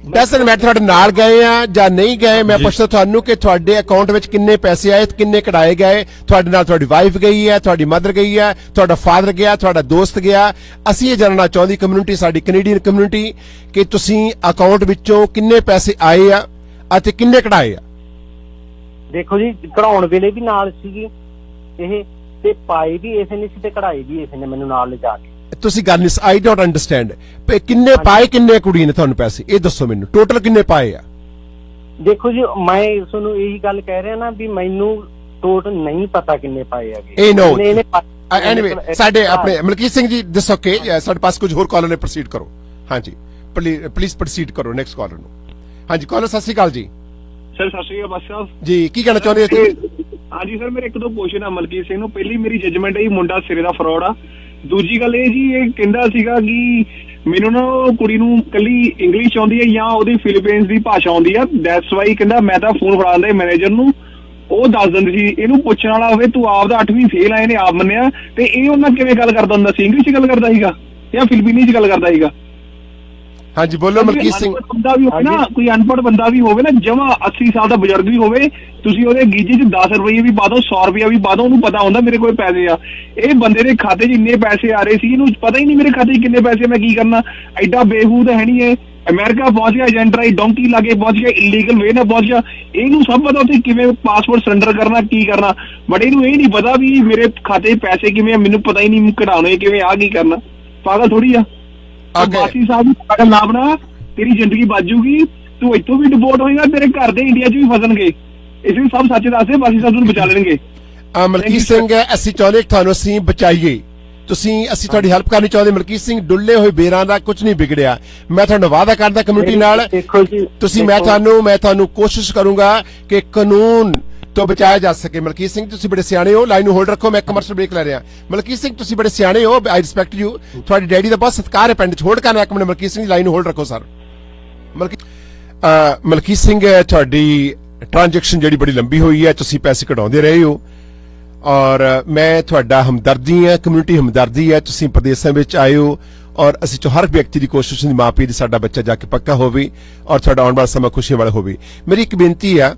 ਡਸਨਟ ਮੈਟਰ ਤੁਹਾਡੇ ਨਾਲ ਗਏ ਆ ਜਾਂ ਨਹੀਂ ਗਏ, ਮੈਂ ਪੁੱਛਦਾ ਤੁਹਾਨੂੰ ਕਿ ਤੁਹਾਡੇ ਅਕਾਊਂਟ ਵਿੱਚ ਕਿੰਨੇ ਪੈਸੇ ਆਏ, ਕਿੰਨੇ ਕਢਾਏ ਗਏ। ਤੁਹਾਡੇ ਨਾਲ ਤੁਹਾਡੀ ਵਾਈਫ ਗਈ ਹੈ, ਤੁਹਾਡੀ ਮਦਰ ਗਈ ਹੈ, ਤੁਹਾਡਾ ਫਾਦਰ ਗਿਆ, ਤੁਹਾਡਾ ਦੋਸਤ ਗਿਆ। ਅਸੀਂ ਇਹ ਜਾਣਨਾ ਚਾਹੁੰਦੀ ਕਮਿਊਨਿਟੀ, ਸਾਡੀ ਕੈਨੇਡੀਅਨ ਕਮਿਊਨਿਟੀ, ਕਿ ਤੁਸੀਂ ਅਕਾਊਂਟ ਵਿੱਚੋਂ ਕਿੰਨੇ ਪੈਸੇ ਆਏ ਆ ਅਤੇ ਕਿੰਨੇ ਕਢਾਏ ਆ।
ਦੇਖੋ ਜੀ, ਕਢਾਉਣ ਵੇਲੇ ਵੀ ਨਾਲ ਸੀਗੀ ਇਹ, ਤੇ ਪਾਏ ਵੀ ਇਸੇ ਨੇ ਸੀ ਤੇ ਕਢਾਈ ਵੀ ਇਸੇ ਨੇ ਮੈਨੂੰ ਨਾਲ ਲਿਜਾ ਕੇ।
ਤੁਸੀਂ ਗੱਲ ਨਹੀਂ, ਆਈ ਡੋਂਟ ਅੰਡਰਸਟੈਂਡ। ਕਿੰਨੇ ਪਾਏ, ਕਿੰਨੇ ਕੁੜੀ ਨੇ ਤੁਹਾਨੂੰ ਪੈਸੇ, ਇਹ ਦੱਸੋ ਮੈਨੂੰ, ਟੋਟਲ ਕਿੰਨੇ ਪਾਏ ਆ?
ਦੇਖੋ ਜੀ, ਮੈਂ ਤੁਹਾਨੂੰ ਇਹੀ ਗੱਲ ਕਹਿ ਰਿਹਾ ਨਾ ਵੀ ਮੈਨੂੰ ਟੋਟਲ ਨਹੀਂ ਪਤਾ ਕਿੰਨੇ ਪਾਏ ਹੈਗੇ।
ਇਹ ਨੋ ਐਨੀਵੇ, ਸਾਡੇ ਆਪਣੇ ਮਲਕੀਤ ਸਿੰਘ ਜੀ ਦਿਸ ਓਕੇ, ਸਾਡੇ ਪਾਸ ਕੁਝ ਹੋਰ ਕਾਲਰ ਨੇ, ਪ੍ਰੋਸੀਡ ਕਰੋ। ਹਾਂਜੀ ਪਲੀਜ਼ ਪ੍ਰੋਸੀਡ ਕਰੋ ਨੈਕਸਟ ਕਾਲਰ ਨੂੰ। ਹਾਂਜੀ ਕਾਲਰ, ਸਤਿ ਸ਼੍ਰੀ ਅਕਾਲ ਜੀ।
ਸਰ ਸਤਿ ਸ਼੍ਰੀ ਅਕਾਲ ਬਾਦਸ਼ਾਹ ਸਾਹਿਬ
ਜੀ, ਕੀ ਕਹਿਣਾ ਚਾਹੁੰਦੇ ਹੋ?
ਹਾਂਜੀ ਸਰ, ਮੇਰੇ ਇੱਕ ਦੋ ਕੁਐਸਚਨ ਆ ਮਲਕੀਤ ਸਿੰਘ ਨੂੰ। ਪਹਿਲੀ ਮੇਰੀ ਜਜਮੈਂਟ ਹੈ ਮੁੰਡਾ ਸਿਰੇ ਦਾ ਫਰਾਡ ਆ। ਦੂਜੀ ਗੱਲ ਇਹ ਜੀ, ਇਹ ਕਹਿੰਦਾ ਸੀਗਾ ਕਿ ਮੈਨੂੰ ਨਾ ਉਹ ਕੁੜੀ ਨੂੰ ਕੱਲੀ ਇੰਗਲਿਸ਼ ਆਉਂਦੀ ਹੈ ਜਾਂ ਉਹਦੀ ਫਿਲੀਪੀਨਸ ਦੀ ਭਾਸ਼ਾ ਆਉਂਦੀ ਆ, ਦੈਟਸ ਵਾਈ ਕਹਿੰਦਾ ਮੈਂ ਤਾਂ ਫੋਨ ਫੜਾ ਦਿੰਦਾ ਮੈਨੇਜਰ ਨੂੰ, ਉਹ ਦੱਸ ਦਿੰਦੀ ਸੀ। ਇਹਨੂੰ ਪੁੱਛਣ ਵਾਲਾ ਹੋਵੇ, ਤੂੰ ਆਪ ਦਾ 8ਵੀਂ ਫੇਲ ਆਏ ਨੇ ਆਪ ਮੰਨਿਆ, ਤੇ ਇਹ ਉਹਨਾਂ ਕਿਵੇਂ ਗੱਲ ਕਰਦਾ ਹੁੰਦਾ ਸੀ? ਇੰਗਲਿਸ਼ ਚ ਗੱਲ ਕਰਦਾ ਸੀਗਾ ਜਾਂ ਫਿਲੀਪੀਨੀ ਚ ਗੱਲ ਕਰਦਾ ਸੀਗਾ?
ਹਾਂਜੀ ਬੋਲੋ ਮਲਕੀਤ ਸਿੰਘ।
ਬੰਦਾ ਵੀ ਹੋਵੇ ਨਾ, ਕੋਈ ਅਨਪੜ੍ਹ ਬੰਦਾ ਵੀ ਹੋਵੇ ਨਾ, ਜਮਾ 80 ਸਾਲ ਦਾ ਬਜ਼ੁਰਗ ਵੀ ਹੋਵੇ, ਤੁਸੀਂ ਉਹਦੇ ਗੀਜੇ 'ਚ 10 ਰੁਪਏ ਵੀ ਪਾ ਦੋ, 100 ਰੁਪਇਆ ਵੀ ਪਾ ਦੋ, ਉਹਨੂੰ ਪਤਾ ਹੁੰਦਾ ਮੇਰੇ ਕੋਲ ਪੈਸੇ ਆ। ਇਹ ਬੰਦੇ ਦੇ ਖਾਤੇ 'ਚ ਇੰਨੇ ਪੈਸੇ ਆ ਰਹੇ ਸੀ, ਇਹਨੂੰ ਪਤਾ ਹੀ ਨਹੀਂ ਮੇਰੇ ਖਾਤੇ 'ਚ ਕਿੰਨੇ ਪੈਸੇ, ਮੈਂ ਕੀ ਕਰਨਾ। ਐਡਾ ਬੇਹੂਦ ਹੈ ਨਹੀਂ ਇਹ। ਅਮਰੀਕਾ ਪਹੁੰਚ ਗਿਆ, ਏਜੰਟ ਰਾਈ ਡੋਂਕੀ ਲਾ ਕੇ ਪਹੁੰਚ ਗਿਆ, ਇਲੀਗਲ ਵੇ ਨਾਲ ਪਹੁੰਚ ਗਿਆ। ਇਹਨੂੰ ਸਭ ਪਤਾ ਉੱਥੇ ਕਿਵੇਂ ਪਾਸਪੋਰਟ ਸਰੈਂਡਰ ਕਰਨਾ, ਕੀ ਕਰਨਾ, ਬਟ ਇਹਨੂੰ ਇਹ ਨਹੀਂ ਪਤਾ ਵੀ ਮੇਰੇ ਖਾਤੇ 'ਚ ਪੈਸੇ ਕਿਵੇਂ ਆ, ਮੈਨੂੰ ਪਤਾ ਹੀ ਨਹੀਂ ਕਢਾਉਣੇ ਕਿਵੇਂ, ਆ ਕੀ ਕਰਨਾ। ਪਾਗਲ ਥੋੜੀ ਆ। ਬਾਸੀ ਸਾਹਿਬ ਨੂੰ ਪਾਗਲ ਨਾ ਬਣਾ, ਤੇਰੀ ਜ਼ਿੰਦਗੀ ਬਚ ਜੂਗੀ, ਤੂੰ ਇੱਥੋਂ ਵੀ ਡਿਪੋਰਟ ਹੋਏਗਾ, ਤੇਰੇ ਘਰ ਦੇ ਇੰਡੀਆ 'ਚ ਵੀ ਫਸਣਗੇ। ਇਸ ਲਈ ਸਭ ਸੱਚ ਦੱਸਦੇ, ਬਾਸੀ ਸਾਹਿਬ ਨੂੰ ਬਚਾ ਲੈਣਗੇ।
ਮਲਕੀਤ ਸਿੰਘ, ਅਸੀਂ ਚਾਹੁੰਦੇ ਤੁਹਾਨੂੰ ਅਸੀਂ ਬਚਾਈਏ, ਅਸੀਂ ਤੁਹਾਡੀ ਹੈਲਪ ਕਰਨੀ ਚਾਹੁੰਦੇ। ਮਲਕੀਤ ਸਿੰਘ, ਡੁੱਲੇ ਹੋਏ ਬੇਰਾਂ ਦਾ ਕੁਝ ਨਹੀਂ ਵਿਗੜਿਆ। ਮੈਂ ਤੁਹਾਨੂੰ ਵਾਅਦਾ ਕਰਦਾ ਕਮਿਊਨਿਟੀ ਨਾਲ, ਤੁਸੀਂ ਮੈਂ ਤੁਹਾਨੂੰ ਕੋਸ਼ਿਸ਼ ਕਰੂੰਗਾ ਕਿ ਕਾਨੂੰਨ ਤੋਂ ਬਚਾਇਆ ਜਾ ਸਕੇ। ਮਲਕੀਤ ਸਿੰਘ, ਤੁਸੀਂ ਬੜੇ ਸਿਆਣੇ ਹੋ, ਲਾਈਨ ਨੂੰ ਹੋਲਡ ਰੱਖੋ, ਮੈਂ ਕਮਰਸ਼ੀਅਲ ਬ੍ਰੇਕ ਲੈ ਰਿਹਾ। ਮਲਕੀਤ ਸਿੰਘ, ਤੁਸੀਂ ਬੜੇ ਸਿਆਣੇ ਹੋ, ਆਈ ਰਿਸਪੈਕਟ ਯੂ, ਤੁਹਾਡੀ ਡੈਡੀ ਦਾ ਬਹੁਤ ਸਤਿਕਾਰ ਹੈ ਪਿੰਡ 'ਚ। ਹੋਲਡ ਕਰਨਾ ਇੱਕ ਮਿੰਟ ਮਲਕੀਤ ਸਿੰਘ, ਲਾਈਨ ਨੂੰ ਹੋਲਡ ਰੱਖੋ ਸਰ। ਮਲਕੀਤ ਸਿੰਘ, ਤੁਹਾਡੀ ਟ੍ਰਾਂਜੈਕਸ਼ਨ ਜਿਹੜੀ ਬੜੀ ਲੰਬੀ ਹੋਈ ਹੈ, ਤੁਸੀਂ ਪੈਸੇ ਕਢਾਉਂਦੇ ਰਹੇ ਹੋ ਔਰ ਮੈਂ ਤੁਹਾਡਾ ਹਮਦਰਦੀ ਹੈ, ਕਮਿਊਨਿਟੀ ਹਮਦਰਦੀ ਹੈ। ਤੁਸੀਂ ਪ੍ਰਦੇਸ਼ਾਂ ਵਿੱਚ ਆਏ ਹੋ ਔਰ ਅਸੀਂ ਚ ਹਰ ਵਿਅਕਤੀ ਦੀ ਕੋਸ਼ਿਸ਼ ਹੁੰਦੀ ਮਾਂ ਪਿਓ ਦੀ ਸਾਡਾ ਬੱਚਾ ਜਾ ਕੇ ਪੱਕਾ ਹੋਵੇ ਔਰ ਤੁਹਾਡਾ ਆਉਣ ਵਾਲਾ ਸਮਾਂ ਖੁਸ਼ੀ ਵਾਲਾ ਹੋਵੇ। ਮੇਰੀ ਇੱਕ ਬੇਨਤੀ ਆ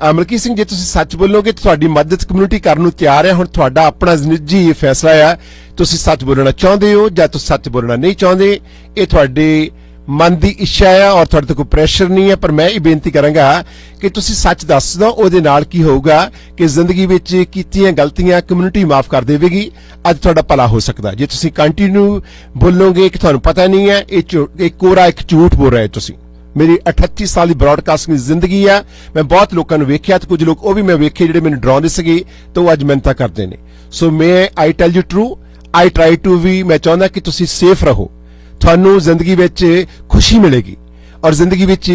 ਮਲਕੀਤ ਸਿੰਘ, ਜੇ ਤੁਸੀਂ ਸੱਚ ਬੋਲੋਗੇ ਤੁਹਾਡੀ ਮਦਦ ਕਮਿਊਨਿਟੀ ਕਰਨ ਨੂੰ ਤਿਆਰ ਹੈ। ਹੁਣ ਤੁਹਾਡਾ ਆਪਣਾ ਨਿੱਜੀ ਫੈਸਲਾ ਆ, ਤੁਸੀਂ ਸੱਚ ਬੋਲਣਾ ਚਾਹੁੰਦੇ ਹੋ ਜਾਂ ਤੁਸੀਂ ਸੱਚ ਬੋਲਣਾ ਨਹੀਂ ਚਾਹੁੰਦੇ, ਇਹ ਤੁਹਾਡੇ ਮਨ ਦੀ ਇੱਛਾ ਆ ਔਰ ਤੁਹਾਡੇ ਤੇ ਕੋਈ ਪ੍ਰੈਸ਼ਰ ਨਹੀਂ ਹੈ। ਪਰ ਮੈਂ ਇਹ ਬੇਨਤੀ ਕਰਾਂਗਾ ਕਿ ਤੁਸੀਂ ਸੱਚ ਦੱਸ ਦਿਓ, ਉਹਦੇ ਨਾਲ ਕੀ ਹੋਊਗਾ ਕਿ ਜ਼ਿੰਦਗੀ ਵਿੱਚ ਕੀਤੀਆਂ ਗਲਤੀਆਂ ਕਮਿਊਨਿਟੀ ਮਾਫ ਕਰ ਦੇਵੇਗੀ, ਅੱਜ ਤੁਹਾਡਾ ਭਲਾ ਹੋ ਸਕਦਾ। ਜੇ ਤੁਸੀਂ ਕੰਟੀਨਿਊ ਬੋਲੋਗੇ ਕਿ ਤੁਹਾਨੂੰ ਪਤਾ ਨਹੀਂ ਹੈ, ਇਹ ਕੋਰਾ ਇੱਕ ਝੂਠ ਬੋਲ ਰਹੇ ਤੁਸੀਂ। ਮੇਰੀ 38 ਸਾਲ ਦੀ ਬ੍ਰਾਡਕਾਸਟਿੰਗ ਜ਼ਿੰਦਗੀ ਆ, ਮੈਂ ਬਹੁਤ ਲੋਕਾਂ ਨੂੰ ਵੇਖਿਆ ਤੇ ਕੁਝ ਲੋਕ ਉਹ ਵੀ ਮੈਂ ਵੇਖੇ ਜਿਹੜੇ ਮੈਨੂੰ ਡਰਾਉਂਦੇ ਸੀਗੇ ਤੇ ਉਹ ਅੱਜ ਮਿਹਨਤਾਂ ਕਰਦੇ ਨੇ। ਸੋ ਮੈਂ I tell you true, I try to ਵੀ, ਮੈਂ ਚਾਹੁੰਦਾ ਕਿ ਤੁਸੀਂ ਸੇਫ ਰਹੋ, ਤੁਹਾਨੂੰ ਜ਼ਿੰਦਗੀ ਵਿੱਚ ਖੁਸ਼ੀ ਮਿਲੇਗੀ ਔਰ ਜ਼ਿੰਦਗੀ ਵਿੱਚ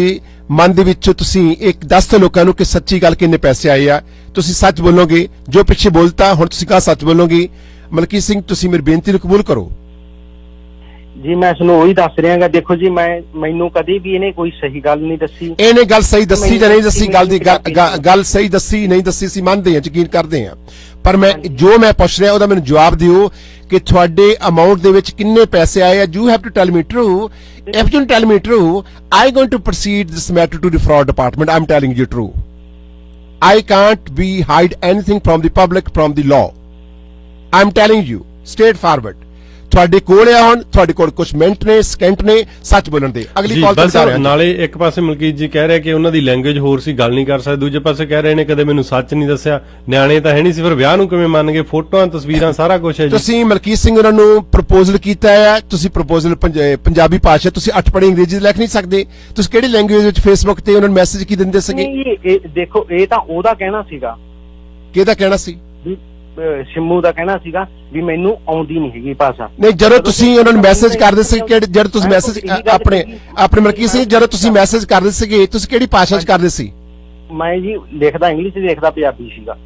ਮਨ ਦੇ ਵਿੱਚ ਤੁਸੀਂ ਇੱਕ ਦੱਸ ਲੋਕਾਂ ਨੂੰ ਕਿ ਸੱਚੀ ਗੱਲ ਕਿੰਨੇ ਪੈਸੇ ਆਏ ਆ। ਤੁਸੀਂ ਸੱਚ ਬੋਲੋਗੇ, ਜੋ ਪਿੱਛੇ ਬੋਲਤਾ ਹੁਣ ਤੁਸੀਂ ਕਹਾ ਸੱਚ ਬੋਲੋਗੇ। ਮਲਕੀਤ ਸਿੰਘ, ਤੁਸੀਂ ਮੇਰੀ ਬੇਨਤੀ ਨੂੰ ਕਬੂਲ ਕਰੋ।
ਜੀ ਮੈਂ ਤੁਹਾਨੂੰ ਉਹੀ ਦੱਸ ਰਿਹਾਗਾ। ਦੇਖੋ ਜੀ ਮੈਨੂੰ ਕਦੇ ਵੀ ਇਹਨੇ ਕੋਈ ਸਹੀ ਗੱਲ ਨਹੀਂ ਦੱਸੀ।
ਇਹਨੇ ਗੱਲ ਸਹੀ ਦੱਸੀ ਜਾਂ ਨਹੀਂ ਦੱਸੀ, ਗੱਲ ਸਹੀ ਦੱਸੀ ਨਹੀਂ ਦੱਸੀ ਸੀ ਮੰਨਦੇ ਹਾਂ, ਯਕੀਨ ਕਰਦੇ ਹਾਂ, ਪਰ ਜੋ ਮੈਂ ਪੁੱਛ ਰਿਹਾ ਉਹਦਾ ਮੈਨੂੰ ਜਵਾਬ ਦਿਓ ਕਿ ਤੁਹਾਡੇ ਅਮਾਉਂਟ ਦੇ ਵਿੱਚ ਕਿੰਨੇ ਪੈਸੇ ਆਏ ਆ। You have to tell me true. If you tell me true, I going to proceed this matter to the fraud department. I am telling you true. I can't be hide anything from the public, from the law. I'm telling you straightforward. ਤੁਹਾਡੇ ਕੋਲ ਆ ਹੁਣ, ਤੁਹਾਡੇ ਕੋਲ ਕੁਝ minute ਨੇ, second ਨੇ ਸੱਚ ਬੋਲਣ ਦੇ। ਅਗਲੀ ਕਾਲ ਤੇ ਜਾ ਰਹੇ ਹਾਂ।
ਨਾਲੇ ਇੱਕ ਪਾਸੇ ਮਲਕੀਤ ਜੀ ਕਹਿ ਰਿਹਾ ਕਿ ਉਹਨਾਂ ਦੀ ਲੈਂਗੁਏਜ ਹੋਰ ਸੀ, ਗੱਲ ਨਹੀਂ ਕਰ ਸਕਦੇ, ਦੂਜੇ ਪਾਸੇ ਕਹਿ ਰਹੇ ਨੇ ਕਦੇ ਮੈਨੂੰ ਸੱਚ ਨਹੀਂ ਦੱਸਿਆ। ਨਿਆਣੇ ਤਾਂ ਹੈ ਨਹੀਂ ਸੀ, ਫਿਰ ਵਿਆਹ ਨੂੰ ਕਿਵੇਂ ਮੰਨ ਗਏ? ਫੋਟੋਆਂ, ਤਸਵੀਰਾਂ, ਸਾਰਾ ਕੁਝ ਹੈ ਜੀ।
ਤੁਸੀਂ ਮਲਕੀਤ ਸਿੰਘ ਉਹਨਾਂ ਨੂੰ ਪ੍ਰਪੋਜ਼ਲ ਕੀਤਾ ਹੈ, ਤੁਸੀਂ ਪ੍ਰਪੋਜ਼ਲ ਪੰਜਾਬੀ ਭਾਸ਼ਾ, ਤੁਸੀਂ 8 ਪੜ੍ਹੇ ਅੰਗਰੇਜ਼ੀ ਲਿਖ ਨਹੀਂ ਸਕਦੇ, ਤੁਸੀਂ ਕਿਹੜੀ ਲੈਂਗੁਏਜ ਵਿੱਚ ਫੇਸਬੁੱਕ ਤੇ ਉਹਨਾਂ ਨੂੰ ਮੈਸੇਜ ਕੀ ਦਿੰਦੇ ਸੀਗੇ?
ਇਹ ਦੇਖੋ, ਇਹ ਤਾਂ ਉਹਦਾ ਕਹਿਣਾ ਸੀਗਾ।
ਕਿਹਦਾ ਕਹਿਣਾ ਸੀ?
ਸਿੰਮੂ ਦਾ ਕਹਿਣਾ ਸੀਗਾ ਵੀ ਮੈਨੂੰ ਆਉਂਦੀ ਨਹੀਂ ਹੈਗੀ ਭਾਸ਼ਾ।
ਨਹੀਂ, ਜਦੋਂ ਤੁਸੀਂ ਉਹਨਾਂ ਨੂੰ ਮੈਸੇਜ ਕਰਦੇ ਸੀ, ਜਦੋਂ ਤੁਸੀਂ ਮੈਸੇਜ ਆਪਣੇ ਮਲਕੀਤ ਸਿੰਘ, ਜਦੋਂ ਤੁਸੀਂ ਮੈਸੇਜ ਕਰਦੇ ਸੀਗੇ, ਤੁਸੀਂ ਕਿਹੜੀ ਭਾਸ਼ਾ 'ਚ ਕਰਦੇ ਸੀ?
ਮੈਂ ਜੀ ਲਿਖਦਾ ਇੰਗਲਿਸ਼, ਲਿਖਦਾ ਪੰਜਾਬੀ ਸੀਗਾ।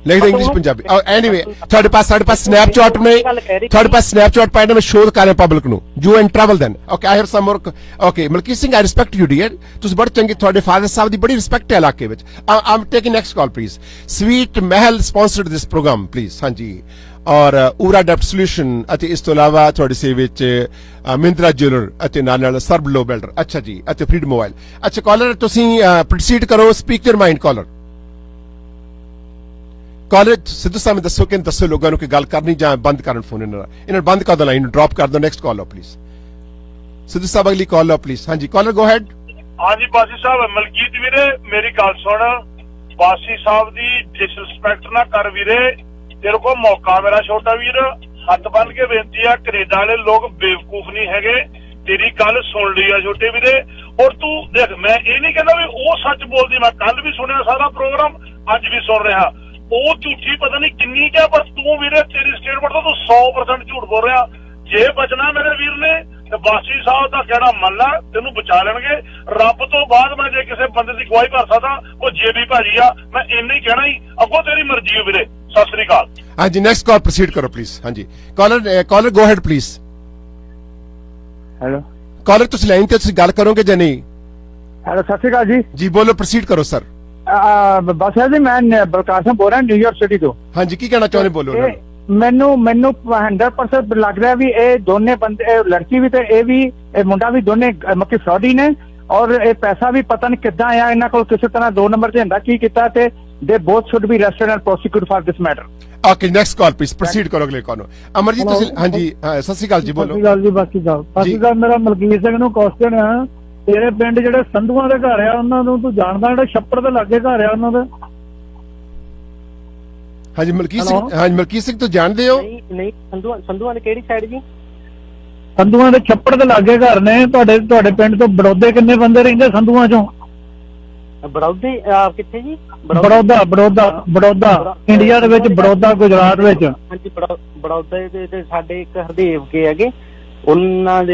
ਲਿਖਦੇ ਇੰਗਲਿਸ਼ ਪੰਜਾਬੀ। ਐਨੀਵੇ, ਸਾਡੇ ਪਾਸ ਸਨੈਪਚੈਟ ਨੇ, ਤੁਹਾਡੇ ਪਾਸ ਸਨੈਪਚੈਟ ਪਾਇਆ, ਮੈਂ ਸ਼ੋਅ ਕਰ ਰਿਹਾ ਪਬਲਿਕ ਨੂੰ। You and travel then. Okay, I have some more. Okay Malkit Singh, I respect you dear. ਤੁਸੀਂ ਬੜੇ ਚੰਗੇ, ਤੁਹਾਡੇ ਫਾਦਰ ਸਾਹਿਬ ਦੀ ਬੜੀ ਰਿਸਪੈਕਟ ਹੈ ਇਲਾਕੇ ਵਿੱਚ। I'm taking next call please. Sweet Mahal sponsored this program please. ਹਾਂਜੀ, ਔਰ ਊਰਾ ਡੈਪਟ ਸੋਲੂਸ਼ਨ ਅਤੇ ਇਸ ਤੋਂ ਇਲਾਵਾ ਤੁਹਾਡੀ ਸੇਵਾ ਵਿੱਚ ਮਹਿੰਦਰਾ ਜੁਐਲਰ ਅਤੇ ਨਾਲ ਸਰਬ ਲੋ ਬਿਲਡਰ। ਅੱਛਾ ਜੀ, ਅਤੇ ਫਰੀਡ ਮੋਬਾਈਲ। ਅੱਛਾ ਕਾਲਰ, ਤੁਸੀਂ ਪ੍ਰੋਸੀਡ ਕਰੋ। Speak your mind caller. ਕਾਲਜ ਸਿੱਧੂ ਸਾਹਿਬ ਨੇ ਦੱਸੋ ਕਿ ਦੱਸੋ ਲੋਕਾਂ ਨੂੰ ਕਿ ਗੱਲ ਕਰਨੀ ਜਾਂ ਬੰਦ ਕਰਨ ਫੋਨ ਇਹਨਾਂ ਨੂੰ ਬੰਦ ਕਰ ਦੋ, ਲਾਈਨ ਡ੍ਰੌਪ ਕਰ ਦੋ। ਨੈਕਸਟ ਕਾਲ ਲਓ ਪਲੀਜ਼। ਸਿੱਧੂ ਸਾਹਿਬ ਅਗਲੀ ਕਾਲ ਲਓ ਪਲੀਜ਼। ਹਾਂਜੀ ਕਾਲਰ, ਗੋ ਹੈਡ।
ਹਾਂਜੀ ਬਾਸੀ ਸਾਹਿਬ, ਮਲਕੀਤ ਵੀਰੇ ਮੇਰੀ ਗੱਲ ਸੁਣ। ਬਾਸੀ ਸਾਹਿਬ ਦੀ ਡਿਸਰਿਸਪੈਕਟ ਨਾ ਕਰ ਵੀਰੇ, ਤੇਰੇ ਕੋਲ ਮੌਕਾ ਮੇਰਾ ਛੋਟਾ ਵੀਰ। ਹੱਥ ਬੰਨ ਕੇ ਬੇਨਤੀ ਆ, ਕੈਨੇਡਾ ਵਾਲੇ ਲੋਕ ਬੇਵਕੂਫ ਨਹੀਂ ਹੈਗੇ। ਤੇਰੀ ਗੱਲ ਸੁਣ ਲਈ ਆ ਛੋਟੇ ਵੀਰੇ। ਔਰ ਤੂੰ ਦੇਖ, ਮੈਂ ਇਹ ਨਹੀਂ ਕਹਿੰਦਾ ਵੀ ਉਹ ਸੱਚ ਬੋਲਦੀ, ਮੈਂ ਕੱਲ ਵੀ ਸੁਣਿਆ ਸਾਰਾ ਪ੍ਰੋਗਰਾਮ, ਅੱਜ ਵੀ ਸੁਣ ਰਿਹਾ। ਉਹ ਝੂਠੀ ਪਤਾ ਨਹੀਂ ਕਿੰਨੀ ਕਿਆ, ਪਰ ਤੂੰ ਵੀਰੇ ਤੇਰੀ ਸਟੇਟਮੈਂਟ ਤੋਂ ਤੂੰ 100% ਝੂਠ ਬੋਲ ਰਿਹਾ। ਜੇ ਬਚਣਾ ਮੇਰੇ ਵੀਰ ਨੇ ਤੇ ਬਾਸੀ ਸਾਹਿਬ ਦਾ ਕਹਿਣਾ ਮੰਨ ਲੈ, ਤੈਨੂੰ ਬਚਾ ਲੈਣਗੇ। ਰੱਬ ਤੋਂ ਬਾਅਦ ਮੈਂ ਜੇ ਕਿਸੇ ਬੰਦੇ ਦੀ ਗਵਾਹੀ ਭਰ ਸਕਦਾ, ਉਹ ਜੇਬੀ ਭਾਜੀ ਆ। ਮੈਂ ਇੰਨਾ ਹੀ ਕਹਿਣਾ ਹੀ, ਅੱਗੋਂ ਤੇਰੀ ਮਰਜ਼ੀ ਹੋ ਵੀਰੇ। ਸਤਿ ਸ੍ਰੀ ਅਕਾਲ।
ਹਾਂਜੀ ਨੈਕਸਟ ਕਾਲ ਪ੍ਰੋਸੀਡ ਕਰੋ ਪਲੀਜ਼। ਹਾਂਜੀ caller go ahead please.
Hello
caller, ਤੁਸੀਂ ਲਾਈਨ ਤੇ, ਤੁਸੀਂ ਗੱਲ ਕਰੋਗੇ ਜਾਂ ਨਹੀਂ?
ਹੈਲੋ, ਸਤਿ ਸ਼੍ਰੀ ਅਕਾਲ ਜੀ।
ਜੀ ਬੋਲੋ, ਪ੍ਰੋਸੀਡ ਕਰੋ ਸਰ।
ਬਸ ਜੀ, ਮੈਂ ਬਲਕਾਰ ਸਿੰਘ ਬੋਲ ਰਿਹਾ, ਨਿਊਯਾਰਕ ਸਿਟੀ ਤੋਂ।
ਹਾਂਜੀ, ਕੀ ਕਹਿਣਾ ਚਾਹੁੰਦੇ, ਬੋਲੋ।
ਮੈਨੂੰ 100% ਲੱਗ ਰਿਹਾ ਵੀ ਇਹ ਦੋਨੇ ਬੰਦੇ, ਲੜਕੀ ਵੀ ਤੇ ਇਹ ਵੀ, ਇਹ ਮੁੰਡਾ ਵੀ, ਦੋਨੇ ਮੱਕੀ ਫਰਾਡੀ ਨੇ। ਔਰ ਇਹ ਪੈਸਾ ਵੀ ਪਤਾ ਨਹੀਂ ਕਿੱਦਾਂ ਆਇਆ ਇਹਨਾਂ ਕੋਲ, ਕਿਸੇ ਤਰ੍ਹਾਂ 2 ਨੰਬਰ ਤੇ ਹੁੰਦਾ ਕੀ ਕੀਤਾ, ਤੇ they both should be arrested and prosecuted for this matter.
Okay next call please, proceed ਕਰੋ ਅਗਲੇ ਕਾਲ ਨੂੰ। ਅਮਰਜੀਤ ਤੁਸੀਂ, ਹਾਂਜੀ ਸਤਿ ਸ਼੍ਰੀ ਅਕਾਲ ਜੀ, ਬੋਲੋ।
ਸਤਿ ਸ਼੍ਰੀ ਅਕਾਲ ਜੀ। ਬਾਕੀ ਗੱਲ ਮੇਰਾ ਮਲਕੀਤ ਸਿੰਘ ਨੂੰ ਕੁਐਸਚਨ ਆ, ਤੇਰੇ ਪਿੰਡ ਜਿਹੜੇ ਸੰਧੂਆਂ ਦੇ ਘਰ ਆ ਉਹਨਾਂ ਨੂੰ ਤੂੰ ਜਾਣਦਾ, ਜਿਹੜੇ ਛੱਪੜ ਦੇ ਲਾਗੇ ਘਰ ਆ ਉਹਨਾਂ ਦੇ?
ਹਾਂਜੀ ਮਲਕੀਤ ਸਿੰਘ, ਹਾਂਜੀ ਮਲਕੀਤ ਸਿੰਘ ਤੁਸੀਂ ਜਾਣਦੇ ਹੋ?
ਨਹੀਂ, ਸੰਧੂਆਂ ਦੀ ਕਿਹੜੀ ਸਾਈਡ ਜੀ?
ਸੰਧੂਆਂ ਦੇ ਛੱਪੜ ਦੇ ਲਾਗੇ ਘਰ ਨੇ ਤੁਹਾਡੇ ਪਿੰਡ ਤੋਂ। ਬੜੌਦੇ ਕਿੰਨੇ ਬੰਦੇ ਰਹਿੰਦੇ ਸੰਧੂਆਂ ਚੋਂ?
ਬੜੌਦੇ ਕਿੱਥੇ ਜੀ?
ਬੜੌਦਾ ਇੰਡੀਆ ਦੇ ਵਿੱਚ, ਬੜੌਦਾ ਗੁਜਰਾਤ ਵਿੱਚ।
ਹਾਂਜੀ, ਬੜੌਦੇ ਦੇ ਸਾਡੇ ਇੱਕ ਹਰਦੇਵ ਕੇ ਹੈਗੇ, ਉਹਨਾਂ ਦੇ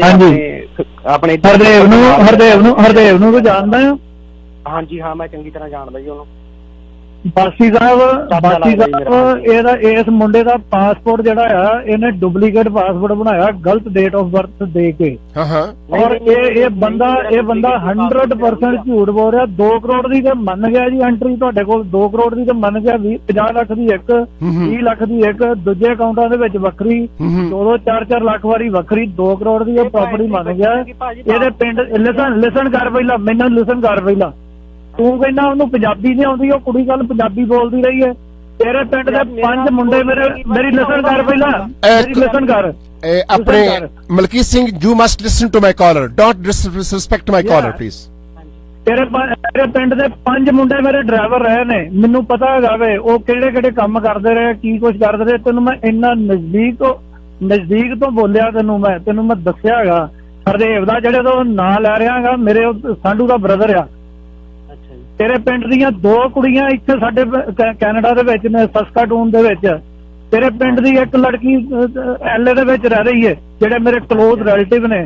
ਆਪਣੇ
ਹਰਦੇਵ ਨੂੰ ਤੂੰ ਜਾਣਦਾ ਆ?
ਹਾਂਜੀ ਹਾਂ, ਮੈਂ ਚੰਗੀ ਤਰ੍ਹਾਂ ਜਾਣਦਾ ਜੀ ਉਹਨੂੰ।
ਬਾਸੀ ਸਾਹਿਬ ਇਹਦਾ, ਇਸ ਮੁੰਡੇ ਦਾ ਪਾਸਪੋਰਟ ਜਿਹੜਾ ਆ, ਇਹਨੇ ਡੁਪਲੀਕੇਟ ਪਾਸਪੋਰਟ ਬਣਾਇਆ, ਗਲਤ ਡੇਟ ਆਫ ਬਰਥ ਦੇ ਕੇ। ਔਰ ਇਹ ਬੰਦਾ 100% ਝੂਠ ਬੋਲ ਰਿਹਾ। 2 ਕਰੋੜ ਦੀ ਤੇ ਮੰਨ ਗਿਆ ਜੀ ਐਂਟਰੀ ਤੁਹਾਡੇ ਕੋਲ, 2 ਕਰੋੜ ਦੀ ਤੇ ਮੰਨ ਗਿਆ, 50 ਲੱਖ ਦੀ ਇੱਕ, 30 ਲੱਖ ਦੀ ਇੱਕ, ਦੂਜੇ ਅਕਾਊਂਟਾਂ ਦੇ ਵਿੱਚ ਵੱਖਰੀ, 2-2 4-4 ਲੱਖ ਵਾਰੀ ਵੱਖਰੀ, 2 ਕਰੋੜ ਦੀ ਇਹ ਪ੍ਰਾਪਰਟੀ ਮੰਨ ਗਿਆ। ਇਹਦੇ ਪਿੰਡ ਲਿਸਨ ਕਰ ਪਹਿਲਾਂ, ਮੈਨੂੰ ਲਿਸਨ ਕਰ ਪਹਿਲਾਂ। ਤੂੰ ਕਹਿੰਦਾ ਉਹਨੂੰ ਪੰਜਾਬੀ ਨਹੀਂ ਆਉਂਦੀ, ਉਹ ਕੁੜੀ ਗੱਲ ਪੰਜਾਬੀ ਬੋਲਦੀ ਰਹੀ ਹੈ। ਤੇਰੇ ਪਿੰਡ ਦੇ 5 ਮੁੰਡੇ ਮੇਰੀ ਲਿਸਨ ਕਰ ਪਹਿਲਾਂ, ਮੇਰੀ ਲਿਸਨ ਕਰ।
ਆਪਣੇ Malkit Singh, you must listen to my caller, don't disrespect my caller please.
ਤੇਰੇ ਪਿੰਡ ਦੇ 5 ਮੁੰਡੇ ਮੇਰੇ ਡਰਾਈਵਰ ਰਹੇ ਨੇ, ਮੈਨੂੰ ਪਤਾ ਹੈਗਾ ਵੇ ਉਹ ਕਿਹੜੇ ਕੰਮ ਕਰਦੇ ਰਹੇ, ਕੀ ਕੁਛ ਕਰਦੇ ਰਹੇ। ਤੈਨੂੰ ਮੈਂ ਇੰਨਾ ਨਜ਼ਦੀਕ ਤੋਂ ਬੋਲਿਆ, ਤੈਨੂੰ ਮੈਂ ਦੱਸਿਆ ਹੈਗਾ। ਹਰਦੇਵ ਦਾ ਜਿਹੜੇ ਤੋਂ ਨਾਂ ਲੈ ਰਿਹਾ ਹੈਗਾ, ਮੇਰੇ ਸਾਂਢੂ ਦਾ ਬ੍ਰਦਰ ਆ। ਤੇਰੇ ਪਿੰਡ ਦੀਆਂ 2 ਕੁੜੀਆਂ ਇੱਥੇ ਸਾਡੇ ਕੈਨੇਡਾ ਦੇ ਵਿੱਚ ਨੇ, ਸਸਕਾਟੂਨ ਦੇ ਵਿੱਚ। ਤੇਰੇ ਪਿੰਡ ਦੀ ਇੱਕ ਲੜਕੀ LA ਦੇ ਵਿੱਚ ਰਹਿ ਰਹੀ ਹੈ, ਜਿਹੜੇ ਮੇਰੇ ਕਲੋਜ਼ ਰਿਲੇਟਿਵ ਨੇ।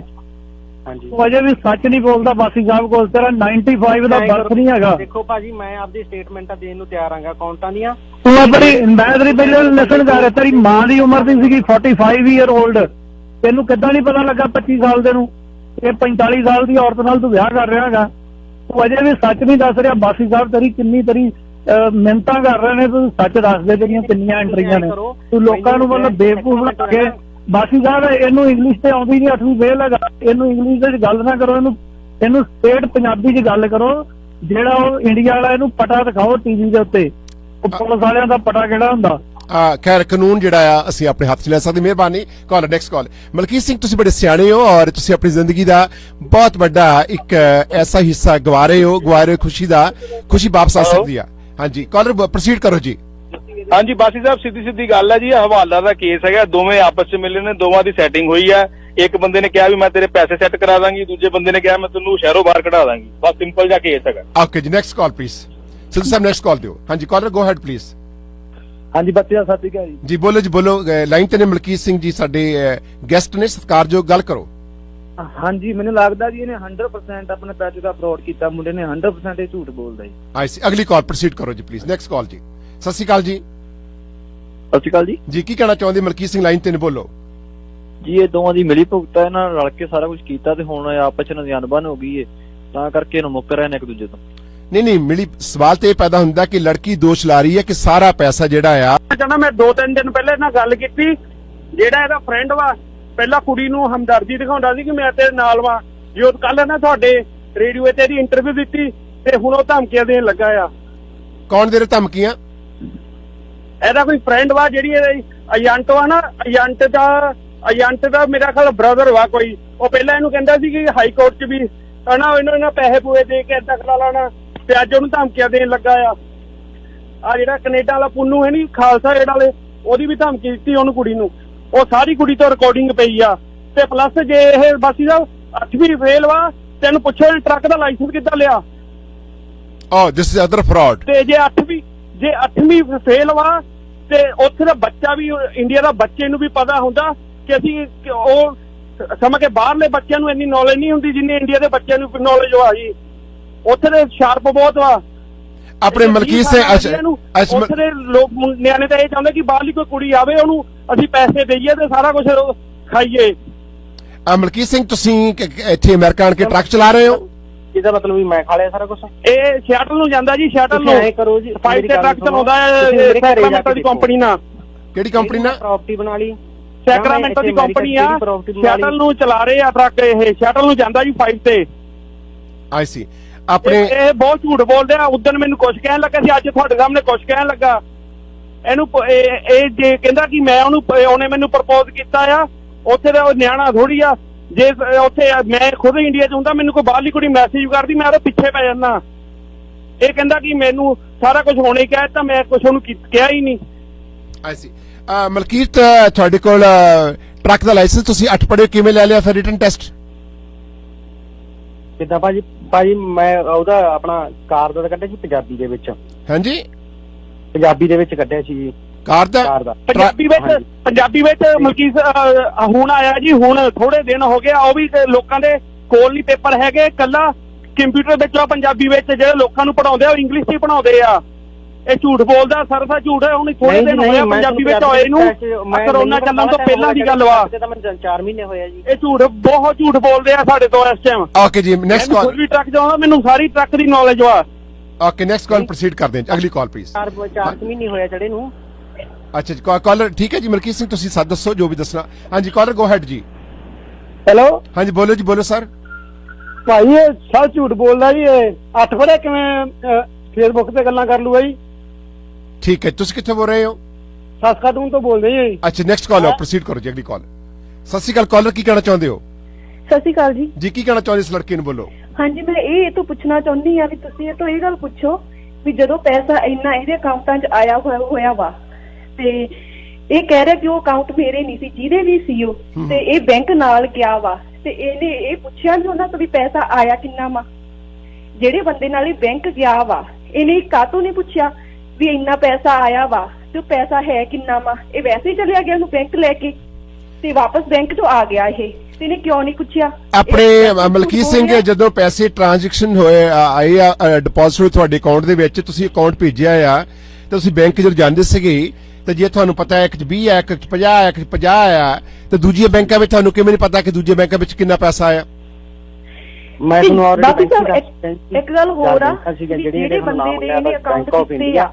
ਉਹ ਅਜੇ ਵੀ ਸੱਚ ਨਹੀਂ ਬੋਲਦਾ ਬਾਸੀ ਸਾਹਿਬ ਕੋਲ। ਤੇਰਾ 95 ਦਾ ਬਰਥ ਨਹੀਂ ਹੈਗਾ।
ਦੇਖੋ ਭਾਜੀ, ਮੈਂ ਆਪਦੀ ਸਟੇਟਮੈਂਟਾਂ ਦੇਣ ਨੂੰ ਤਿਆਰ ਆਂਗਾ ਅਕਾਊਂਟਾਂ ਦੀਆਂ।
ਤੂੰ ਆਪਣੀ, ਮੈਂ ਤੇਰੀ ਪਹਿਲੇ ਲਿਸਨ ਕਰ, ਤੇਰੀ ਮਾਂ ਦੀ ਉਮਰ ਦੀ ਸੀਗੀ 45 ਈਅਰ 올ਡ। ਤੈਨੂੰ ਕਿੱਦਾਂ ਨਹੀਂ ਪਤਾ ਲੱਗਾ 25 ਸਾਲ ਦੇ ਨੂੰ ਇਹ 45 ਸਾਲ ਦੀ ਔਰਤ ਨਾਲ ਤੂੰ ਵਿਆਹ ਕਰ ਰਿਹਾ ਹੈਗਾ, ਤੂੰ ਅਜੇ ਵੀ ਸੱਚ ਨਹੀਂ ਦੱਸ ਰਿਹਾ। ਬਾਸੀ ਸਾਹਿਬ ਤੇਰੀ ਕਿੰਨੀ ਮਿਹਨਤਾਂ ਕਰ ਰਹੇ ਨੇ, ਤੂੰ ਸੱਚ ਦੱਸ ਦੇ ਤੇਰੀਆਂ ਕਿੰਨੀਆਂ ਐਂਟਰੀਆਂ ਨੇ। ਤੂੰ ਲੋਕਾਂ ਨੂੰ ਮਤਲਬ ਬੇਵਕੂਫ ਬਣਾ ਕੇ ਬਾਸੀ ਸਾਹਿਬ ਇਹਨੂੰ ਇੰਗਲਿਸ਼ ਤੇ ਆਉਂਦੀ ਨਹੀਂ, 8ਵੀਂ ਫੇਲ ਹੈਗਾ, ਇਹਨੂੰ ਇੰਗਲਿਸ਼ ਦੇ ਵਿੱਚ ਗੱਲ ਨਾ ਕਰੋ, ਇਹਨੂੰ ਸਟੇਟ ਪੰਜਾਬੀ 'ਚ ਗੱਲ ਕਰੋ। ਜਿਹੜਾ ਉਹ ਇੰਡੀਆ ਵਾਲਾ ਇਹਨੂੰ ਪਟਾ ਦਿਖਾਓ ਟੀਵੀ ਦੇ ਉੱਤੇ, ਉਹ ਪੁਲਿਸ ਵਾਲਿਆਂ ਦਾ ਪਟਾ ਕਿਹੜਾ ਹੁੰਦਾ।
ਖੈਰ ਕਾਨੂੰਨ ਜਿਹੜਾ ਆ ਅਸੀਂ ਆਪਣੇ ਹੱਥ 'ਚ ਲੈ ਸਕਦੇ। ਮਿਹਰਬਾਨੀ। ਕਾਲ ਨੈਕਸਟ ਕਾਲ। ਮਲਕੀਤ ਸਿੰਘ ਤੁਸੀਂ ਬੜੇ ਸਿਆਣੇ ਹੋ ਔਰ ਤੁਸੀਂ ਆਪਣੀ ਜ਼ਿੰਦਗੀ ਦਾ ਬਹੁਤ ਵੱਡਾ ਇੱਕ ਐਸਾ ਹਿੱਸਾ ਗਵਾ ਰਹੇ ਹੋ ਖੁਸ਼ੀ ਦਾ। ਖੁਸ਼ੀ ਵਾਪਸ ਆ ਸਕਦੀ ਆ। ਹਾਂਜੀ ਕਾਲਰ ਪ੍ਰੋਸੀਡ ਕਰੋ ਜੀ।
ਹਾਂਜੀ ਬਾਸੀ ਸਾਹਿਬ ਸਿੱਧੀ ਗੱਲ ਹੈ ਜੀ, ਹਵਾਲਾ ਦਾ ਕੇਸ ਹੈਗਾ, ਦੋਵੇਂ ਆਪਸ 'ਚ ਮਿਲੇ ਨੇ, ਦੋਵਾਂ ਦੀ ਸੈਟਿੰਗ ਹੋਈ ਹੈ। ਇੱਕ ਬੰਦੇ ਨੇ ਕਿਹਾ ਵੀ ਮੈਂ ਤੇਰੇ ਪੈਸੇ ਸੈੱਟ ਕਰਾ ਦਾਂਗੀ, ਦੂਜੇ ਬੰਦੇ ਨੇ ਕਿਹਾ ਮੈਂ ਤੈਨੂੰ ਸ਼ਹਿਰੋਂ ਬਾਹਰ ਕਢਾ ਦਾਂਗੀ। ਬਸ ਸਿੰਪਲ ਜਿਹਾ ਕੇਸ ਹੈਗਾ।
ਓਕੇ ਜੀ next call please. Sidhu Sahib next call ਦਿਓ। ਹਾਂਜੀ ਕਾਲਰ ਗੋ ਹੈਡ ਪਲੀਜ਼।
ਹਾਂਜੀ ਬੱਚਿਆ ਸਤਿ ਸ਼੍ਰੀ ਅਕਾਲ ਜੀ।
ਜੀ ਬੋਲੋ ਜੀ ਬੋਲੋ। ਲਾਈਨ ਤੇ ਨੇ ਮਲਕੀਤ ਸਿੰਘ ਜੀ ਸਾਡੇ ਗੈਸਟ ਨੇ, ਸਤਿਕਾਰਯੋਗ, ਗੱਲ ਕਰੋ।
ਹਾਂਜੀ ਮੈਨੂੰ ਲੱਗਦਾ ਜੀ ਇਹਨੇ 100% ਆਪਣੇ ਪੈਸੇ ਦਾ ਫਰਾਡ ਕੀਤਾ, ਮੁੰਡੇ ਨੇ 100% ਇਹ ਝੂਠ ਬੋਲਦਾ ਜੀ।
ਆਈ ਸੀ। ਅਗਲੀ ਕਾਲ ਪ੍ਰੋਸੀਡ ਕਰੋ ਜੀ ਪਲੀਜ਼। ਨੈਕਸਟ ਕਾਲ ਜੀ। ਸਤਿ ਸ਼੍ਰੀ ਅਕਾਲ ਜੀ।
ਸਤਿ ਸ਼੍ਰੀ ਅਕਾਲ ਜੀ।
ਜੀ ਕੀ ਕਹਿਣਾ ਚਾਹੁੰਦੇ ਮਲਕੀਤ ਸਿੰਘ? ਲਾਈਨ ਤੇ ਨੇ, ਬੋਲੋ
ਜੀ। ਇਹ ਦੋਵਾਂ ਦੀ ਮਿਲੀ ਭੁਗਤ ਹੈ, ਇਹਨਾਂ ਰਲ ਕੇ ਸਾਰਾ ਕੁਝ ਕੀਤਾ ਤੇ ਹੁਣ ਆਪਸ ਚ ਅਣਬਣ ਹੋ ਗਈ ਹੈ, ਤਾਂ ਕਰਕੇ ਇਹਨੂੰ ਮੁੱਕਰ ਰਹੇ ਨੇ ਇੱਕ ਦੂਜੇ ਤੋਂ।
ਨਹੀਂ ਮਿਲੀ। ਸਵਾਲ ਤੇ ਇਹ ਪੈਦਾ ਹੁੰਦਾ ਕਿ ਲੜਕੀ ਦੋਸ਼ ਲਾ ਰਹੀ ਹੈ ਕਿ ਸਾਰਾ ਪੈਸਾ ਜਿਹੜਾ ਆ
ਮੈਂ 2-3 ਦਿਨ ਪਹਿਲੇ ਨਾਲ ਗੱਲ ਕੀਤੀ, ਜਿਹੜਾ ਇਹਦਾ ਫਰੈਂਡ ਵਾ ਪਹਿਲਾਂ ਕੁੜੀ ਨੂੰ ਹਮਦਰਦੀ ਦਿਖਾਉਂਦਾ ਸੀ ਕਿ ਮੈਂ ਤੇਰੇ ਨਾਲ ਵਾ, ਜੋ ਕੱਲ ਨਾ ਤੁਹਾਡੇ ਰੇਡੀਓ ਤੇ ਇਹਦੀ ਇੰਟਰਵਿਊ ਦਿੱਤੀ ਤੇ ਹੁਣ ਉਹ ਧਮਕੀਆਂ ਦੇਣ ਲੱਗਾ ਆ।
ਕੌਣ ਦੇ ਰਹੇ ਧਮਕੀਆਂ?
ਇਹਦਾ ਕੋਈ ਫਰੈਂਡ ਵਾ, ਜਿਹੜੀ ਇਹਦੀ ਏਜੰਟ ਵਾ ਨਾ, ਏਜੰਟ ਦਾ ਮੇਰਾ ਖਿਆਲ ਬ੍ਰਦਰ ਵਾ ਕੋਈ। ਉਹ ਪਹਿਲਾਂ ਇਹਨੂੰ ਕਹਿੰਦਾ ਸੀ ਕਿ ਹਾਈ ਕੋਰਟ 'ਚ ਵੀ ਹਨਾ ਇਹਨਾਂ ਪੈਸੇ ਪੂਏ ਦੇ ਕੇ ਏਦਾਂ ਕਰਾ ਲੈਣਾ, ਤੇ ਅੱਜ ਉਹਨੂੰ ਧਮਕੀਆਂ ਦੇਣ ਲੱਗਾ ਆ ਜਿਹੜਾ ਕੈਨੇਡਾ ਵਾਲਾ ਪੁੰਨੂ ਹੈ ਨੀ, ਖਾਲਸਾ ਏਡ ਵਾਲੇ, ਉਹਦੀ ਵੀ ਧਮਕੀ ਦਿੱਤੀ ਉਹਨੂੰ ਕੁੜੀ ਨੂੰ। ਉਹ ਸਾਰੀ ਕੁੜੀ ਤੋਂ ਰਿਕਾਰਡਿੰਗ ਪਈ ਆ। ਤੇ ਪਲੱਸ ਜੇ ਇਹ ਬਾਸੀ ਸਾਹਿਬ 8ਵੀਂ ਫੇਲ ਵਾ, ਤੈਨੂੰ ਪੁੱਛੋ ਟਰੱਕ ਦਾ ਲਾਇਸੈਂਸ ਕਿੱਦਾਂ ਲਿਆ?
This is other fraud.
ਤੇ ਜੇ 8ਵੀਂ ਫੇਲ ਵਾ ਤੇ ਉੱਥੇ ਦਾ ਬੱਚਾ ਵੀ, ਇੰਡੀਆ ਦਾ ਬੱਚੇ ਨੂੰ ਵੀ ਪਤਾ ਹੁੰਦਾ ਕਿ ਅਸੀਂ ਉਹ ਸਮਝ ਕੇ ਬਾਹਰਲੇ ਬੱਚਿਆਂ ਨੂੰ ਇੰਨੀ ਨੌਲੇਜ ਨਹੀਂ ਹੁੰਦੀ ਜਿੰਨੀ ਇੰਡੀਆ ਦੇ ਬੱਚਿਆਂ ਨੂੰ ਨੌਲੇਜ ਆ ਜੀ। ਉੱਥੇ ਦੇ ਸ਼ਾਰਪ ਬਹੁਤ ਵਾ
ਆਪਣੇ ਮਲਕੀਤ ਸਿੰਘ।
ਉੱਥੇ ਦੇ ਲੋਕ ਨਿਆਣੇ ਤਾਂ ਇਹ ਚਾਹੁੰਦੇ ਕਿ ਬਾਹਰਲੀ ਕੋਈ ਕੁੜੀ ਆਵੇ, ਉਹਨੂੰ ਅਸੀਂ ਪੈਸੇ ਦੇਈਏ ਤੇ ਸਾਰਾ ਕੁਝ ਖਾਈਏ।
ਮਲਕੀਤ ਸਿੰਘ ਤੁਸੀਂ ਇੱਥੇ ਅਮਰੀਕਾ ਆਣ ਕੇ ਟਰੱਕ ਚਲਾ ਰਹੇ ਹੋ?
ਇਹਦਾ ਮਤਲਬ ਵੀ ਮੈਂ ਖਾ ਲਿਆ ਸਾਰਾ ਕੁਝ?
ਇਹ ਸਿਆਟਲ ਨੂੰ ਜਾਂਦਾ ਜੀ, ਸਿਆਟਲ ਨੂੰ
ਕਰੋ ਜੀ।
5 ਤੇ ਟਰੱਕ ਚਲਾਉਂਦਾ ਸੈਕਰਾਮੈਂਟੋ ਦੀ ਕੰਪਨੀ ਨਾਲ।
ਕਿਹੜੀ ਕੰਪਨੀ ਨਾਲ?
ਪ੍ਰਾਪਰਟੀ ਬਣਾ ਲਈ,
ਸੈਕਰਾਮੈਂਟੋ ਦੀ ਕੰਪਨੀ ਆ, ਸਿਆਟਲ ਨੂੰ ਚਲਾ ਰਹੇ ਆ ਟਰੱਕ। ਇਹ ਸਿਆਟਲ ਨੂੰ ਜਾਂਦਾ ਜੀ 5 ਤੇ।
ਆਈ ਸੀ। ਆਪਣੇ
ਇਹ ਬਹੁਤ ਝੂਠ ਬੋਲਦੇ ਆ। ਉਦੋਂ ਮੈਨੂੰ ਕੁਝ ਕਹਿਣ ਲੱਗਾ ਸੀ, ਅੱਜ ਤੁਹਾਡੇ ਸਾਹਮਣੇ ਕੁਝ ਕਹਿਣ ਲੱਗਾ। ਇਹਨੂੰ ਇਹ ਜੇ ਕਹਿੰਦਾ ਕਿ ਮੈਂ ਉਹਨੇ ਮੈਨੂੰ ਪ੍ਰਪੋਜ਼ ਕੀਤਾ ਆ, ਉੱਥੇ ਦਾ ਉਹ ਨਿਆਣਾ ਥੋੜੀ ਆ। ਜੇ ਉੱਥੇ ਮੈਂ ਖੁਦ ਇੰਡੀਆ 'ਚ ਹੁੰਦਾ, ਮੈਨੂੰ ਕੋਈ ਬਾਹਰਲੀ ਕੁੜੀ ਮੈਸੇਜ ਕਰਦੀ, ਮੈਂ ਉਹਦੇ ਪਿੱਛੇ ਪੈ ਜਾਂਦਾ। ਇਹ ਕਹਿੰਦਾ ਕਿ ਮੈਨੂੰ ਸਾਰਾ ਕੁਝ ਹੋਣੇ ਕਹਿ ਦਿੱਤਾ, ਮੈਂ ਕੁਝ ਉਹਨੂੰ ਕਿਹਾ ਹੀ ਨਹੀਂ।
ਆਈ ਸੀ। ਮਲਕੀਤ ਤੁਹਾਡੇ ਕੋਲ ਟਰੱਕ ਦਾ ਲਾਇਸੈਂਸ ਤੁਸੀਂ 8 ਪੜ੍ਹੇ, ਕਿਵੇਂ ਲੈ ਲਿਆ ਫਿਰ ਰਿਟਨ ਟੈਸਟ?
ਕਿੱਦਾਂ ਭਾਜੀ ਮੈਂ ਉਹਦਾ ਆਪਣਾ ਕਾਰ ਦਾ ਕੱਢਿਆ ਸੀ ਪੰਜਾਬੀ ਦੇ ਵਿੱਚ।
ਹਾਂਜੀ
ਪੰਜਾਬੀ ਦੇ ਵਿੱਚ ਕੱਢਿਆ ਸੀ ਜੀ
ਕਾਰ ਦਾ।
ਪੰਜਾਬੀ ਵਿੱਚ ਮਲਕੀਤ ਹੁਣ ਆਇਆ ਜੀ, ਹੁਣ ਥੋੜੇ ਦਿਨ ਹੋ ਗਏ। ਉਹ ਵੀ ਲੋਕਾਂ ਦੇ ਕੋਲ ਨਹੀਂ ਪੇਪਰ ਹੈਗੇ, ਕੱਲਾ ਕੰਪਿਊਟਰ ਵਿੱਚ ਆ। ਪੰਜਾਬੀ ਵਿੱਚ ਜਿਹੜੇ ਲੋਕਾਂ ਨੂੰ ਪੜਾਉਂਦੇ ਆ ਉਹ ਇੰਗਲਿਸ਼ 'ਚ ਪੜਾਉਂਦੇ ਆ। ਇਹ ਝੂਠ ਬੋਲਦਾ, ਸਰਸਾ ਝੂਠ ਹੈ। ਹੁਣ ਥੋੜੇ ਦਿਨ ਹੋਇਆ ਪੰਜਾਬੀ ਵਿੱਚ ਹੋਏ ਨੂੰ, ਕਰੋਨਾ ਚੱਲਣ ਤੋਂ ਪਹਿਲਾਂ ਦੀ ਗੱਲ ਵਾ।
4 ਮਹੀਨੇ ਹੋਇਆ ਜੀ।
ਇਹ ਝੂਠ, ਬਹੁਤ ਝੂਠ ਬੋਲਦੇ ਆ ਸਾਡੇ ਤੋਂ ਇਸ ਟਾਈਮ।
ਓਕੇ ਜੀ ਨੈਕਸਟ ਕਾਲ।
ਵੀ ਟਰੱਕ ਚਲਾਉਂਦਾ, ਮੈਨੂੰ ਸਾਰੀ ਟਰੱਕ ਦੀ ਨੌਲੇਜ ਵਾ।
ਓਕੇ ਨੈਕਸਟ ਕਾਲ ਪ੍ਰੋਸੀਡ ਕਰਦੇ ਹਾਂ। ਅਗਲੀ ਕਾਲ ਪਲੀਜ਼।
4 ਮਹੀਨੇ ਹੋਇਆ ਚੜੇ ਨੂੰ।
ਅੱਛਾ ਜੀ ਕਾਲਰ ਠੀਕ ਹੈ ਜੀ। ਮਲਕੀਤ ਸਿੰਘ ਤੁਸੀਂ ਸੱਚ ਦੱਸੋ ਜੋ ਵੀ ਦੱਸਣਾ। ਹਾਂਜੀ ਕਾਲਰ ਗੋ ਹੈਡ ਜੀ।
ਹੈਲੋ
ਹਾਂਜੀ ਬੋਲੋ ਜੀ, ਬੋਲੋ ਸਰ।
ਭਾਈ ਇਹ ਸਭ ਝੂਠ ਬੋਲਦਾ ਜੀ। ਇਹ 8 ਫੜੇ ਕਿਵੇਂ ਫੇਸਬੁੱਕ ਤੇ ਗੱਲਾਂ ਕਰ ਲੂਗਾ ਜੀ।
ਠੀਕ ਹੈ, ਤੁਸੀਂ ਕਿੱਥੇ ਬੋਲ ਰਹੇ ਹੋ?
ਸਸਕਾਟੂਨ ਤੋਂ ਬੋਲਦੇ ਜੀ।
ਅੱਛਾ ਨੈਕਸਟ ਕਾਲ ਪ੍ਰੋਸੀਡ ਕਰੋ ਜੀ। ਅਗਲੀ ਕਾਲ। ਸਤਿ ਸ਼੍ਰੀ ਅਕਾਲ ਕਾਲਰ, ਕੀ ਕਹਿਣਾ ਚਾਹੁੰਦੇ ਹੋ?
ਸਤਿ ਸ਼੍ਰੀ ਅਕਾਲ ਜੀ।
ਜੀ ਕੀ ਕਹਿਣਾ ਚਾਹੁੰਦੇ ਇਸ ਲੜਕੀ ਨੂੰ, ਬੋਲੋ।
ਹਾਂਜੀ ਮੈਂ ਇਹ ਤੋਂ ਪੁੱਛਣਾ ਚਾਹੁੰਦੀ ਆ ਵੀ ਤੁਸੀਂ ਇਹ ਤੋਂ ਇਹ ਗੱਲ ਪੁੱਛੋ ਵੀ ਜਦੋਂ ਪੈਸਾ ਇੰਨਾ ਇਹਦੇ ਅਕਾਊਂਟਾਂ 'ਚ ਆਇਆ ਹੋਇਆ ਵਾ, ਤੇ ਇਹ ਕਹਿ ਰਿਹਾ ਕਿ ਉਹ ਅਕਾਊਂਟ ਮੇਰੇ ਨਹੀਂ ਸੀ, ਜਿਹਦੇ ਵੀ ਸੀ ਉਹ, ਤੇ ਇਹ ਬੈਂਕ ਨਾਲ ਗਿਆ ਵਾ, ਤੇ ਇਹਨੇ ਇਹ ਪੁੱਛਿਆ ਵੀ ਉਹਨਾਂ ਤੋਂ ਵੀ ਪੈਸਾ ਆਇਆ ਕਿੰਨਾ ਵਾ। ਜਿਹੜੇ ਬੰਦੇ ਨਾਲ ਇਹ ਬੈਂਕ ਗਿਆ ਵਾ, ਇਹਨੇ ਕਾਹਤੋਂ ਨਹੀਂ ਪੁੱਛਿਆ ਵੀ ਇੰਨਾ ਪੈਸਾ ਆਇਆ ਵਾ ਤੇ ਉਹ ਪੈਸਾ ਹੈ ਕਿੰਨਾ ਵਾ? ਇਹ ਵੈਸੇ ਹੀ ਚਲਿਆ ਗਿਆ ਉਹਨੂੰ ਬੈਂਕ ਲੈ ਕੇ ਤੇ ਵਾਪਸ ਬੈਂਕ 'ਚੋਂ ਆ ਗਿਆ। ਇਹ ਤੇ ਇਹਨੇ ਕਿਉਂ ਨਹੀਂ ਪੁੱਛਿਆ?
ਆਪਣੇ ਮਲਕੀਤ ਸਿੰਘ ਜਦੋਂ ਪੈਸੇ ਟ੍ਰਾਂਜੈਕਸ਼ਨ ਹੋਏ ਆਏ ਆ, ਡਿਪੋਜ਼ਿਟ ਹੋਏ ਤੁਹਾਡੇ ਅਕਾਊਂਟ ਦੇ ਵਿੱਚ, ਤੁਸੀਂ ਅਕਾਊਂਟ ਭੇਜਿਆ ਆ, ਤੇ ਤੁਸੀਂ ਬੈਂਕ ਜਦੋਂ ਜਾਂਦੇ ਸੀਗੇ ਤੇ ਜੇ ਤੁਹਾਨੂੰ ਪਤਾ ਹੈ ਕਿ 20 ਹੈ, ਇੱਕ 50 ਹੈ, ਇੱਕ 50 ਆਇਆ, ਤੇ ਦੂਜੀਆਂ ਬੈਂਕਾਂ ਵਿੱਚ ਤੁਹਾਨੂੰ ਕਿਵੇਂ ਨਹੀਂ ਪਤਾ ਕਿ ਦੂਜੇ ਬੈਂਕਾਂ ਵਿੱਚ ਕਿੰਨਾ ਪੈਸਾ ਆਇਆ?
ਮੈਂ ਤੁਹਾਨੂੰ
ਬਾਕੀ ਸਾਹਿਬ ਇੱਕ ਗੱਲ ਹੋਰ ਆ ਵੀ ਜਿਹੜੇ ਬੰਦੇ ਦੇ ਇਹਨੇ ਅਕਾਊਂਟ ਕੀਤੇ ਆ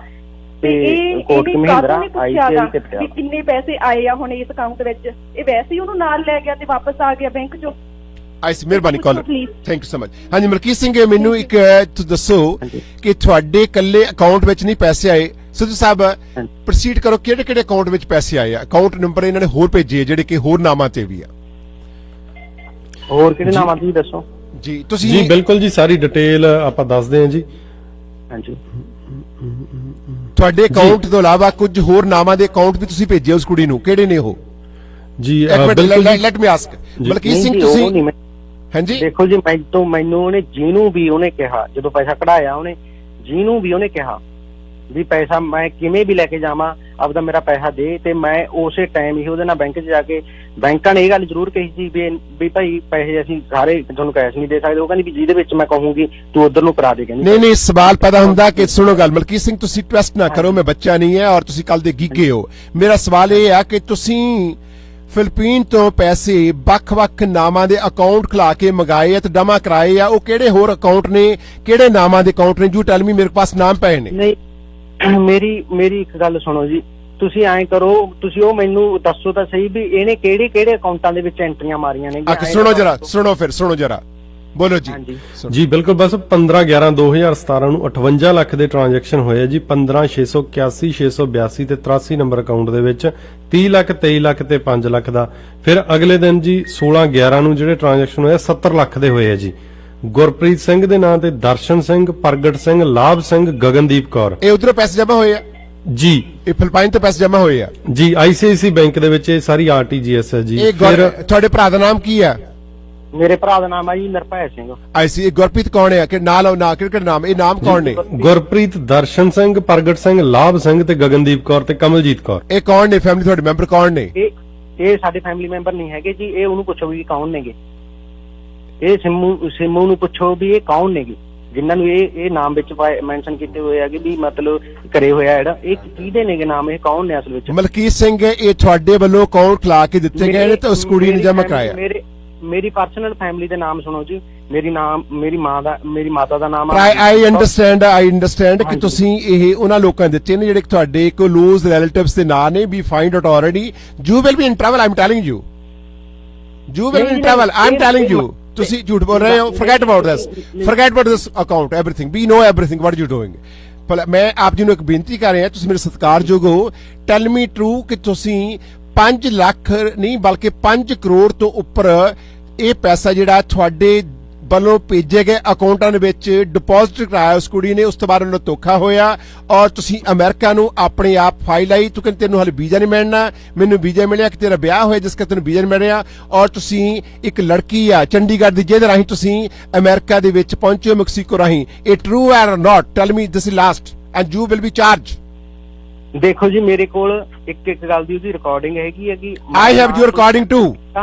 ਤੇ ਇਹ
ਕੋਟਕ ਮਹਿੰਦਰਾ
ਨਹੀਂ ਪੁੱਛਿਆਗਾ ਵੀ ਕਿੰਨੇ ਪੈਸੇ ਆਏ ਆ ਹੁਣ ਇਸ ਅਕਾਊਂਟ ਵਿੱਚ, ਇਹ ਵੈਸੇ ਹੀ ਉਹਨੂੰ ਨਾਲ ਲੈ ਗਿਆ ਤੇ ਵਾਪਸ ਆ ਗਿਆ ਬੈਂਕ ਚੋਂ।
ਆਈਸੀ ਮਿਹਰਬਾਨੀ caller, thank you so much. ਹਾਂਜੀ ਮਲਕੀਤ ਸਿੰਘ, ਮੈਨੂੰ ਇੱਕ ਤੁਸੀਂ ਦੱਸੋ ਕਿ ਤੁਹਾਡੇ ਇਕੱਲੇ ਅਕਾਊਂਟ ਵਿੱਚ ਨਹੀਂ ਪੈਸੇ ਆਏ, ਸਿੱਧੂ ਸਾਹਿਬ ਪ੍ਰੋਸੀਡ ਕਰੋ, ਕਿਹੜੇ ਕਿਹੜੇ ਅਕਾਊਂਟ ਵਿੱਚ ਪੈਸੇ ਆਏ ਆ? ਅਕਾਊਂਟ ਨੰਬਰ ਇਹਨਾਂ ਨੇ ਹੋਰ ਭੇਜੇ ਜਿਹੜੇ ਕਿ ਹੋਰ ਨਾਮਾਂ ਤੇ ਵੀ ਆ।
ਹੋਰ ਕਿਹੜੇ ਨਾਮਾਂ ਤੁਸੀਂ ਦੱਸੋ
ਜੀ? ਤੁਸੀਂ
ਜੀ ਬਿਲਕੁਲ ਜੀ, ਸਾਰੀ ਡਿਟੇਲ ਆਪਾਂ ਦੱਸਦੇ ਹਾਂ ਜੀ।
ਹਾਂਜੀ,
ਤੁਹਾਡੇ ਅਕਾਊਂਟ ਤੋਂ ਇਲਾਵਾ ਕੁਝ ਹੋਰ ਨਾਮਾਂ ਦੇ ਅਕਾਊਂਟ ਵੀ ਤੁਸੀਂ ਭੇਜੇ ਉਸ ਕੁੜੀ ਨੂੰ, ਕਿਹੜੇ ਨੇ ਉਹ
ਜੀ?
ਬਿਲਕੁਲ, let me ask Malkit Singh, ਤੁਸੀਂ ਹਾਂਜੀ
ਦੇਖੋ ਜੀ, ਮੈਨੂੰ ਉਹਨੇ ਜਿਹਨੂੰ ਵੀ ਉਹਨੇ ਕਿਹਾ, ਜਦੋਂ ਪੈਸਾ ਕਢਾਇਆ ਉਹਨੇ ਜਿਹਨੂੰ ਵੀ ਉਹਨੇ ਕਿਹਾ ਵੀ ਪੈਸਾ ਮੈਂ ਕਿਵੇਂ ਵੀ ਲੈ ਕੇ ਜਾਵਾਂ, ਆਪਦਾ ਮੇਰਾ ਪੈਸਾ ਦੇ, ਤੇ ਮੈਂ ਉਸੇ ਟਾਈਮ ਹੀ ਉਹਦੇ ਨਾਲ ਬੈਂਕ 'ਚ ਜਾ ਕੇ, ਬੈਂਕਾਂ ਨੇ ਇਹ ਗੱਲ ਜ਼ਰੂਰ ਕਹੀ ਸੀ ਵੀ ਭਾਈ ਪੈਸੇ ਅਸੀਂ ਸਾਰੇ ਤੁਹਾਨੂੰ ਕੈਸ਼ ਨਹੀਂ ਦੇ ਸਕਦੇ, ਉਹ ਕਹਿੰਦੀ ਵੀ ਜਿਹਦੇ ਵਿੱਚ ਮੈਂ ਕਹੂੰਗੀ ਤੂੰ ਉਧਰ ਨੂੰ ਕਰਾ ਦੇ। ਕਹਿੰਦੀ
ਨਹੀਂ, ਸਵਾਲ ਪੈਦਾ ਹੁੰਦਾ ਕਿ ਸੁਣੋ ਗੱਲ ਮਲਕੀਤ ਸਿੰਘ, ਤੁਸੀਂ ਟਰਸਟ ਨਾ ਕਰੋ, ਮੈਂ ਬੱਚਾ ਨਹੀਂ ਹੈ ਔਰ ਤੁਸੀਂ ਕੱਲ ਦੇ ਗਿੱਗੇ ਹੋ। ਮੇਰਾ ਸਵਾਲ ਇਹ ਆ ਕਿ ਤੁਸੀਂ ਫਿਲੀਪੀਨ ਤੋਂ ਪੈਸੇ ਵੱਖ-ਵੱਖ ਨਾਮਾਂ ਦੇ ਅਕਾਊਂਟ ਖੁਲਾ ਕੇ ਮੰਗਾਏ ਆ ਤੇ ਜਮ੍ਹਾਂ ਕਰਾਏ ਆ, ਉਹ ਕਿਹੜੇ ਹੋਰ ਅਕਾਊਂਟ ਨੇ, ਕਿਹੜੇ ਨਾਮਾਂ ਦੇ ਅਕਾਊਂਟ ਨੇ? ਯੂ ਟੈਲ ਮੀ, ਮੇਰੇ ਪਾਸ ਨਾਮ ਪਏ ਨੇ।
ਨਹੀਂ, ਮੇਰੀ ਇੱਕ ਗੱਲ ਸੁਣੋ ਜੀ, ਤੁਸੀਂ ਐਂ ਕਰੋ, ਤੁਸੀਂ ਉਹ ਮੈਨੂੰ ਦੱਸੋ ਤਾਂ ਸਹੀ ਵੀ ਇਹਨੇ ਕਿਹੜੇ ਕਿਹੜੇ ਅਕਾਊਂਟਾਂ ਦੇ ਵਿੱਚ ਐਂਟਰੀਆਂ ਮਾਰੀਆਂ ਨੇ। ਸੁਣੋ ਜਰਾ ਬੋਲੋ ਜੀ।
ਜੀ ਬਿਲਕੁਲ, ਬਸ 15/11/2017 ਨੂੰ 58 ਲੱਖ ਦੇ ਟ੍ਰਾਂਜੈਕਸ਼ਨ ਹੋਏ ਜੀ। 15,681, 682 ਤੇ 83 ਨੰਬਰ ਅਕਾਊਂਟ ਦੇ ਵਿੱਚ 30 ਲੱਖ, 23 ਲੱਖ ਤੇ 5 ਲੱਖ ਦਾ। ਫਿਰ ਅਗਲੇ ਦਿਨ ਜੀ 16/11 ਨੂੰ ਜਿਹੜੇ ਟ੍ਰਾਂਜੈਕਸ਼ਨ ਹੋਏ 70 ਲੱਖ ਦੇ ਹੋਏ ਆ ਜੀ। ਗੁਰਪ੍ਰੀਤ ਸਿੰਘ ਦੇ ਨਾਂ ਤੇ ਦਰਸ਼ਨ ਸਿੰਘ, ਪ੍ਰਗਟ ਸਿੰਘ, ਲਾਭ ਸਿੰਘ, ਗਗਨਦੀਪ ਕੌਰ,
ਇਹ ਉਧਰੋਂ ਪੈਸੇ ਜਮ੍ਹਾਂ ਹੋਏ ਆ
ਜੀ।
ਇਹ ਫਿਲੀਪਾਈਨ ਤੋਂ ਪੈਸੇ ਜਮ੍ਹਾਂ ਹੋਏ ਆ
ਜੀ। ਆਈਸੀਆਈਸੀ ਬੈਂਕ ਦੇ ਵਿੱਚ ਇਹ ਸਾਰੀ ਆਰਟੀਜੀਐਸ ਹੈ ਜੀ।
ਫਿਰ ਤੁਹਾਡੇ ਭਰਾ ਦਾ ਨਾਮ ਕੀ ਆ?
ਮੇਰੇ ਭਰਾ ਦਾ ਨਾਮ ਆ ਜੀ ਨਿਰਭੈ ਸਿੰਘ।
ਆਈਸੀ ਗੁਰਪ੍ਰੀਤ ਕੌਣ ਹੈ? ਕਿ ਨਾਲ ਕਿਹੜੇ ਨਾਮ? ਇਹ ਨਾਮ ਕੌਣ ਨੇ?
ਗੁਰਪ੍ਰੀਤ, ਦਰਸ਼ਨ ਸਿੰਘ, ਪ੍ਰਗਟ ਸਿੰਘ, ਲਾਭ ਸਿੰਘ ਤੇ ਗਗਨਦੀਪ ਕੌਰ ਤੇ ਕਮਲਜੀਤ ਕੌਰ।
ਇਹ ਕੌਣ ਨੇ? ਫੈਮਿਲੀ ਤੁਹਾਡੇ ਮੈਂਬਰ ਕੌਣ ਨੇ?
ਇਹ ਸਾਡੇ ਫੈਮਿਲੀ ਮੈਂਬਰ ਨਹੀਂ ਹੈਗੇ ਜੀ। ਇਹ ਉਹਨੂੰ ਪੁੱਛੋ ਵੀ ਕੌਣ ਨੇਗੇ। ਇਹ ਸਿੰਮੂ ਨੂੰ ਪੁੱਛੋ ਵੀ ਇਹ ਕੌਣ ਨੇਗੇ ਜਿਨ੍ਹਾਂ ਨੂੰ ਇਹ ਨਾਮ ਵਿੱਚ ਮੈਂਸ਼ਨ ਕੀਤੇ ਹੋਏ ਹੈਗੇ ਵੀ ਮਤਲਬ ਕਰੇ ਹੋਇਆ ਜਿਹੜਾ, ਇਹ ਕਿਹਦੇ ਨੇਗੇ ਨਾਮ, ਇਹ ਕੌਣ ਨੇ ਅਸਲ ਵਿੱਚ?
ਮਲਕੀਤ ਸਿੰਘ, ਇਹ ਤੁਹਾਡੇ ਵੱਲੋਂ ਅਕਾਊਂਟ ਖੁਲਾ ਕੇ ਦਿੱਤੇ ਗਏ ਨੇ ਤੇ ਉਸ ਕੁੜੀ ਨੇ ਜਮ੍ਹਾਂ ਕਰਾਇਆ?
ਮੇਰੀ ਪਰਸਨਲ ਫੈਮਿਲੀ ਦੇ ਨਾਮ ਸੁਣੋ ਜੀ। ਮੇਰੀ ਮਾਤਾ ਦਾ ਨਾਮ
ਆਈ ਅੰਡਰਸਟੈਂਡ ਕਿ ਤੁਸੀਂ ਇਹ ਉਹਨਾਂ ਲੋਕਾਂ ਦਿੱਤੇ ਨੇ ਜਿਹੜੇ ਤੁਹਾਡੇ ਕਲੋਜ਼ ਰਿਲੇਟਿਵਸ ਦੇ ਨਾਂ ਨੇ। We find out already, you will be in trouble, I am telling you, you will be in trouble, I am telling you. ਤੁਸੀਂ ਝੂਠ ਬੋਲ ਰਹੇ ਹੋ। forget about this account, everything, we know everything what you doing। ਮੈਂ ਆਪ ਜੀ ਨੂੰ ਇੱਕ ਬੇਨਤੀ ਕਰ ਰਿਹਾ, ਤੁਸੀਂ ਮੇਰੇ ਸਤਿਕਾਰਯੋਗ ਹੋ, ਟੈਲ ਮੀ ਟਰੂ ਕਿ ਤੁਸੀਂ 5 ਲੱਖ ਨਹੀਂ ਬਲਕਿ 5 ਕਰੋੜ ਤੋਂ ਉੱਪਰ ਇਹ ਪੈਸਾ ਜਿਹੜਾ ਤੁਹਾਡੇ ਵੱਲੋਂ ਭੇਜੇ ਗਏ ਅਕਾਊਂਟਾਂ ਦੇ ਵਿੱਚ ਡਿਪੋਜ਼ਿਟ ਕਰਾਇਆ ਉਸ ਕੁੜੀ ਨੇ, ਉਸ ਤੋਂ ਬਾਅਦ ਉਹਨੂੰ ਧੋਖਾ ਹੋਇਆ ਔਰ ਤੁਸੀਂ ਅਮਰੀਕਾ ਨੂੰ ਆਪਣੇ ਆਪ ਫਾਈਲ ਆਈ, ਤੂੰ ਕਹਿੰਦੇ ਤੈਨੂੰ ਹਾਲੇ ਵੀਜ਼ਾ ਨਹੀਂ ਮਿਲਣਾ, ਮੈਨੂੰ ਵੀਜ਼ਾ ਮਿਲਿਆ ਕਿ ਤੇਰਾ ਵਿਆਹ ਹੋਇਆ ਜਿਸ ਕਰਕੇ ਤੈਨੂੰ ਵੀਜ਼ਾ ਨਹੀਂ ਮਿਲ ਰਿਹਾ, ਔਰ ਤੁਸੀਂ ਇੱਕ ਲੜਕੀ ਆ ਚੰਡੀਗੜ੍ਹ ਦੀ ਜਿਹਦੇ ਰਾਹੀਂ ਤੁਸੀਂ ਅਮਰੀਕਾ ਦੇ ਵਿੱਚ ਪਹੁੰਚੇ ਹੋ ਮੈਕਸੀਕੋ ਰਾਹੀਂ। ਇਹ true or not? Tell me this is last and you will be charge.
ਦੇਖੋ ਜੀ, ਮੇਰੇ ਕੋਲ ਇੱਕ ਗੱਲ ਦੀ ਉਹਦੀ ਰਿਕਾਰਡਿੰਗ ਹੈਗੀ ਕਿ
I have your recording too,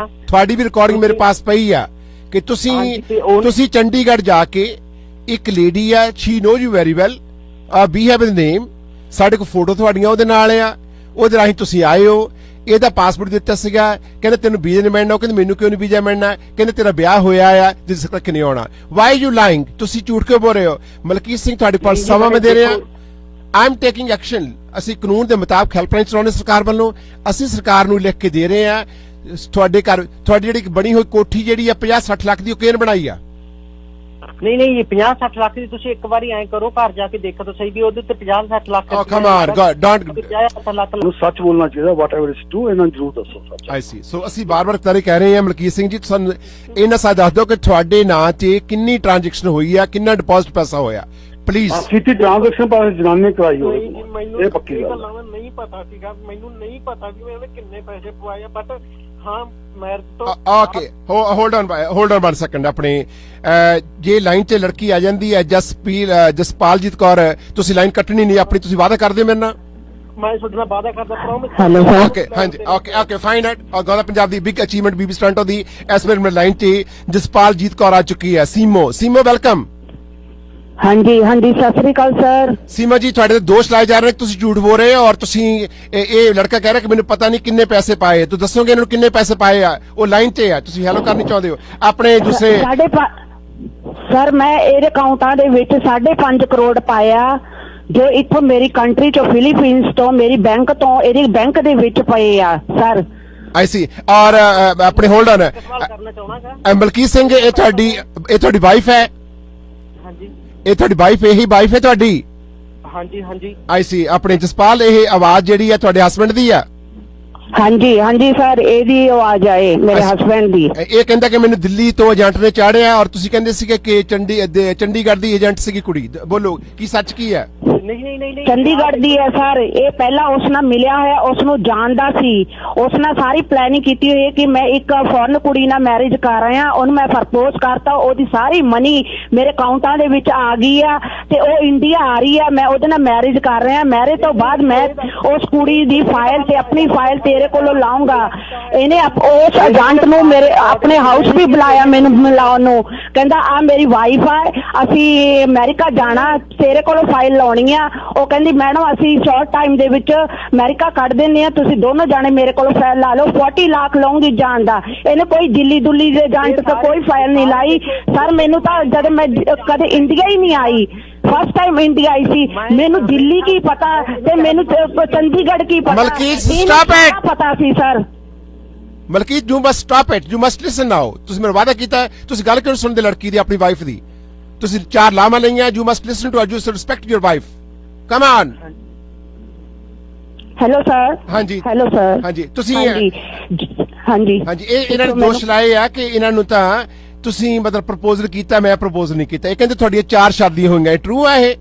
ਤੁਹਾਡੀ ਵੀ ਰਿਕਾਰਡਿੰਗ ਮੇਰੇ ਪਾਸ ਪਈ ਆ ਕਿ ਤੁਸੀਂ ਚੰਡੀਗੜ੍ਹ ਜਾ ਕੇ ਇੱਕ ਲੇਡੀ ਆ, she knows you very well, we have the name, ਸਾਡੇ ਕੋਲ ਫੋਟੋ ਤੁਹਾਡੀਆਂ ਉਹਦੇ ਨਾਲ ਆ, ਉਹਦੇ ਰਾਹੀਂ ਤੁਸੀਂ ਆਏ ਹੋ, ਇਹਦਾ ਪਾਸਪੋਰਟ ਦਿੱਤਾ ਸੀਗਾ, ਕਹਿੰਦੇ ਤੈਨੂੰ ਵੀਜ਼ਾ ਨਹੀਂ ਮਿਲਣਾ, ਉਹ ਕਹਿੰਦੇ ਮੈਨੂੰ ਕਿਉਂ ਨਹੀਂ ਵੀਜ਼ਾ ਮਿਲਣਾ, ਕਹਿੰਦੇ ਤੇਰਾ ਵਿਆਹ ਹੋਇਆ ਆ ਜਿਸ ਤੱਕ ਨਹੀਂ ਆਉਣਾ। Why you lying? ਤੁਸੀਂ ਝੂਠ ਕਿਉਂ ਬੋਲ ਰਹੇ ਹੋ? ਮਲਕੀਤ ਸਿੰਘ, ਤੁਹਾਡੇ ਕੋਲ ਸਮਾਂ ਮੈਂ ਦੇ ਰਿਹਾ, ਆਈ ਐਮ ਟੇਕਿੰਗ ਐਕਸ਼ਨ। ਅਸੀਂ ਕਾਨੂੰਨ ਦੇ ਮੁਤਾਬਕ ਹੈਲਪਲਾਈਨ ਚਲਾਉਣੇ ਸਰਕਾਰ ਵੱਲੋਂ, ਅਸੀਂ ਸਰਕਾਰ ਨੂੰ ਲਿਖ ਕੇ ਦੇ ਰਹੇ ਆ ਤੁਹਾਡੇ ਘਰ ਤੁਹਾਡੀ ਜਿਹੜੀ ਬਣੀ ਹੋਈ ਕੋਠੀ ਜਿਹੜੀ ਆ 50-60 ਲੱਖ ਦੀ, ਉਹ ਕਿਹਨੇ ਬਣਾਈ ਆ?
ਨਹੀਂ 50-60 ਲੱਖ ਦੀ ਤੁਸੀਂ ਇੱਕ ਵਾਰੀ ਐਂ ਕਰੋ, ਘਰ ਜਾ ਕੇ ਦੇਖੋ ਤਾਂ ਸਹੀ ਵੀ ਉਹਦੇ ਉੱਤੇ 50-60 ਲੱਖ।
ਕਮ ਔਨ ਡੋਂਟ,
ਸੱਚ ਬੋਲਣਾ ਚਾਹੀਦਾ, ਵਾਟਐਵਰ ਇਜ਼ ਟਰੂ, ਇਹਨਾਂ ਨੂੰ ਜ਼ਰੂਰ ਦੱਸੋ ਸੱਚ।
ਆਈ ਸੀ। ਸੋ ਅਸੀਂ ਬਾਰ-ਬਾਰ ਤਾਰੇ ਕਹਿ ਰਹੇ ਹਾਂ ਮਲਕੀਤ ਸਿੰਘ ਜੀ, ਸਾਨੂੰ ਇਹਨਾਂ ਸਾਥ ਦੱਸ ਦਿਓ ਕਿ ਤੁਹਾਡੇ ਨਾਂ ਤੇ ਕਿੰਨੀ ਟ੍ਰਾਂਜੈਕਸ਼ਨ ਹੋਈ ਆ, ਕਿੰਨਾ ਡਿਪੋਜ਼ਿਟ ਪੈਸਾ ਹੋਇਆ ਪਲੀਜ਼।
ਕੀਤੀ ਟ੍ਰਾਂਜੈਕਸ਼ਨ ਪਰ ਜਨਾਨੇ ਕਰਾਈ ਹੋਈ, ਇਹ ਪੱਕੀ ਗੱਲ
ਨਹੀਂ ਪਤਾ ਸੀਗਾ, ਮੈਨੂੰ ਨਹੀਂ ਪਤਾ ਵੀ ਮੈਂ ਕਿੰਨੇ ਪੈਸੇ ਪਵਾਏ ਆ, ਬਟ ਹਾਂ ਮੈਰਿਜ ਤੋਂ
ਓਕੇ ਹੋਲਡ ਔਨ 1 ਸੈਕਿੰਡ। ਆਪਣੇ ਜੇ ਲਾਈਨ 'ਚ ਲੜਕੀ ਆ ਜਾਂਦੀ ਹੈ ਜਸਪਾਲਜੀਤ ਕੌਰ, ਤੁਸੀਂ ਲਾਈਨ ਕੱਟਣੀ ਨਹੀਂ ਆਪਣੀ, ਤੁਸੀਂ ਵਾਅਦਾ ਕਰਦੇ ਹੋ ਮੇਰੇ ਨਾਲ?
ਮੈਂ ਤੁਹਾਡੇ ਨਾਲ ਵਾਅਦਾ ਕਰਦਾ, ਪ੍ਰੋਮਿਸ।
ਹੈਲੋ
ਓਕੇ ਹਾਂਜੀ okay fine it. ਗੋਦਾ Punjab the big achievement ਬੀਬੀ ਸਟੰਟੋ ਦੀ ਇਸ ਵੇਲੇ ਮੇਰੇ ਲਾਈਨ 'ਚ ਜਸਪਾਲਜੀਤ ਕੌਰ ਆ ਚੁੱਕੀ ਹੈ। ਸੀਮੋ ਵੈਲਕਮ।
ਹਾਂਜੀ ਹਾਂਜੀ, ਸਤਿ ਸ੍ਰੀ ਅਕਾਲ ਸਰ।
ਸੀਮਾ ਜੀ, ਤੁਹਾਡੇ ਤੇ ਦੋਸ਼ ਲਾਏ ਜਾ ਰਹੇ ਨੇ ਕਿ ਤੁਸੀਂ ਝੂਠ ਬੋਲ ਰਹੇ ਹੋ, ਔਰ ਤੁਸੀਂ ਇਹ ਲੜਕਾ ਕਹਿ ਰਿਹਾ ਕਿ ਮੈਨੂੰ ਪਤਾ ਨਹੀਂ ਕਿੰਨੇ ਪੈਸੇ ਪਾਏ। ਤੂੰ ਦੱਸੋਗੇ ਇਹਨਾਂ ਨੂੰ ਕਿੰਨੇ ਪੈਸੇ ਪਾਏ ਆ? ਉਹ ਲਾਈਨ ਤੇ ਆ, ਤੁਸੀਂ ਹੈਲੋ ਕਰਨੀ ਚਾਹੁੰਦੇ ਹੋ ਆਪਣੇ ਦੂਸਰੇ?
ਸਰ ਮੈਂ ਇਹਦੇ ਅਕਾਊਂਟਾਂ ਦੇ ਵਿੱਚ 5.5 ਕਰੋੜ ਪਾਇਆ, ਜੋ ਇੱਥੋਂ ਮੇਰੀ ਕੰਟਰੀ ਚੋਂ ਫਿਲੀਪੀਨਸ ਤੋਂ ਮੇਰੀ ਬੈਂਕ ਤੋਂ ਇਹਦੀ ਬੈਂਕ ਦੇ ਵਿੱਚ ਪਏ ਆ ਸਰ।
ਆਈ ਸੀ। ਔਰ ਆਪਣੇ ਹੋਲਡ ਔਨ,
ਕਰਨਾ ਚਾਹਣਾ
ਮਲਕੀਤ ਸਿੰਘ, ਇਹ ਤੁਹਾਡੀ ਵਾਈਫ ਹੈ?
ਹਾਂਜੀ
ਇਹ ਤੁਹਾਡੀ ਵਾਈਫ, ਇਹੀ ਵਾਈਫ ਹੈ ਤੁਹਾਡੀ?
ਹਾਂਜੀ ਹਾਂਜੀ
ਆਈ ਸੀ। ਆਪਣੇ ਜਸਪਾਲ, ਇਹ ਆਵਾਜ਼ ਜਿਹੜੀ ਹੈ ਤੁਹਾਡੇ ਹਸਬੰਡ ਦੀ ਆ?
ਹਾਂਜੀ ਹਾਂਜੀ ਸਰ, ਇਹਦੀ ਆਵਾਜ਼ ਆਏ ਮੇਰੇ ਹਸਬੈਂਡ ਦੀ।
ਇਹ ਕਹਿੰਦਾ ਕਿ ਮੈਨੂੰ ਦਿੱਲੀ ਤੋਂ ਏਜੰਟ ਨੇ ਚਾੜਿਆ, ਔਰ ਤੁਸੀਂ ਕਹਿੰਦੇ ਸੀਗੇ ਕਿ ਚੰਡੀਗੜ੍ਹ ਦੀ ਏਜੰਟ ਸੀਗੀ ਕੁੜੀ। ਬੋਲੋ ਕੀ ਸੱਚ ਕੀ ਹੈ?
ਨਹੀਂ
ਚੰਡੀਗੜ੍ਹ ਦੀ ਹੈ ਸਰ। ਇਹ ਪਹਿਲਾਂ ਉਸ ਨਾਲ ਮਿਲਿਆ ਹੋਇਆ, ਉਸ ਨੂੰ ਜਾਣਦਾ ਸੀ, ਉਸ ਨਾਲ ਸਾਰੀ ਪਲੈਨਿੰਗ ਕੀਤੀ ਹੋਈ ਹੈ ਕਿ ਮੈਂ ਇੱਕ ਫੋਰਨ ਕੁੜੀ ਨਾਲ ਮੈਰਿਜ ਕਰ ਰਿਹਾ, ਉਹਨੂੰ ਮੈਂ ਪ੍ਰਪੋਜ਼ ਕਰਤਾ, ਉਹਦੀ ਸਾਰੀ ਮਨੀ ਮੇਰੇ ਅਕਾਊਂਟਾਂ ਦੇ ਵਿੱਚ ਆ ਗਈ ਆ ਤੇ ਉਹ ਇੰਡੀਆ ਆ ਰਹੀ ਆ, ਮੈਂ ਉਹਦੇ ਨਾਲ ਮੈਰਿਜ ਕਰ ਰਿਹਾ। ਮੈਰਿਜ ਤੋਂ ਬਾਅਦ ਮੈਂ ਉਸ ਕੁੜੀ ਦੀ ਫਾਈਲ ਤੇ ਆਪਣੀ ਫਾਈਲ ਤੇਰੇ ਕੋਲੋਂ ਲਾਉਂਗਾ। ਇਹਨੇ ਉਸ ਏਜੰਟ ਨੂੰ ਮੇਰੇ ਆਪਣੇ ਹਾਊਸ ਵੀ ਬੁਲਾਇਆ ਮੈਨੂੰ ਮਿਲਾਉਣ ਨੂੰ, ਕਹਿੰਦਾ ਆ ਮੇਰੀ ਵਾਈਫ ਆ, ਅਸੀਂ ਅਮਰੀਕਾ ਜਾਣਾ, ਤੇਰੇ ਕੋਲੋਂ ਫਾਈਲ ਲਾਉਣੀ ਆ। ਉਹ ਕਹਿੰਦੀ ਮੈਡਮ ਅਸੀਂ ਸ਼ਾਰਟ ਟਾਈਮ ਦੇ ਵਿੱਚ ਅਮਰੀਕਾ ਕੱਢ ਦਿੰਦੇ ਆ, ਤੁਸੀਂ ਦੋਨੋਂ ਜਾਣੇ ਮੇਰੇ ਕੋਲੋਂ ਫਾਈਲ ਲਾ ਲਓ, 40 ਲੱਖ ਲਵਾਂਗੀ ਜਾਣ ਦਾ। ਇਹਨੇ ਕੋਈ ਦਿੱਲੀ ਦੁੱਲੀ ਦੇ ਏਜੰਟ ਤੋਂ ਕੋਈ ਫਾਈਲ ਨਹੀਂ ਲਾਈ ਸਰ। ਮੈਨੂੰ ਤਾਂ ਜਦ ਮੈਂ ਕਦੇ ਇੰਡੀਆ ਹੀ ਨਹੀਂ ਆਈ, ਫਸਟ ਟਾਈਮ ਇੰਡੀਆ ਆਈ ਸੀ, ਮੈਨੂੰ ਦਿੱਲੀ ਕੀ ਪਤਾ ਤੇ ਮੈਨੂੰ ਚੰਡੀਗੜ੍ਹ ਕੀ ਪਤਾ।
Malkit, stop it.
ਪਤਾ ਸੀ sir.
Malkit, you must stop it, you must listen now. ਤੁਸੀਂ ਮੇਰਾ ਵਾਅਦਾ ਕੀਤਾ ਹੈ, ਤੁਸੀਂ ਗੱਲ ਕਿਉਂ ਸੁਣਦੇ ਲੜਕੀ ਦੀ, ਆਪਣੀ ਵਾਈਫ ਦੀ? ਤੁਸੀਂ 4 ਲਾਵਾਂ ਲਈਆਂ। You must listen to, you respect your wife. Come on.
Hello sir.
ਹਾਂਜੀ
ਹੈਲੋ ਸਰ।
ਹਾਂਜੀ, ਤੁਸੀਂ
ਹਾਂਜੀ
ਹਾਂਜੀ, ਇਹਨਾਂ ਨੇ ਦੋਸ਼ ਲਾਏ ਆ ਕਿ ਇਹਨਾਂ ਨੂੰ ਤਾਂ ਤੁਸੀਂ ਮਤਲਬ ਪ੍ਰਪੋਜ਼ਲ ਕੀਤਾ, ਮੈਂ ਪ੍ਰਪੋਜ਼ਲ ਨਹੀਂ ਕੀਤਾ। ਇਹ ਕਹਿੰਦੇ ਤੁਹਾਡੀਆਂ 4 ਸ਼ਾਦੀਆਂ ਹੋਈਆਂ, ਟਰੂ ਹੈ ਇਹ?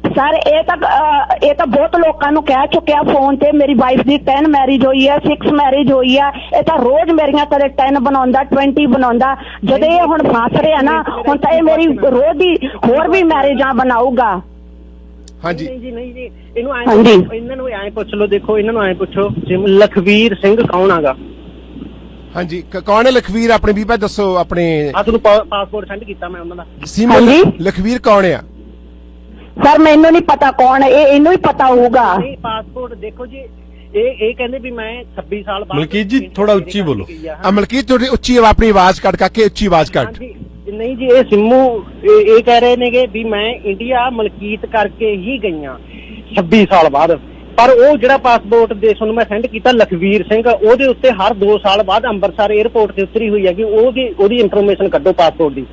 ਸਰ ਇਹ ਤਾਂ ਬਹੁਤ ਲੋਕਾਂ ਨੂੰ ਕਹਿ ਚੁੱਕਿਆ ਫੋਨ ਤੇ। ਮੇਰੀ ਵਾਈਫ ਦੀ 10 ਮੈਰਿਜ ਹੋਈ ਹੈ, 6 ਮੈਰਿਜ ਹੋਈ ਹੈ। ਇਹ ਤਾਂ ਰੋਜ਼ ਮੇਰੀਆਂ ਕਦੇ 10 ਬਣਾਉਂਦਾ, 20 ਬਣਾਉਂਦਾ। ਜਦੋਂ ਇਹ ਹੁਣ ਫਸ ਰਿਹਾ ਨਾ, ਹੁਣ ਤਾਂ ਇਹ ਮੇਰੀ ਰੋਜ਼ ਦੀ ਹੋਰ ਵੀ ਮੈਰਿਜਾਂ ਬਣਾਊਗਾ।
ਹਾਂਜੀ
ਨਹੀਂ ਜੀ, ਇਹਨਾਂ ਨੂੰ ਐਂ ਪੁੱਛ ਲਓ। ਦੇਖੋ ਇਹਨਾਂ ਨੂੰ ਐਂ ਪੁੱਛੋ, ਲਖਵੀਰ ਸਿੰਘ ਕੌਣ ਆਗਾ?
ਹਾਂਜੀ, ਕੌਣ ਹੈ ਲਖਵੀਰ? ਆਪਣੇ ਬੀਬਾ ਦੱਸੋ। ਆਪਣੇ
ਤੁਹਾਨੂੰ ਪਾਸਪੋਰਟ ਸੈਂਡ ਕੀਤਾ ਮੈਂ ਉਹਨਾਂ ਦਾ।
ਸੀਮਾ, ਲਖਵੀਰ ਕੌਣ ਆ?
ਸਰ ਮੈਨੂੰ ਨਹੀਂ ਪਤਾ ਕੌਣ ਹੈ, ਇਹਨੂੰ ਹੀ ਪਤਾ ਹੋਊਗਾ।
ਨਹੀਂ ਪਾਸਪੋਰਟ ਦੇਖੋ ਜੀ, ਇਹ ਕਹਿੰਦੇ ਵੀ ਮੈਂ 26 ਸਾਲ ਬਾਅਦ।
ਮਲਕੀਤ ਜੀ ਥੋੜਾ ਉੱਚੀ ਬੋਲੋ।
ਮਲਕੀਤ, ਥੋੜੀ ਉੱਚੀ ਆਪਣੀ ਆਵਾਜ਼ ਕੱਢ ਕੇ, ਉੱਚੀ ਆਵਾਜ਼ ਕੱਢ।
ਨਹੀਂ ਜੀ, ਇਹ ਸਿੰਮੂ ਇਹ ਕਹਿ ਰਹੇ ਨੇਗੇ ਵੀ ਮੈਂ ਇੰਡੀਆ ਮਲਕੀਤ ਕਰਕੇ ਹੀ ਗਈਆਂ 26 ਸਾਲ ਬਾਅਦ। ਪਰ ਉਹ ਜਿਹੜਾ ਪਾਸਪੋਰਟ ਦੇ ਤੁਹਾਨੂੰ ਮੈਂ ਸੈਂਡ ਕੀਤਾ ਲਖਵੀਰ ਸਿੰਘ, ਉਹਦੇ ਉੱਤੇ ਹਰ 2 ਸਾਲ ਬਾਅਦ ਅੰਮ੍ਰਿਤਸਰ 에ਅਰਪੋਰਟ ਤੇ ਉਤਰੀ ਹੋਈ ਹੈ ਕਿ ਉਹਦੀ ਇਨਫੋਰਮੇਸ਼ਨ ਕੱਢੋ ਪਾਸਪੋਰਟ ਦੀ।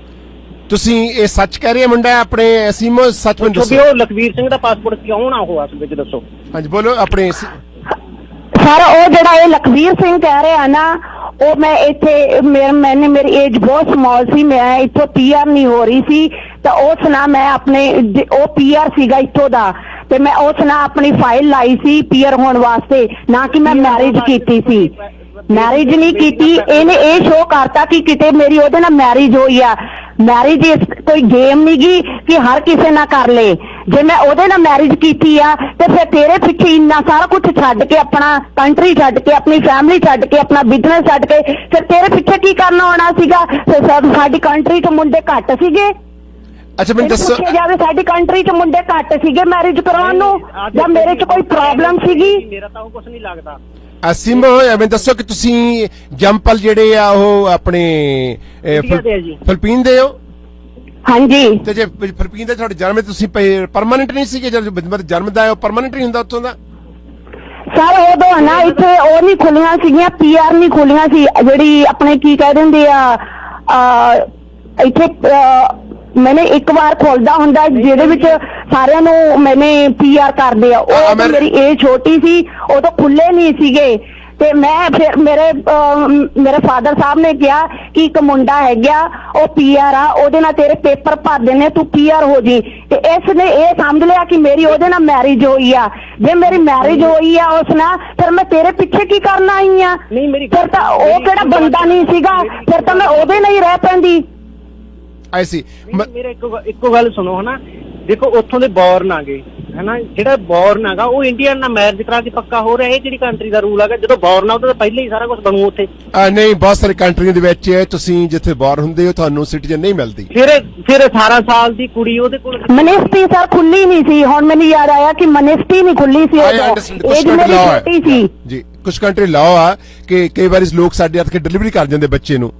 ਤੁਸੀਂ ਇਹ ਸੱਚ ਕਹਿ ਰਹੇ ਮੁੰਡਾ ਆਪਣੇ? ਸੀਮੋ ਸੱਚ ਮੈਨੂੰ ਦੱਸੋ,
ਉਹ ਲਖਵੀਰ ਸਿੰਘ ਦਾ ਪਾਸਪੋਰਟ ਕਿਉਂ ਨਾ ਹੋਇਆ ਅਸਲ ਵਿੱਚ, ਦੱਸੋ।
ਹਾਂਜੀ ਬੋਲੋ ਆਪਣੇ।
ਸਰ ਉਹ ਜਿਹੜਾ ਇਹ ਲਖਵੀਰ ਸਿੰਘ ਕਹਿ ਰਿਹਾ ਨਾ, ਉਹ ਮੈਂ ਇੱਥੇ ਮੇਰੀ ਏਜ ਬਹੁਤ ਸਮਾਲ ਸੀ, ਮੈਂ ਇੱਥੋਂ PR ਨਹੀਂ ਹੋ ਰਹੀ ਸੀ, ਤਾਂ ਉਸ ਨਾਲ ਮੈਂ ਆਪਣੇ ਉਹ PR ਸੀਗਾ ਇੱਥੋਂ ਦਾ, ਤੇ ਮੈਂ ਉਸ ਨਾਲ ਆਪਣੀ ਫਾਈਲ ਲਾਈ ਸੀ PR ਹੋਣ ਵਾਸਤੇ, ਨਾ ਕਿ ਮੈਂ ਮੈਰਿਜ ਕੀਤੀ ਸੀ। ਮੈਰਿਜ ਨਹੀਂ ਕੀਤੀ। ਇਹਨੇ ਇਹ ਸ਼ੋਅ ਕਰਤਾ ਕਿ ਕਿਤੇ ਮੇਰੀ ਉਹਦੇ ਨਾਲ ਮੈਰਿਜ ਹੋਈ ਆ। ਮੈਰਿਜ ਕੋਈ ਗੇਮ ਨਹੀਂ ਗੀ ਕਿ ਹਰ ਕਿਸੇ ਨਾਲ ਕਰ ਲੇ। ਜੇ ਮੈਂ ਉਹਦੇ ਨਾਲ ਮੈਰਿਜ ਕੀਤੀ ਆ ਤੇ ਫਿਰ ਤੇਰੇ ਪਿੱਛੇ ਇੰਨਾ ਸਾਰਾ ਕੁਝ ਛੱਡ ਕੇ, ਆਪਣਾ ਕੰਟਰੀ ਛੱਡ ਕੇ, ਆਪਣੀ ਫੈਮਿਲੀ ਛੱਡ ਕੇ, ਆਪਣਾ ਬਿਜ਼ਨਸ ਛੱਡ ਕੇ, ਫਿਰ ਤੇਰੇ ਪਿੱਛੇ ਕੀ ਕਰਨ ਆਉਣਾ ਸੀਗਾ? ਸਾਡੀ ਕੰਟਰੀ 'ਚ ਮੁੰਡੇ ਘੱਟ ਸੀਗੇ।
ਅੱਛਾ ਮੈਨੂੰ ਦੱਸੋ,
ਜਾਵੇ ਸਾਡੀ ਕੰਟਰੀ 'ਚ ਮੁੰਡੇ ਘੱਟ ਸੀਗੇ ਮੈਰਿਜ ਕਰਾਉਣ ਨੂੰ, ਜਾਂ ਮੇਰੇ 'ਚ ਕੋਈ ਪ੍ਰੋਬਲਮ ਸੀਗੀ?
ਮੇਰਾ ਤਾਂ ਉਹ ਕੁਝ ਨਹੀਂ ਲੱਗਦਾ।
ਸਿੰਮੋ, ਮੈਨੂੰ ਦੱਸੋ ਕਿ ਤੁਸੀਂ ਜੰਪਲ ਜਿਹੜੇ ਆ ਉਹ ਆਪਣੇ ਫਿਲੀਪੀਨ ਦੇ ਹੋ?
ਹਾਂਜੀ।
ਤੇ ਜੇ ਫਿਲੀਪੀਨ ਦੇ ਤੁਹਾਡੇ ਜਨਮ ਤੁਸੀਂ ਪਰਮਾਨੈਂਟ ਨਹੀਂ ਸੀਗੇ? ਜਦ ਜਨਮ ਦਾ ਪਰਮਾਨੈਂਟ ਨਹੀਂ ਹੁੰਦਾ ਉੱਥੋਂ ਦਾ?
ਸਰ ਉਦੋਂ ਨਾ ਇੱਥੇ ਉਹ ਨਹੀਂ ਖੁੱਲੀਆਂ ਸੀਗੀਆਂ, PR ਨਹੀਂ ਖੁੱਲੀਆਂ ਸੀ, ਜਿਹੜੀ ਆਪਣੇ ਕੀ ਕਹਿ ਦਿੰਦੇ ਆ ਇੱਥੇ ਮੈਨੇ ਇੱਕ ਵਾਰ ਖੋਲਦਾ ਹੁੰਦਾ ਜਿਹਦੇ ਵਿੱਚ ਸਾਰਿਆਂ ਨੂੰ ਮੈਨੇ PR ਕਰਦੇ ਆ। ਉਹ ਮੇਰੀ ਏਜ ਛੋਟੀ ਸੀ, ਉਦੋਂ ਖੁੱਲੇ ਨਹੀਂ ਸੀਗੇ। ਤੇ ਮੈਂ ਫਿਰ ਮੇਰੇ ਫਾਦਰ ਸਾਹਿਬ ਨੇ ਕਿਹਾ ਕਿ ਇੱਕ ਮੁੰਡਾ ਹੈਗਾ, ਉਹ PR ਆ, ਉਹਦੇ ਨਾਲ ਤੇਰੇ ਪੇਪਰ ਭਰ ਦੇਣੇ, ਤੂੰ PR ਹੋ ਜੀ। ਤੇ ਇਸ ਨੇ ਇਹ ਸਮਝ ਲਿਆ ਕਿ ਮੇਰੀ ਉਹਦੇ ਨਾਲ ਮੈਰਿਜ ਹੋਈ ਆ। ਜੇ ਮੇਰੀ ਮੈਰਿਜ ਹੋਈ ਆ ਉਸ ਨਾਲ, ਫਿਰ ਮੈਂ ਤੇਰੇ ਪਿੱਛੇ ਕੀ ਕਰਨ ਆਈ ਆ? ਫਿਰ ਤਾਂ ਉਹ ਕਿਹੜਾ ਬੰਦਾ ਨਹੀਂ ਸੀਗਾ, ਫਿਰ ਤਾਂ ਮੈਂ ਉਹਦੇ ਨਾਲ ਹੀ ਰਹਿ ਪੈਂਦੀ।
ਆਈ ਸੀ।
ਮੇਰੇ ਇੱਕੋ ਗੱਲ ਸੁਣੋ ਹਨਾ, ਦੇਖੋ ਉੱਥੋਂ ਦੇ ਬੌਰਨ ਆ ਗਏ ਹਨਾ ਜਿਹੜਾ ਬੌਰਨ ਹੈਗਾ ਉਹ ਇੰਡੀਅਨ ਨਾਲ ਮੈਰਿਜ ਕਰਾ ਕੇ ਪੱਕਾ ਹੋ ਰਿਹਾ। ਇਹ ਕਿਹੜੀ ਕੰਟਰੀ ਦਾ ਰੂਲ ਹੈਗਾ? ਜਦੋਂ ਬੌਰਨ ਆ ਉਹਦਾ ਤਾਂ ਪਹਿਲਾਂ ਹੀ ਸਾਰਾ ਕੁਝ ਬਣੂ ਉੱਥੇ।
ਨਹੀਂ, ਬਹੁਤ ਸਾਰੇ ਕੰਟਰੀਆਂ ਦੇ ਵਿੱਚ ਤੁਸੀਂ ਜਿੱਥੇ ਬੌਰਨ ਹੁੰਦੇ ਹੋ ਤੁਹਾਨੂੰ ਸਿਟੀਜ਼ਨ ਨਹੀਂ ਮਿਲਦੀ।
ਫਿਰ 18 ਸਾਲ ਦੀ ਕੁੜੀ ਉਹਦੇ ਕੋਲ
ਮਨਿਸਟਰੀ ਸਰ ਖੁੱਲੀ ਨਹੀਂ ਸੀ। ਹੁਣ ਮੈਨੂੰ ਯਾਦ ਆਇਆ ਕਿ ਮਨਿਸਟਰੀ ਨਹੀਂ ਖੁੱਲੀ ਸੀ, ਏਜ ਮੇਰੀ ਛੋਟੀ ਸੀ
ਜੀ। ਕੁਝ ਕੰਟਰੀ ਲਾਅ ਆ ਕਿ ਕਈ ਵਾਰੀ ਲੋਕ ਸਾਡੇ ਹੱਥ ਕੇ ਡਿਲੀਵਰੀ ਕਰ ਜਾਂਦੇ ਬੱਚੇ ਨੂੰ,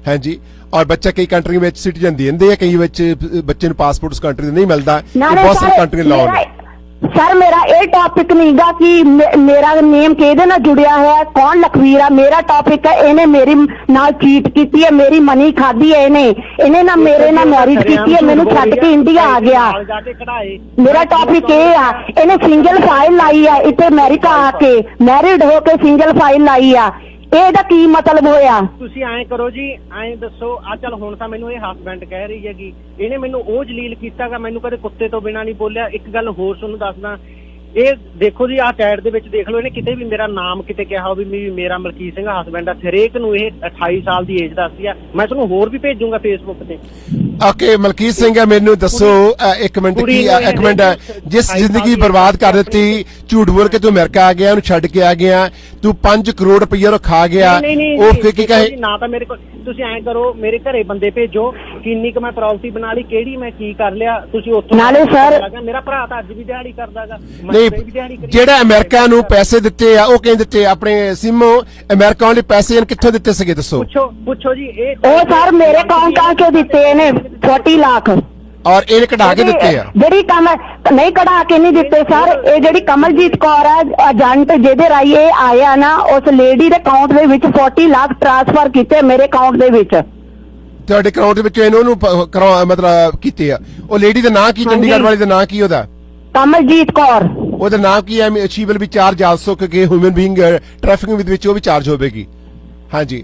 ਹਾਂਜੀ, ਔਰ ਬੱਚਾ ਕਈ ਕੰਟਰੀਆਂ ਵਿੱਚ ਸਿਟੀਜ਼ਨ ਦੇ ਦਿੰਦੇ ਆ, ਕਈ ਵਿੱਚ ਬੱਚੇ ਨੂੰ ਪਾਸਪੋਰਟ ਉਸ ਕੰਟਰੀ ਦਾ ਨਹੀਂ ਮਿਲਦਾ। ਬਹੁਤ ਸਾਰੇ ਕੰਟਰੀ ਲਾਅ ਨੇ।
ਸਰ ਮੇਰਾ ਇਹ ਟੌਪਿਕ ਨਹੀਂਗਾ ਕਿ ਮੇਰਾ ਨੇਮ ਕਿਹਦੇ ਨਾਲ ਜੁੜਿਆ ਹੈ, ਕੌਣ ਲਖਵੀਰ ਆ। ਮੇਰਾ ਟੌਪਿਕ ਹੈ ਇਹਨੇ ਮੇਰੀ ਨਾਲ ਚੀਟ ਕੀਤੀ ਹੈ, ਮੇਰੀ ਮਨੀ ਖਾਧੀ ਹੈ, ਇਹਨੇ ਨਾ ਮੇਰੇ ਨਾਲ ਮੈਰਿਜ ਕੀਤੀ ਹੈ, ਮੈਨੂੰ ਛੱਡ ਕੇ ਇੰਡੀਆ ਆ ਗਿਆ। ਮੇਰਾ ਟੌਪਿਕ ਇਹ ਆ, ਇਹਨੇ ਸਿੰਗਲ ਫਾਈਲ ਲਾਈ ਆ ਇੱਥੇ ਅਮਰੀਕਾ ਆ ਕੇ, ਮੈਰਿਡ ਹੋ ਕੇ ਸਿੰਗਲ ਫਾਈਲ ਲਾਈ ਆ। ਇਹਦਾ ਕੀ ਮਤਲਬ ਹੋਇਆ?
ਤੁਸੀਂ ਐਂ ਕਰੋ ਜੀ, ਐਂ ਦੱਸੋ ਆ ਚੱਲ ਹੁਣ ਤਾਂ ਮੈਨੂੰ ਇਹ ਹਸਬੈਂਡ ਕਹਿ ਰਹੀ ਹੈਗੀ, ਇਹਨੇ ਮੈਨੂੰ ਉਹ ਜਲੀਲ ਕੀਤਾਗਾ, ਮੈਨੂੰ ਕਦੇ ਕੁੱਤੇ ਤੋਂ ਬਿਨਾਂ ਨਹੀਂ ਬੋਲਿਆ। ਇੱਕ ਗੱਲ ਹੋਰ ਤੁਹਾਨੂੰ ਦੱਸਦਾ, ਇਹ ਦੇਖੋ ਜੀ ਆਹ ਚੈਟ ਦੇ ਵਿੱਚ ਦੇਖ ਲਓ, ਇਹਨੇ ਕਿਤੇ ਵੀ ਮੇਰਾ ਨਾਮ ਕਿਤੇ ਕਿਹਾ ਹੋਵੇ ਵੀ ਮੇਰਾ ਮਲਕੀਤ ਸਿੰਘ ਹਸਬੈਂਡ ਆ। ਹਰੇਕ ਨੂੰ ਇਹ 28 ਸਾਲ ਦੀ ਏਜ ਦੱਸਦੀ ਆ। ਮੈਂ ਤੁਹਾਨੂੰ ਹੋਰ ਵੀ ਭੇਜੂਗਾ ਫੇਸਬੁੱਕ ਤੇ।
ਓਕੇ ਮਲਕੀਤ ਸਿੰਘ, ਮੈਨੂੰ ਦੱਸੋ ਇੱਕ ਮਿੰਟ ਜਿਸ ਜ਼ਿੰਦਗੀ ਬਰਬਾਦ ਕਰ ਦਿੱਤੀ, ਝੂਠ ਬੋਲ ਕੇ ਤੂੰ ਅਮਰੀਕਾ ਆ ਗਿਆ, ਉਹਨੂੰ ਛੱਡ ਕੇ ਆ ਗਿਆ, ਤੂੰ 5 ਕਰੋੜ ਰੁਪਈਆ ਖਾ ਗਿਆ, ਉਹ ਕੀ ਕਹੇ?
ਨਾ ਤਾਂ ਮੇਰੇ ਕੋਲ, ਤੁਸੀਂ ਐਂ ਕਰੋ ਮੇਰੇ ਘਰੇ ਬੰਦੇ ਭੇਜੋ, ਕਿੰਨੀ ਕੁ ਮੈਂ ਪ੍ਰਾਪਰਟੀ ਬਣਾ ਲਈ, ਕਿਹੜੀ ਮੈਂ ਕੀ ਕਰ ਲਿਆ, ਤੁਸੀਂ ਉੱਥੋਂ
ਨਾਲੇ ਸਰ
ਮੇਰਾ ਭਰਾ ਤਾਂ ਅੱਜ ਵੀ ਦਿਹਾੜੀ ਕਰਦਾਗਾ।
ਜਿਹੜਾ ਅਮਰੀਕਾ ਨੂੰ ਪੈਸੇ ਦਿੱਤੇ ਆ ਉਹ ਕਿਹਨੇ ਦਿੱਤੇ? ਆਪਣੇ ਸਿਮੋ ਅਮਰੀਕਾ ਵਾਲੇ ਪੈਸੇ ਕਿੱਥੋਂ ਦਿੱਤੇ ਸੀਗੇ ਦੱਸੋ?
ਪੁੱਛੋ ਜੀ।
ਉਹ ਸਰ ਮੇਰੇ ਅਕਾਊਂਟ ਆ ਕੇ ਦਿੱਤੇ ਇਹਨੇ 40 ਲੱਖ,
ਔਰ ਇਹਨੇ ਕਢਾ ਕੇ ਦਿੱਤੇ ਆ?
ਜਿਹੜੀ ਨਹੀਂ ਕਢਾ ਕੇ ਨਹੀਂ ਦਿੱਤੇ ਸਰ। ਇਹ ਜਿਹੜੀ ਕਮਲਜੀਤ ਕੌਰ ਆ ਏਜੰਟ ਜਿਹਦੇ ਰਾਈ ਇਹ ਆਇਆ ਨਾ, ਉਸ ਲੇਡੀ ਦੇ ਅਕਾਊਂਟ ਦੇ ਵਿੱਚ 40 ਲੱਖ ਟ੍ਰਾਂਸਫਰ ਕੀਤੇ ਮੇਰੇ ਅਕਾਊਂਟ ਦੇ ਵਿੱਚ।
ਤੁਹਾਡੇ ਅਕਾਊਂਟ ਦੇ ਵਿੱਚ ਇਹਨੂੰ ਮਤਲਬ ਕੀਤੇ ਆ? ਉਹ ਲੇਡੀ ਦਾ ਨਾਂ ਕੀ, ਚੰਡੀਗੜ੍ਹ ਵਾਲੀ ਦਾ ਨਾਂ ਕੀ? ਉਹਦਾ ਕਮਲਜੀਤ ਕੌਰ। ਉਹਦਾ ਨਾਮ ਕੀ ਹੈ? She will be charge also ਕਿ ਹਿਊਮਨ ਬੀਇੰਗ ਟ੍ਰੈਫਿਕਿੰਗ ਵਿਦ ਵਿੱਚ ਉਹ ਵੀ ਚਾਰਜ ਹੋਵੇਗੀ। ਹਾਂਜੀ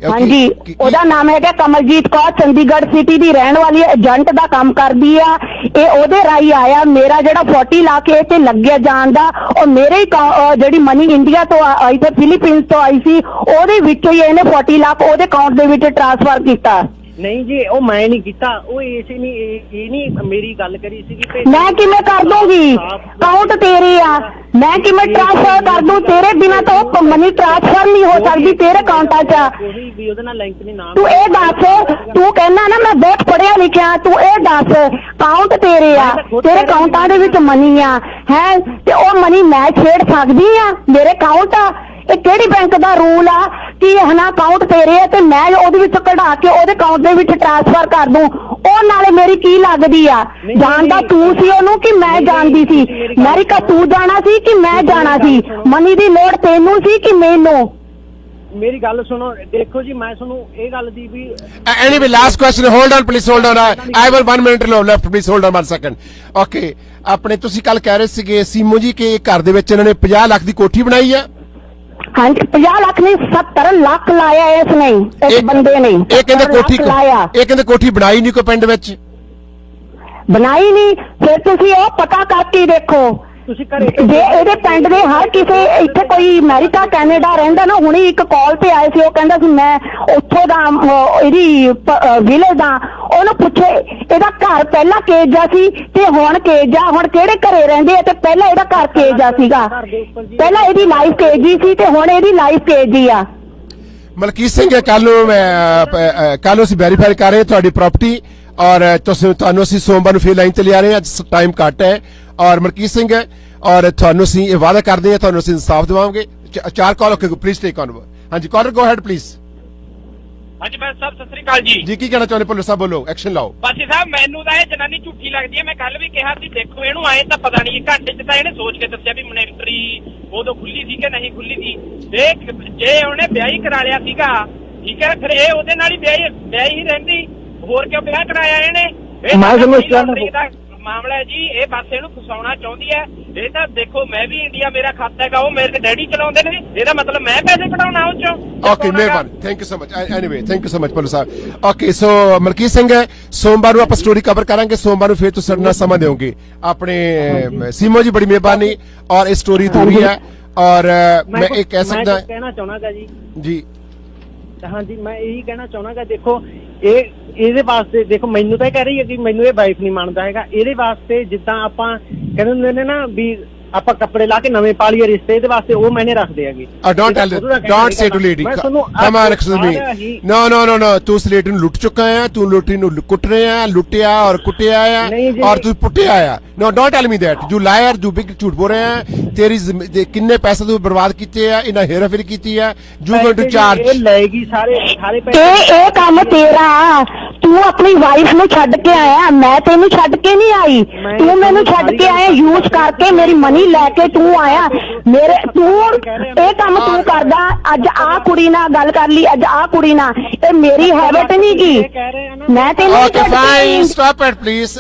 ਉਹਦਾ ਨਾਮ ਹੈਗਾ ਕਮਲਜੀਤ ਕੌਰ, ਚੰਡੀਗੜ੍ਹ ਸਿਟੀ ਦੀ ਰਹਿਣ ਵਾਲੀ ਏਜੰਟ ਦਾ ਕੰਮ ਕਰਦੀ ਆ। ਇਹ ਉਹਦੇ ਰਾਈ ਆਇਆ, ਮੇਰਾ ਜਿਹੜਾ 40 ਲੱਖ ਇਹ ਤੇ ਲੱਗਿਆ ਜਾਣ ਦਾ, ਉਹ ਮੇਰੇ ਜਿਹੜੀ ਮਨੀ ਇੰਡੀਆ ਤੋਂ ਆਈ ਤੇ ਫਿਲੀਪੀਨਸ ਤੋਂ ਆਈ ਸੀ, ਉਹਦੇ ਵਿੱਚੋਂ ਹੀ ਇਹਨੇ 40 ਲੱਖ ਉਹਦੇ ਅਕਾਊਂਟ ਦੇ ਵਿੱਚ ਟ੍ਰਾਂਸਫਰ ਕੀਤਾ।
ਨਹੀਂ ਜੀ, ਉਹ ਮੈਂ ਨਹੀਂ ਕੀਤਾ, ਉਹ ਇਹ ਨਹੀਂ ਮੇਰੀ ਗੱਲ ਕਰੀ ਸੀਗੀ।
ਮੈਂ ਕਿਵੇਂ ਕਰ ਦੂੰਗੀ? ਅਕਾਊਂਟ ਤੇਰੇ ਆ, ਮੈਂ ਕਿਵੇਂ ਟ੍ਰਾਂਸਫਰ ਕਰ ਦੂੰ? ਤੇਰੇ ਬਿਨਾਂ ਤਾਂ ਉਹ ਮਨੀ ਟ੍ਰਾਂਸਫਰ ਨਹੀਂ ਹੋ ਸਕਦੀ ਤੇਰੇ ਅਕਾਊਂਟਾਂ 'ਚ।
ਉਹਦੇ ਨਾਲ ਲਿੰਕ ਨਹੀਂ ਨਾਮ।
ਤੂੰ ਇਹ ਦੱਸ, ਤੂੰ ਕਹਿੰਦਾ ਨਾ ਮੈਂ ਬਹੁਤ ਪੜ੍ਹਿਆ ਲਿਖਿਆ, ਤੂੰ ਇਹ ਦੱਸ ਅਕਾਊਂਟ ਤੇਰੇ ਆ, ਤੇਰੇ ਅਕਾਊਂਟਾਂ ਦੇ ਵਿੱਚ ਮਨੀ ਆ ਹੈ, ਤੇ ਉਹ ਮਨੀ ਮੈਂ ਛੇੜ ਸਕਦੀ ਆ? ਮੇਰੇ ਅਕਾਊਂਟ ਆ, ਇਹ ਕਿਹੜੀ ਬੈਂਕ ਦਾ ਰੂਲ ਆ ਕਿ ਹਨਾ ਅਕਾਊਂਟ ਤੇਰੇ ਆ ਤੇ ਮੈਂ ਉਹਦੇ ਵਿੱਚੋਂ ਕਢਾ ਕੇ ਉਹਦੇ ਅਕਾਊਂਟ ਦੇ ਵਿੱਚ ਟ੍ਰਾਂਸਫਰ ਕਰ ਦੂੰ? ਉਹ ਨਾਲੇ ਮੇਰੀ ਕੀ ਲੱਗਦੀ ਆ? ਜਾਣਦਾ ਤੂੰ ਸੀ ਉਹਨੂੰ ਕਿ ਮੈਂ ਜਾਣਦੀ ਸੀ? ਅਮਰੀਕਾ ਤੂੰ ਜਾਣਾ ਸੀ ਕਿ ਮੈਂ ਜਾਣਾ ਸੀ? ਮਨੀ ਦੀ ਲੋੜ ਤੈਨੂੰ ਸੀ ਕਿ ਮੈਨੂੰ?
ਮੇਰੀ ਗੱਲ ਸੁਣੋ, ਦੇਖੋ ਜੀ ਮੈਂ ਤੁਹਾਨੂੰ ਇਹ ਗੱਲ ਦੀ ਵੀ
anyway last question, hold on please, hold on, I will 1 minute left, please hold on 1 second. Okay, ਆਪਣੇ ਤੁਸੀਂ ਕੱਲ ਕਹਿ ਰਹੇ ਸੀਗੇ ਸੀਮੋ ਜੀ ਕਿ ਘਰ ਦੇ ਵਿੱਚ ਇਹਨਾਂ ਨੇ 50 ਲੱਖ ਦੀ ਕੋਠੀ ਬਣਾਈ ਆ?
ਹਾਂਜੀ 50 ਲੱਖ ਨਹੀਂ 70 ਲੱਖ ਲਾਇਆ ਇਸ ਨੇ, ਇਸ ਬੰਦੇ ਨੇ।
ਇਹ ਕਹਿੰਦੇ ਕੋਠੀ ਬਣਾਈ ਨਹੀਂ ਕੋਈ ਪਿੰਡ ਵਿੱਚ? ਬਣਾਈ ਨਹੀਂ?
ਫਿਰ ਤੁਸੀਂ ਉਹ ਪਤਾ ਕਰਕੇ ਦੇਖੋ।
ਤੁਸੀਂ ਘਰੇ
ਜੇ ਇਹਦੇ ਪਿੰਡ ਦੇ ਹਰ ਕਿਸੇ, ਇੱਥੇ ਕੋਈ ਅਮਰੀਕਾ ਕੈਨੇਡਾ ਰਹਿੰਦਾ ਨਾ, ਹੁਣੀ ਇੱਕ ਕਾਲ ਤੇ ਆਏ ਸੀ, ਉਹ ਕਹਿੰਦਾ ਸੀ ਮੈਂ ਉੱਥੋਂ ਦਾ ਇਹਦੀ ਵਿਲੇਜ ਦਾ। ਉਹਨੂੰ ਪੁੱਛੇ ਇਹਦਾ ਘਰ ਪਹਿਲਾਂ ਕੇਜਾ ਸੀ ਤੇ ਹੁਣ ਕੇਜਾ, ਹੁਣ ਕਿਹੜੇ ਘਰੇ ਰਹਿੰਦੇ ਆ? ਤੇ ਪਹਿਲਾਂ ਇਹਦਾ ਘਰ ਕੇਜਾ ਸੀਗਾ, ਪਹਿਲਾਂ ਇਹਦੀ ਲਾਈਫ ਕੇਜੀ ਸੀ ਤੇ ਹੁਣ ਇਹਦੀ ਲਾਈਫ ਕੇਜੀ ਆ।
ਮਲਕੀਤ ਸਿੰਘ, ਕੱਲ ਅਸੀਂ ਵੈਰੀਫਾਈ ਕਰ ਰਹੇ ਤੁਹਾਡੀ ਪ੍ਰਾਪਰਟੀ, ਔਰ ਤੁਹਾਨੂੰ ਅਸੀਂ ਸੋਮਵਾਰ ਨੂੰ ਫੇਰ ਲਾਈਨ ਤੇ ਲਿਆ ਰਹੇ ਹਾਂ, ਅੱਜ ਟਾਈਮ ਘੱਟ ਹੈ। ਔਰ ਮਲਕੀਤ ਸਿੰਘ, ਔਰ ਤੁਹਾਨੂੰ ਅਸੀਂ ਇਹ ਵਾਅਦਾ ਕਰਦੇ ਹਾਂ ਤੁਹਾਨੂੰ ਅਸੀਂ ਇਨਸਾਫ ਦਿਵਾਵਾਂਗੇ। 4 ਕਾਲ, ਓਕੇ ਪਲੀਜ਼ ਟੇਕ ਔਨ। ਹਾਂਜੀ ਕਾਲਰ ਗੋ ਹੈਡ ਪਲੀਜ਼।
ਹਾਂਜੀ ਬਾਸ ਸਾਹਿਬ ਸਤਿ ਸ੍ਰੀ ਅਕਾਲ ਜੀ।
ਜੀ ਕੀ ਕਹਿਣਾ ਚਾਹੁੰਦੇ? ਭੁੱਲਰ ਸਾਹਿਬ ਬੋਲੋ, ਐਕਸ਼ਨ ਲਾਓ।
ਬਾਸੀ ਸਾਹਿਬ ਮੈਨੂੰ ਤਾਂ ਇਹ ਜਨਾਨੀ ਝੂਠੀ ਲੱਗਦੀ ਹੈ। ਮੈਂ ਕੱਲ ਵੀ ਕਿਹਾ ਸੀ ਦੇਖੋ ਇਹਨੂੰ ਆਏ ਤਾਂ ਪਤਾ ਨਹੀਂ, ਘੰਟੇ 'ਚ ਤਾਂ ਇਹਨੇ ਸੋਚ ਕੇ ਦੱਸਿਆ ਵੀ ਮਨਿਸਟਰੀ ਉਦੋਂ ਖੁੱਲੀ ਸੀ ਕਿ ਨਹੀਂ ਖੁੱਲੀ ਸੀ। ਜੇ ਉਹਨੇ ਵਿਆਹ ਹੀ ਕਰਾ ਲਿਆ ਸੀਗਾ, ਠੀਕ ਹੈ, ਫਿਰ ਇਹ ਉਹਦੇ ਨਾਲ ਹੀ ਵਿਆਹ ਹੀ ਰਹਿੰਦੀ, ਹੋਰ ਕਿਉਂ ਵਿਆਹ ਕਰਾਇਆ ਇਹਨੇ? ਮਾਮਲਾ ਹੈ ਜੀ, ਇਹ ਬਸ ਇਹਨੂੰ ਫਸਾਉਣਾ ਚਾਹੁੰਦੀ ਹੈ। ਇਹ ਤਾਂ ਦੇਖੋ ਮੈਂ ਵੀ ਇੰਡੀਆ ਮੇਰਾ ਖਾਤਾ ਹੈਗਾ, ਉਹ ਮੇਰੇ ਡੈਡੀ ਚਲਾਉਂਦੇ ਨੇ, ਇਹਦਾ ਮਤਲਬ ਮੈਂ ਪੈਸੇ ਕਢਾਉਣਾ ਉਹ ਚੋਂ।
ਓਕੇ ਮਿਹਰਬਾਨੀ, thank you so much. Anyway thank you so much Bhullar Sahib. Okay so Malkit Singh, ਸੋਮਵਾਰ ਨੂੰ ਆਪਾਂ ਸਟੋਰੀ ਕਵਰ ਕਰਾਂਗੇ। ਸੋਮਵਾਰ ਨੂੰ ਫਿਰ ਤੁਸੀਂ ਸਾਡੇ ਨਾਲ ਸਮਾਂ ਦਿਓਗੇ। ਆਪਣੇ ਸੀਮੋ ਜੀ ਬੜੀ ਮਿਹਰਬਾਨੀ, ਔਰ ਇਹ ਸਟੋਰੀ ਪੂਰੀ ਹੈ। ਔਰ ਮੈਂ ਇਹ ਕਹਿ ਸਕਦਾ
ਕਹਿਣਾ ਚਾਹੁੰਦਾ ਜੀ ਹਾਂਜੀ ਮੈਂ ਇਹੀ ਕਹਿਣਾ ਚਾਹਣਾਗਾ, ਦੇਖੋ ਇਹਦੇ ਵਾਸਤੇ ਦੇਖੋ ਮੈਨੂੰ ਤਾਂ ਇਹ ਕਹਿ ਰਹੀ ਹੈ ਕਿ ਮੈਨੂੰ ਇਹ ਵਾਈਫ ਨਹੀਂ ਮੰਨਦਾ ਹੈਗਾ। ਇਹਦੇ ਵਾਸਤੇ ਜਿੱਦਾਂ ਆਪਾਂ ਕਹਿੰਦੇ ਹੁੰਦੇ ਨੇ ਨਾ ਵੀ ਆਪਾਂ ਕੱਪੜੇ ਲਾ ਕੇ ਨਵੇਂ ਪਾ ਲਈਏ ਰਿਸ਼ਤੇ, ਇਹਦੇ ਵਾਸਤੇ ਉਹ ਮੈਨੇ ਰੱਖਦੇ ਹੈਗੇ।
Don't say to lady come on excuse me no ਤੂੰ ਉਸ ਲੇਡੀ ਨੂੰ ਲੁੱਟ ਚੁੱਕਾ ਹੈ, ਤੂੰ ਲੇਡੀ ਨੂੰ ਕੁੱਟ ਰਿਹਾ, ਲੁੱਟਿਆ ਔਰ ਕੁੱਟਿਆ ਆ ਔਰ ਤੂੰ ਪੁੱਟਿਆ ਆ। No don't tell me that you liar, you big ਝੂਠ ਬੋਲ ਰਿਹਾ ਹੈ। ਤੇਰੀ ਕਿੰਨੇ ਪੈਸੇ ਤੂੰ ਬਰਬਾਦ ਕੀਤੇ ਆ, ਇਹਨਾਂ ਹੇਰਾਫੇਰੀ ਕੀਤੀ ਆ, ਯੂ ਗੋਇੰ ਟੂ ਚਾਰਜ।
ਇਹ ਲੈਗੀ ਸਾਰੇ
ਇਹ ਕੰਮ ਤੇਰਾ, ਤੂੰ ਆਪਣੀ ਵਾਈਫ ਨੂੰ ਛੱਡ ਕੇ ਆਇਆ, ਮੈਂ ਤੈਨੂੰ ਛੱਡ ਕੇ ਨਹੀਂ ਆਈ। ਤੂੰ ਮੈਨੂੰ ਛੱਡ ਕੇ ਆਇਆ, ਯੂਜ਼ ਕਰਕੇ ਮੇਰੀ ਮਨੀ ਲੈ ਕੇ ਤੂੰ ਆਇਆ। ਤੂੰ ਇਹ ਕੰਮ ਤੂੰ ਕਰਦਾ। ਅੱਜ ਆਹ ਕੁੜੀ ਨਾਲ ਗੱਲ ਕਰ ਲਈ, ਅੱਜ ਆਹ ਕੁੜੀ ਨਾਲ, ਇਹ ਮੇਰੀ ਹੈਬਿਟ ਨਹੀਂ ਗੀ। ਮੈਂ ਤੈਨੂੰ
okay fine, stop it please.